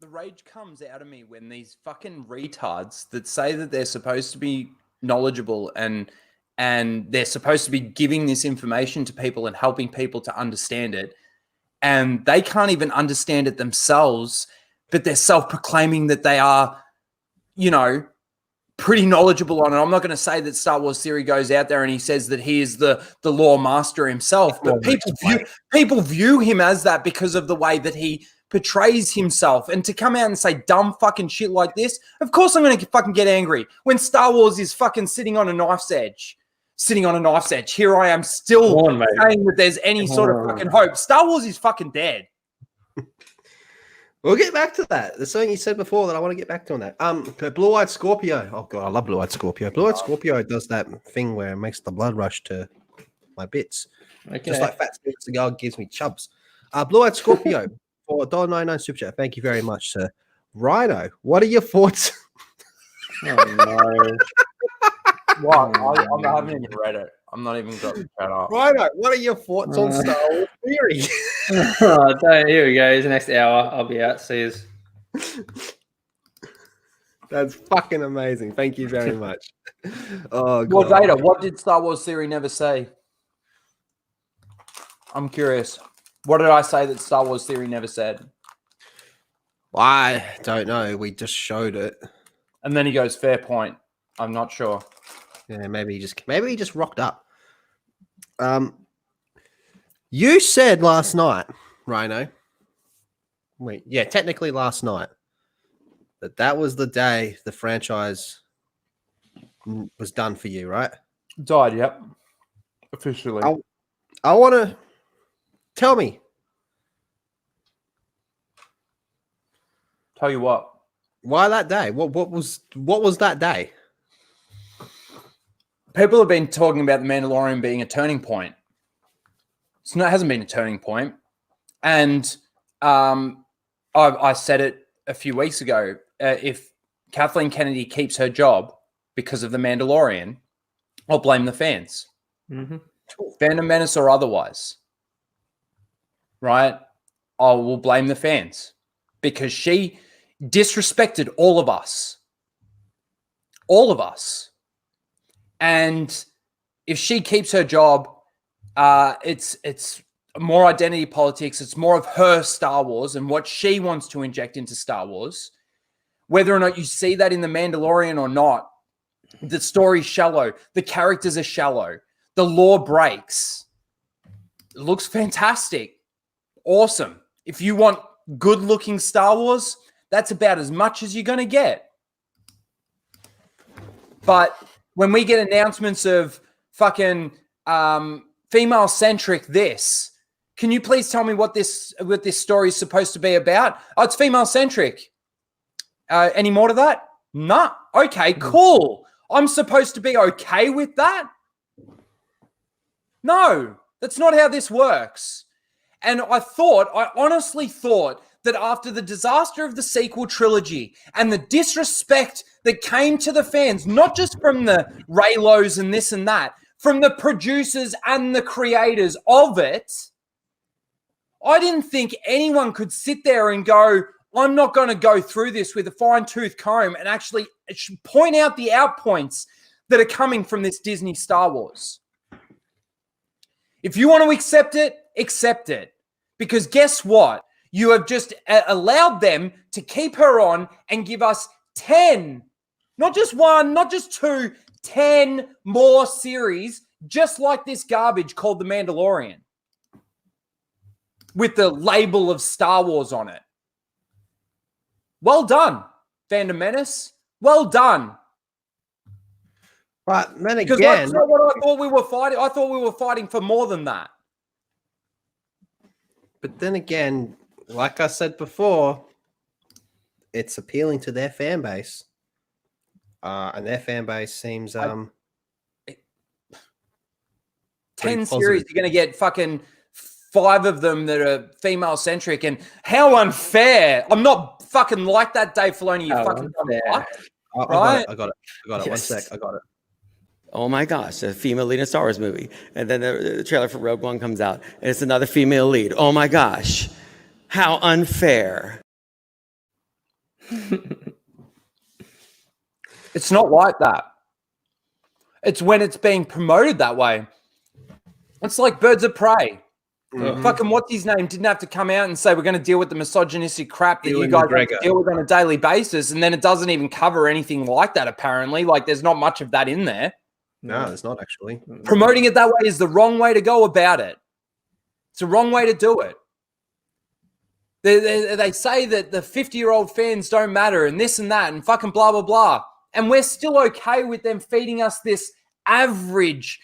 the rage comes out of me when these fucking retards that say that they're supposed to be knowledgeable and they're supposed to be giving this information to people and helping people to understand it, and they can't even understand it themselves, but they're self-proclaiming that they are, you know, pretty knowledgeable on it. I'm not going to say that Star Wars Theory goes out there and he says that he is the lore master himself, but people view him as that because of the way that he portrays himself. And to come out and say dumb fucking shit like this, of course I'm going to fucking get angry when Star Wars is fucking sitting on a knife's edge. Here I am still saying that there's any sort of fucking hope. Star Wars is fucking dead. We'll get back to that. There's something you said before that I want to get back to on that. The Blue-Eyed Scorpio. Oh god, I love Blue-Eyed Scorpio. Blue-Eyed Scorpio does that thing where it makes the blood rush to my bits. Okay. Just like Fat Steven Seagal gives me chubs. Blue-Eyed Scorpio for $1.99 super chat. Thank you very much, sir. Rhino, what are your thoughts? Oh no. What? I haven't even read it. I'm not even got the chat up. Rhino, what are your thoughts on Star Wars Theory? Here we go. Here's the next hour. I'll be out. See you. That's fucking amazing. Thank you very much. Oh, God. Well, Data, what did Star Wars Theory never say? I'm curious. What did I say that Star Wars Theory never said? I don't know. We just showed it. And then he goes, fair point. I'm not sure. Yeah, maybe he just rocked up. You said last night, Rhino. Wait, yeah, technically last night, that was the day the franchise was done for you, right? Died, yep. Officially. I want to tell me. Tell you what. Why that day? What was that day? People have been talking about The Mandalorian being a turning point. It hasn't been a turning point. And I said it a few weeks ago. If Kathleen Kennedy keeps her job because of The Mandalorian, I'll blame the fans. Mm-hmm. Phantom Menace or otherwise. Right? I will blame the fans. Because she disrespected all of us. All of us. And if she keeps her job, it's more identity politics. It's more of her Star Wars and what she wants to inject into Star Wars. Whether or not you see that in The Mandalorian or not, the story's shallow. The characters are shallow. The lore breaks. It looks fantastic. Awesome. If you want good-looking Star Wars, that's about as much as you're going to get. But when we get announcements of fucking female-centric this, can you please tell me what this story is supposed to be about? Oh, it's female-centric. Any more to that? Nah. Okay, cool. I'm supposed to be okay with that? No, that's not how this works. And I honestly thought that after the disaster of the sequel trilogy and the disrespect that came to the fans, not just from the Raylos and this and that, from the producers and the creators of it, I didn't think anyone could sit there and go, I'm not going to go through this with a fine-tooth comb and actually point out the outpoints that are coming from this Disney Star Wars. If you want to accept it, accept it. Because guess what? You have just allowed them to keep her on and give us 10, not just one, not just two, 10 more series just like this garbage called The Mandalorian with the label of Star Wars on it. Well done, Phantom Menace. Well done. But then again, because that's not what I thought we were fighting. I thought we were fighting for more than that. But then again, like I said before, it's appealing to their fan base. And their fan base seems 10 series, you're going to get fucking 5 of them that are female-centric. And how unfair. I'm not fucking like that, Dave Filoni. You fucking fuck. Right? I got it. Yes. 1 sec. I got it. Oh my gosh, a female lead in a Star Wars movie. And then the trailer for Rogue One comes out, and it's another female lead. Oh my gosh, how unfair. It's not like that. It's when it's being promoted that way. It's like Birds of Prey. Fucking what's his name didn't have to come out and say we're going to deal with the misogynistic crap that you guys have to deal with on a daily basis, and then it doesn't even cover anything like that. Apparently, like there's not much of that in there. No, it's not actually. Promoting it that way is the wrong way to go about it. It's the wrong way to do it. They say that the 50-year-old fans don't matter and this and that and fucking blah blah blah, and we're still okay with them feeding us this average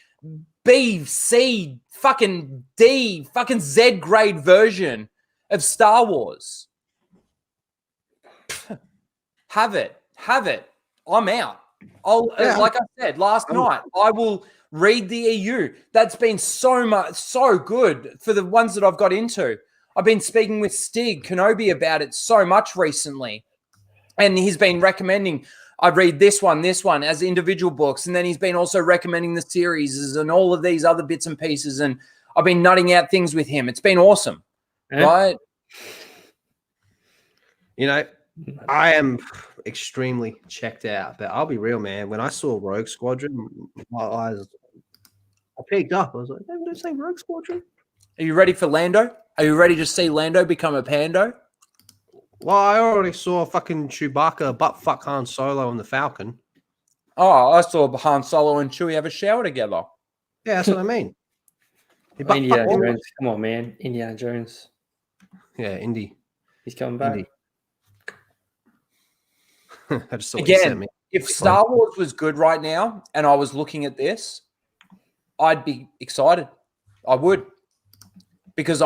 B, C, fucking D, fucking Z grade version of Star Wars. Have it. I'm out. Like I said last night, I will read the EU. That's been so good for the ones that I've got into. I've been speaking with Stig Kenobi about it so much recently, and he's been recommending I read this one as individual books. And then he's been also recommending the series and all of these other bits and pieces. And I've been nutting out things with him. It's been awesome. Right? You know, I am extremely checked out, but I'll be real, man. When I saw Rogue Squadron, my eyes, I picked up. I was like, did I say Rogue Squadron? Are you ready for Lando? Are you ready to see Lando become a pando? Well, I already saw fucking Chewbacca butt-fuck Han Solo on the Falcon. Oh, I saw Han Solo and Chewie have a shower together. Yeah, that's what I mean. Indiana Jones. Come on, man. Indiana Jones. Yeah, Indy. He's coming back. Indy. I just saw what you sent me. If Star Wars was good right now and I was looking at this, I'd be excited. I would. Because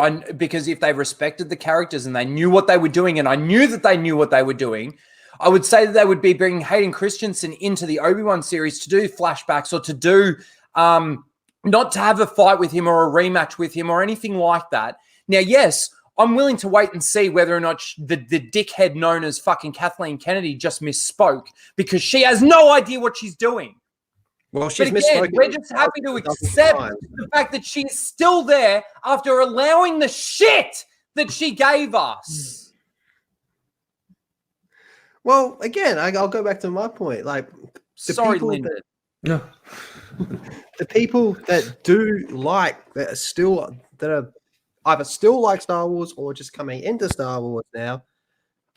if they respected the characters and they knew what they were doing, and I knew that they knew what they were doing, I would say that they would be bringing Hayden Christensen into the Obi-Wan series to do flashbacks or to do not to have a fight with him or a rematch with him or anything like that. Now, yes, I'm willing to wait and see whether or not the dickhead known as fucking Kathleen Kennedy just misspoke, because she has no idea what she's doing. Well, she's but again, we're just happy to accept the fact that she's still there after allowing the shit that she gave us. Well, again, I'll go back to my point. Like, sorry, Linda. No. The people that do like that are either still like Star Wars or just coming into Star Wars now,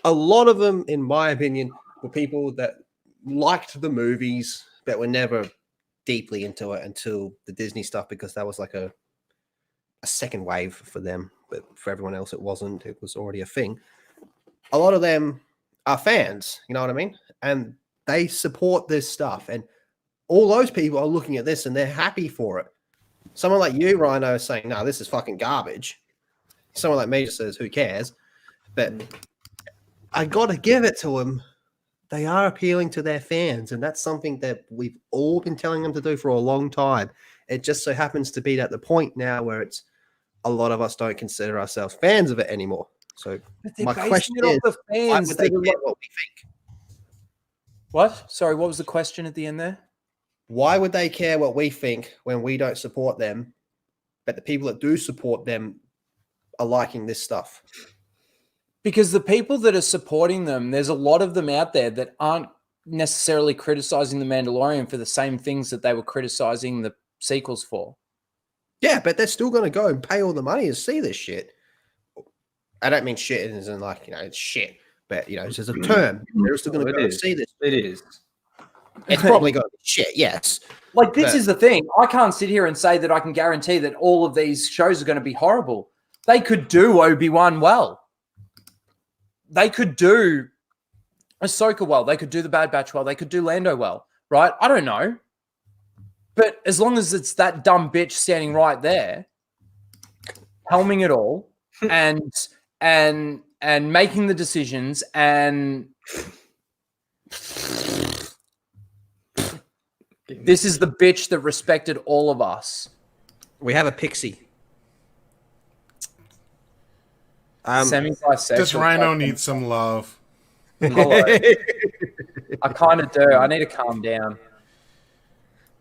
a lot of them, in my opinion, were people that liked the movies but were never deeply into it until the Disney stuff, because that was like a second wave for them, but for everyone else it wasn't. It was already a thing. A lot of them are fans, you know what I mean? And they support this stuff, and all those people are looking at this and they're happy for it. Someone like you, Rhino, is saying, no, this is fucking garbage. Someone like me just says, who cares? But I gotta give it to them. They are appealing to their fans, and that's something that we've all been telling them to do for a long time. It just so happens to be at the point now where it's a lot of us don't consider ourselves fans of it anymore. So my question is, why would they care what we think? What? Sorry, what was the question at the end there? Why would they care what we think when we don't support them, but the people that do support them are liking this stuff? Because the people that are supporting them, there's a lot of them out there that aren't necessarily criticizing The Mandalorian for the same things that they were criticizing the sequels for. Yeah, but they're still going to go and pay all the money to see this shit. I don't mean shit as in like, it's shit, but, it's just a term. They're still going to go and see this. It is. It's probably going to be shit, yes. Like, this is the thing. I can't sit here and say that I can guarantee that all of these shows are going to be horrible. They could do Obi-Wan well. They could do Ahsoka well. They could do The Bad Batch well. They could do Lando well, right? I don't know. But as long as it's that dumb bitch standing right there, helming it all and making the decisions, and this is the bitch that respected all of us. We have a pixie. Semi-bisexual. This Rhino needs some love. I kind of do. I need to calm down.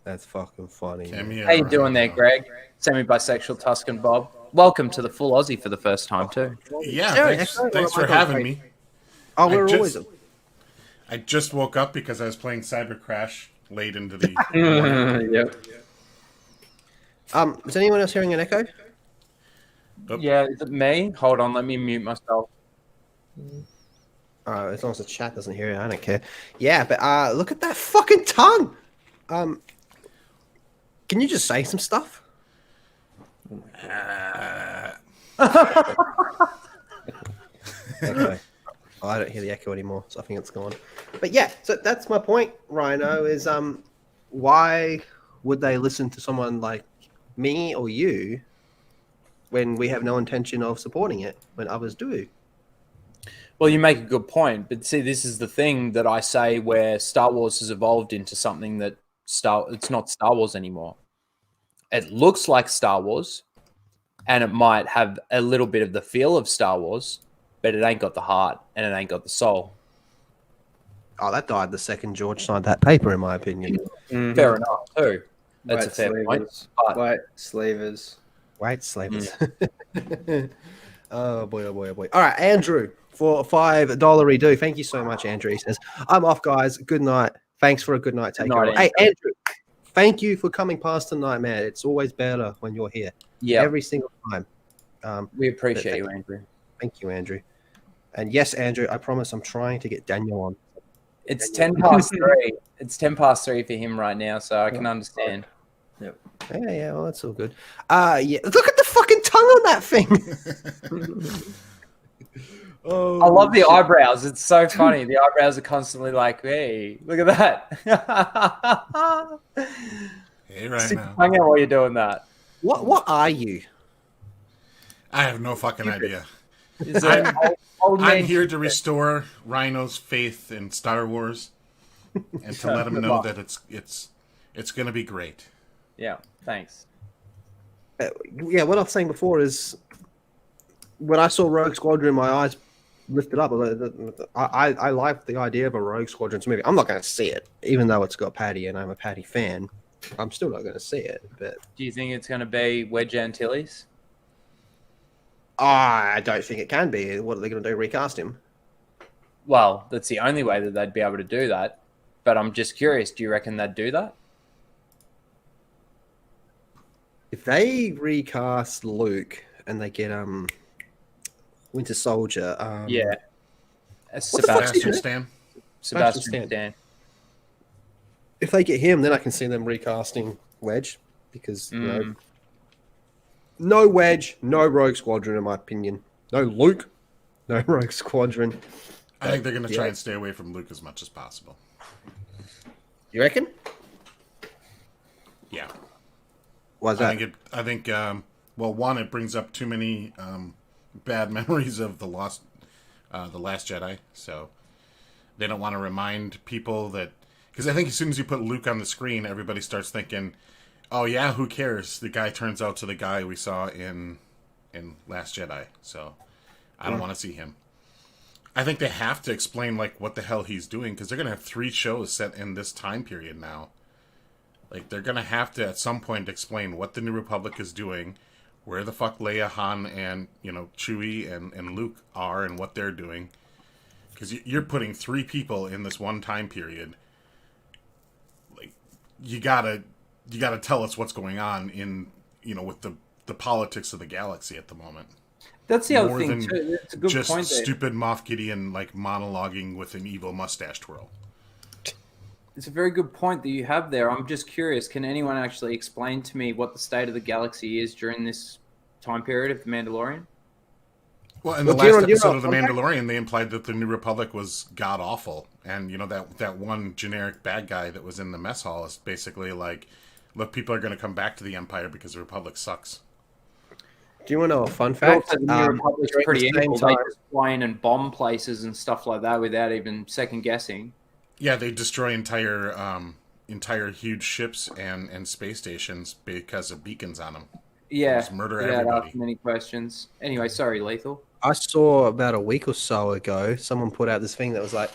That's fucking funny. How you doing there, Greg? Semi-bisexual Tuscan Bob. Welcome to the full Aussie for the first time too. Yeah, thanks for having me. Oh, we're always. I just woke up because I was playing Cyber Crash late into the morning. Yep. Is anyone else hearing an echo? Oop. Yeah, is it me? Hold on, let me mute myself. As long as the chat doesn't hear it, I don't care. Yeah, but look at that fucking tongue. Can you just say some stuff? Okay. Oh, I don't hear the echo anymore, so I think it's gone. But yeah, so that's my point, Rhino, is why would they listen to someone like me or you when we have no intention of supporting it when others do? Well, you make a good point, but see, this is the thing that I say where Star Wars has evolved into something that it's not Star Wars anymore. It looks like Star Wars, and it might have a little bit of the feel of Star Wars, but it ain't got the heart and it ain't got the soul. Oh, that died the second George signed that paper, in my opinion. Fair enough, too. That's White a fair point. slavers. But White slavers. White slavers. Oh boy, oh boy, oh boy. All right, Andrew, for $5 redo. Thank you so much, Andrew. He says, I'm off, guys. Good night. Thanks for a good night takeover. Hey, Andrew, thank you for coming past tonight, man. It's always better when you're here. Yeah, every single time. we appreciate you, Andrew. Thank you, Andrew. And yes, Andrew, I promise I'm trying to get Daniel on. It's 10 past 3. It's 10 past 3 for him right now, so I can understand. Yep. Yeah, well, that's all good. Yeah, look at the fucking tongue on that thing. Oh, I love the eyebrows. It's so funny. The eyebrows are constantly like, hey, look at that. Hey, right Stick now. your tongue out while you're doing that. What are you? I have no fucking idea. Is it old I'm man here to restore Rhino's faith in Star Wars and to let him know that it's going to be great. Yeah, thanks. Yeah, what I was saying before is when I saw Rogue Squadron, my eyes lifted up. I like the idea of a Rogue Squadron movie. I'm not going to see it, even though it's got Patty and I'm a Patty fan. I'm still not going to see it. But Do you think it's going to be Wedge Antilles? I don't think it can be. What are they going to do? Recast him? Well, that's the only way that they'd be able to do that. But I'm just curious, do you reckon they'd do that? If they recast Luke and they get Winter Soldier, Yeah. Sebastian Stan. Sebastian Stan. If they get him, then I can see them recasting Wedge because you know, no Wedge, no Rogue Squadron, in my opinion. No Luke, no Rogue Squadron. I think they're going to try and stay away from Luke as much as possible. You reckon? Yeah. Why's that? I think well, one, it brings up too many bad memories of the Last Jedi, so they don't want to remind people that, because I think as soon as you put Luke on the screen, everybody starts thinking, oh yeah, who cares? The guy turns out to the guy we saw in Last Jedi, so I don't want to see him. I think they have to explain like what the hell he's doing, because they're going to have 3 shows set in this time period now. Like, they're going to have to, at some point, explain what the New Republic is doing, where the fuck Leia, Han, and, Chewie and Luke are, and what they're doing. Because you're putting 3 people in this one time period. Like, you gotta tell us what's going on in, with the politics of the galaxy at the moment. That's the other thing, too. It's a good just point there. stupid Moff Gideon, like, monologuing with an evil mustache twirl. It's a very good point that you have there. I'm just curious, can anyone actually explain to me what the state of the galaxy is during this time period of The Mandalorian? Well, in the last episode of The Mandalorian, they implied that the New Republic was god-awful. And, that one generic bad guy that was in the mess hall is basically like, look, people are going to come back to the Empire because the Republic sucks. Do you want to know a fun fact? The New Republic's pretty evil. They just fly in and bomb places and stuff like that without even second-guessing. Yeah, they destroy entire huge ships and space stations because of beacons on them. Yeah, just murder everybody. Many questions. Anyway, sorry, Lethal. I saw about a week or so ago, someone put out this thing that was like,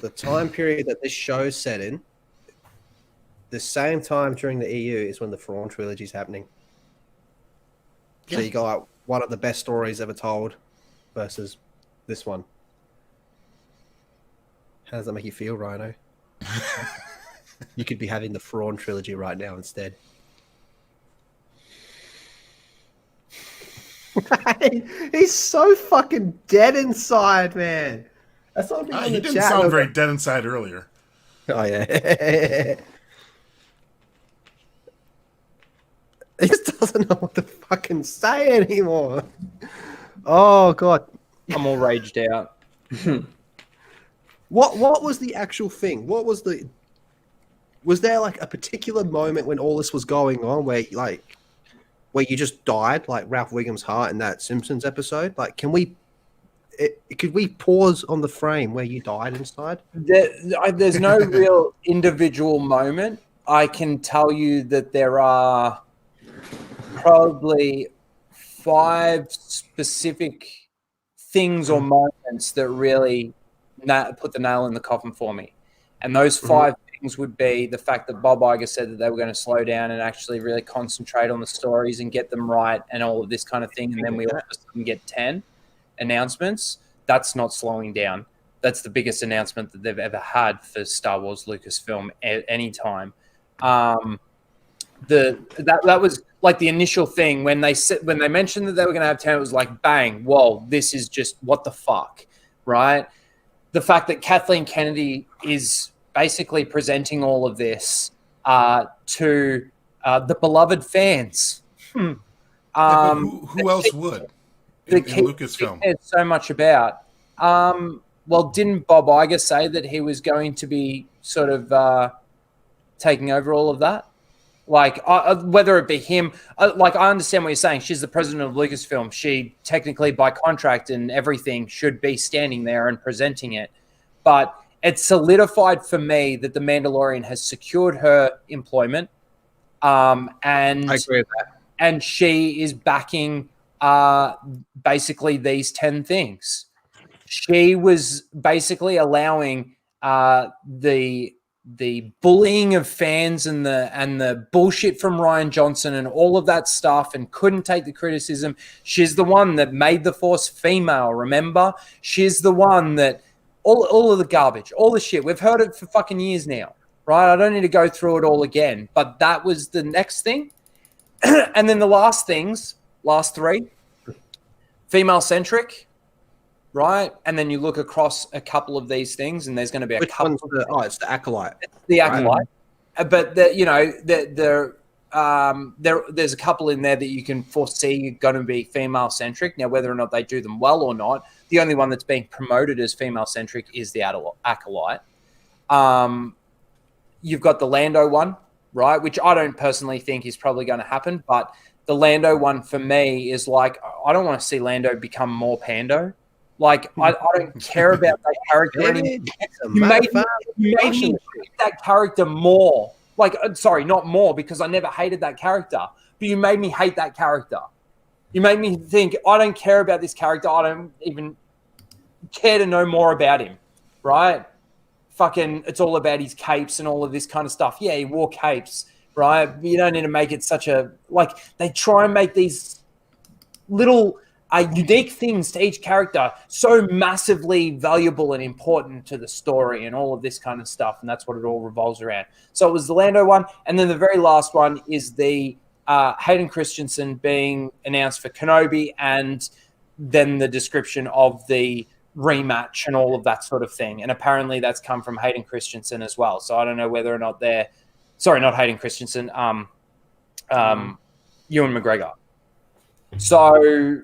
the time period that this show's set in, the same time during the EU is when the Thrawn trilogy is happening. Yeah. So you got like one of the best stories ever told versus this one. How does that make you feel, Rhino? You could be having the Thrawn trilogy right now instead. He's so fucking dead inside, man. That's not He didn't sound very dead inside earlier. Oh yeah. He just doesn't know what to fucking say anymore. Oh god. I'm all raged out. What was the actual thing? Was there like a particular moment when all this was going on where you just died, like Ralph Wiggum's heart in that Simpsons episode? Like, could we pause on the frame where you died inside? There's no real individual moment. I can tell you that there are probably 5 specific things or moments that really put the nail in the coffin for me. And those 5 things would be the fact that Bob Iger said that they were going to slow down and actually really concentrate on the stories and get them right and all of this kind of thing. And then we all of a sudden get 10 announcements. That's not slowing down. That's the biggest announcement that they've ever had for Star Wars Lucasfilm at any time. That was like the initial thing when they mentioned that they were going to have 10. It was like, bang, whoa, this is just what the fuck, right? The fact that Kathleen Kennedy is basically presenting all of this to the beloved fans. Who else would in Lucasfilm? It's so much about. Well, didn't Bob Iger say that he was going to be sort of taking over all of that? Like, whether it be him, like, I understand what you're saying. She's the president of Lucasfilm. She technically, by contract and everything, should be standing there and presenting it. But it's solidified for me that The Mandalorian has secured her employment. And I agree with that. And she is backing basically these 10 things. She was basically allowing the bullying of fans and the bullshit from Rian Johnson and all of that stuff, and couldn't take the criticism. She's the one that made the Force female, remember? She's the one that all of the garbage, all the shit. We've heard it for fucking years now, right? I don't need to go through it all again, but that was the next thing. And then the last 3, female-centric, right? And then you look across a couple of these things, and there's going to be a couple. It's the Acolyte. The Acolyte, right. But there's a couple in there that you can foresee are going to be female-centric. Now, whether or not they do them well or not, the only one that's being promoted as female-centric is the Acolyte. You've got the Lando one, right? Which I don't personally think is probably going to happen, but the Lando one for me is like, I don't want to see Lando become more Pando. Like, I don't care about that character anymore. You made me hate that character more. Like, sorry, not more, because I never hated that character. But you made me hate that character. You made me think, I don't care about this character. I don't even care to know more about him, right? Fucking, it's all about his capes and all of this kind of stuff. Yeah, he wore capes, right? You don't need to make it such a... Like, they try and make these little... unique things to each character so massively valuable and important to the story and all of this kind of stuff, and that's what it all revolves around. So it was the Lando one, and then the very last one is the Hayden Christensen being announced for Kenobi, and then the description of the rematch and all of that sort of thing. And apparently that's come from Hayden Christensen as well. So I don't know whether or not they're... Sorry, not Hayden Christensen. Ewan McGregor. So...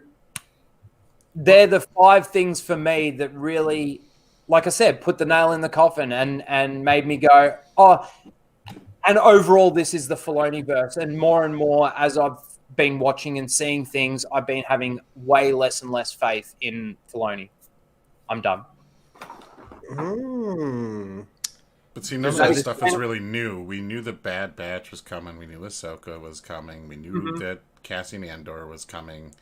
they're the 5 things for me that really, like I said, put the nail in the coffin and made me go, oh, and overall, this is the Filoni-verse. And more as I've been watching and seeing things, I've been having way less and less faith in Filoni. I'm done. But see, none of that stuff is really new. We knew the Bad Batch was coming. We knew Ahsoka was coming. We knew that Cassian Andor was coming.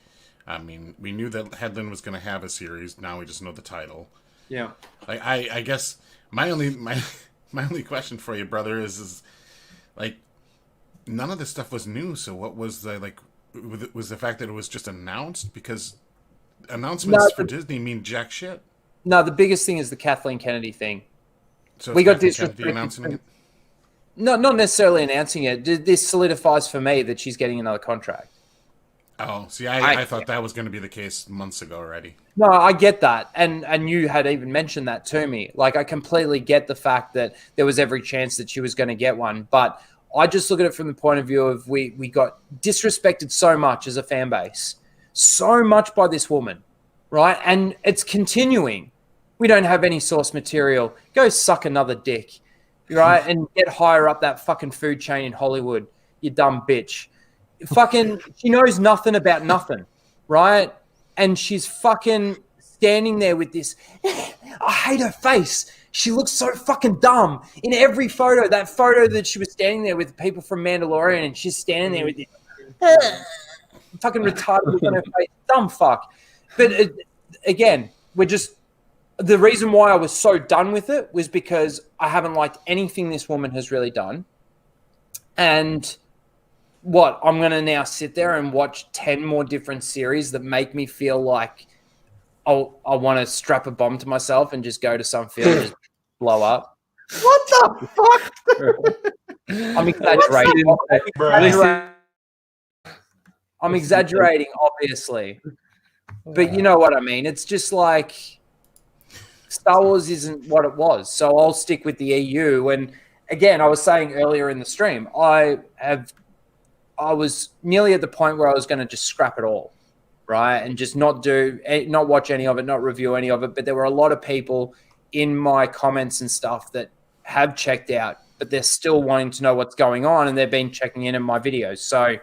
I mean, we knew that Headland was going to have a series. Now we just know the title. Yeah. Like, I guess my only question for you, brother, is like, none of this stuff was new. So what was was the fact that it was just announced? Because announcements for Disney mean jack shit. No, the biggest thing is the Kathleen Kennedy thing. So we got disrespected disrespected. announcing it. No, not necessarily announcing it. This solidifies for me that she's getting another contract. Oh, see, I thought that was going to be the case months ago already. No, I get that. And you had even mentioned that to me. Like, I completely get the fact that there was every chance that she was going to get one. But I just look at it from the point of view of we got disrespected so much as a fan base, so much by this woman, right? And it's continuing. We don't have any source material. Go suck another dick, right? And get higher up that fucking food chain in Hollywood, you dumb bitch. Fucking, she knows nothing about nothing, right? And she's fucking standing there with this. I hate her face. She looks so fucking dumb in every photo. That photo that she was standing there with people from Mandalorian, and she's standing there with this fucking retarded look on her face. Dumb fuck. But again, the reason why I was so done with it was because I haven't liked anything this woman has really done. And I'm going to now sit there and watch 10 more different series that make me feel like I want to strap a bomb to myself and just go to some field and just blow up. What the fuck? I'm exaggerating. I'm exaggerating, obviously. But you know what I mean. It's just like Star Wars isn't what it was. So I'll stick with the EU. And again, I was saying earlier in the stream, I was nearly at the point where I was going to just scrap it all, right? And just not watch any of it, not review any of it. But there were a lot of people in my comments and stuff that have checked out, but they're still wanting to know what's going on, and they've been checking in my videos. So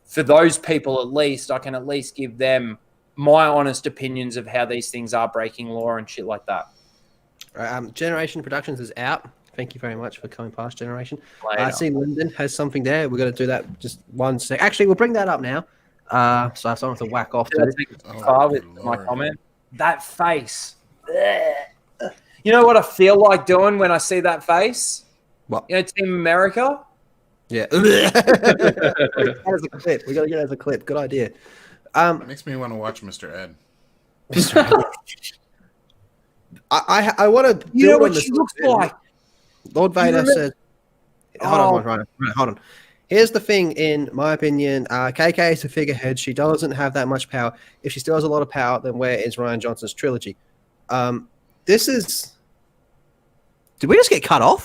for those people, at least, I can at least give them my honest opinions of how these things are breaking law and shit like that. Generation Productions is out. Thank you very much for coming past, Generation. Later. I see Lyndon has something there. We're going to do that just 1 sec. Actually, we'll bring that up now. So I have something to whack off Did I to. take it too far with my comment? That face. You know what I feel like doing when I see that face? What? You know, Team America? Yeah. As a clip. We got to get it as a clip. Good idea. It makes me want to watch Mr. Ed. I want to. You know what she looks like? Lord Vader says, hold on. Here's the thing, in my opinion, KK is a figurehead. She doesn't have that much power. If she still has a lot of power, then where is Rian Johnson's trilogy? Did we just get cut off?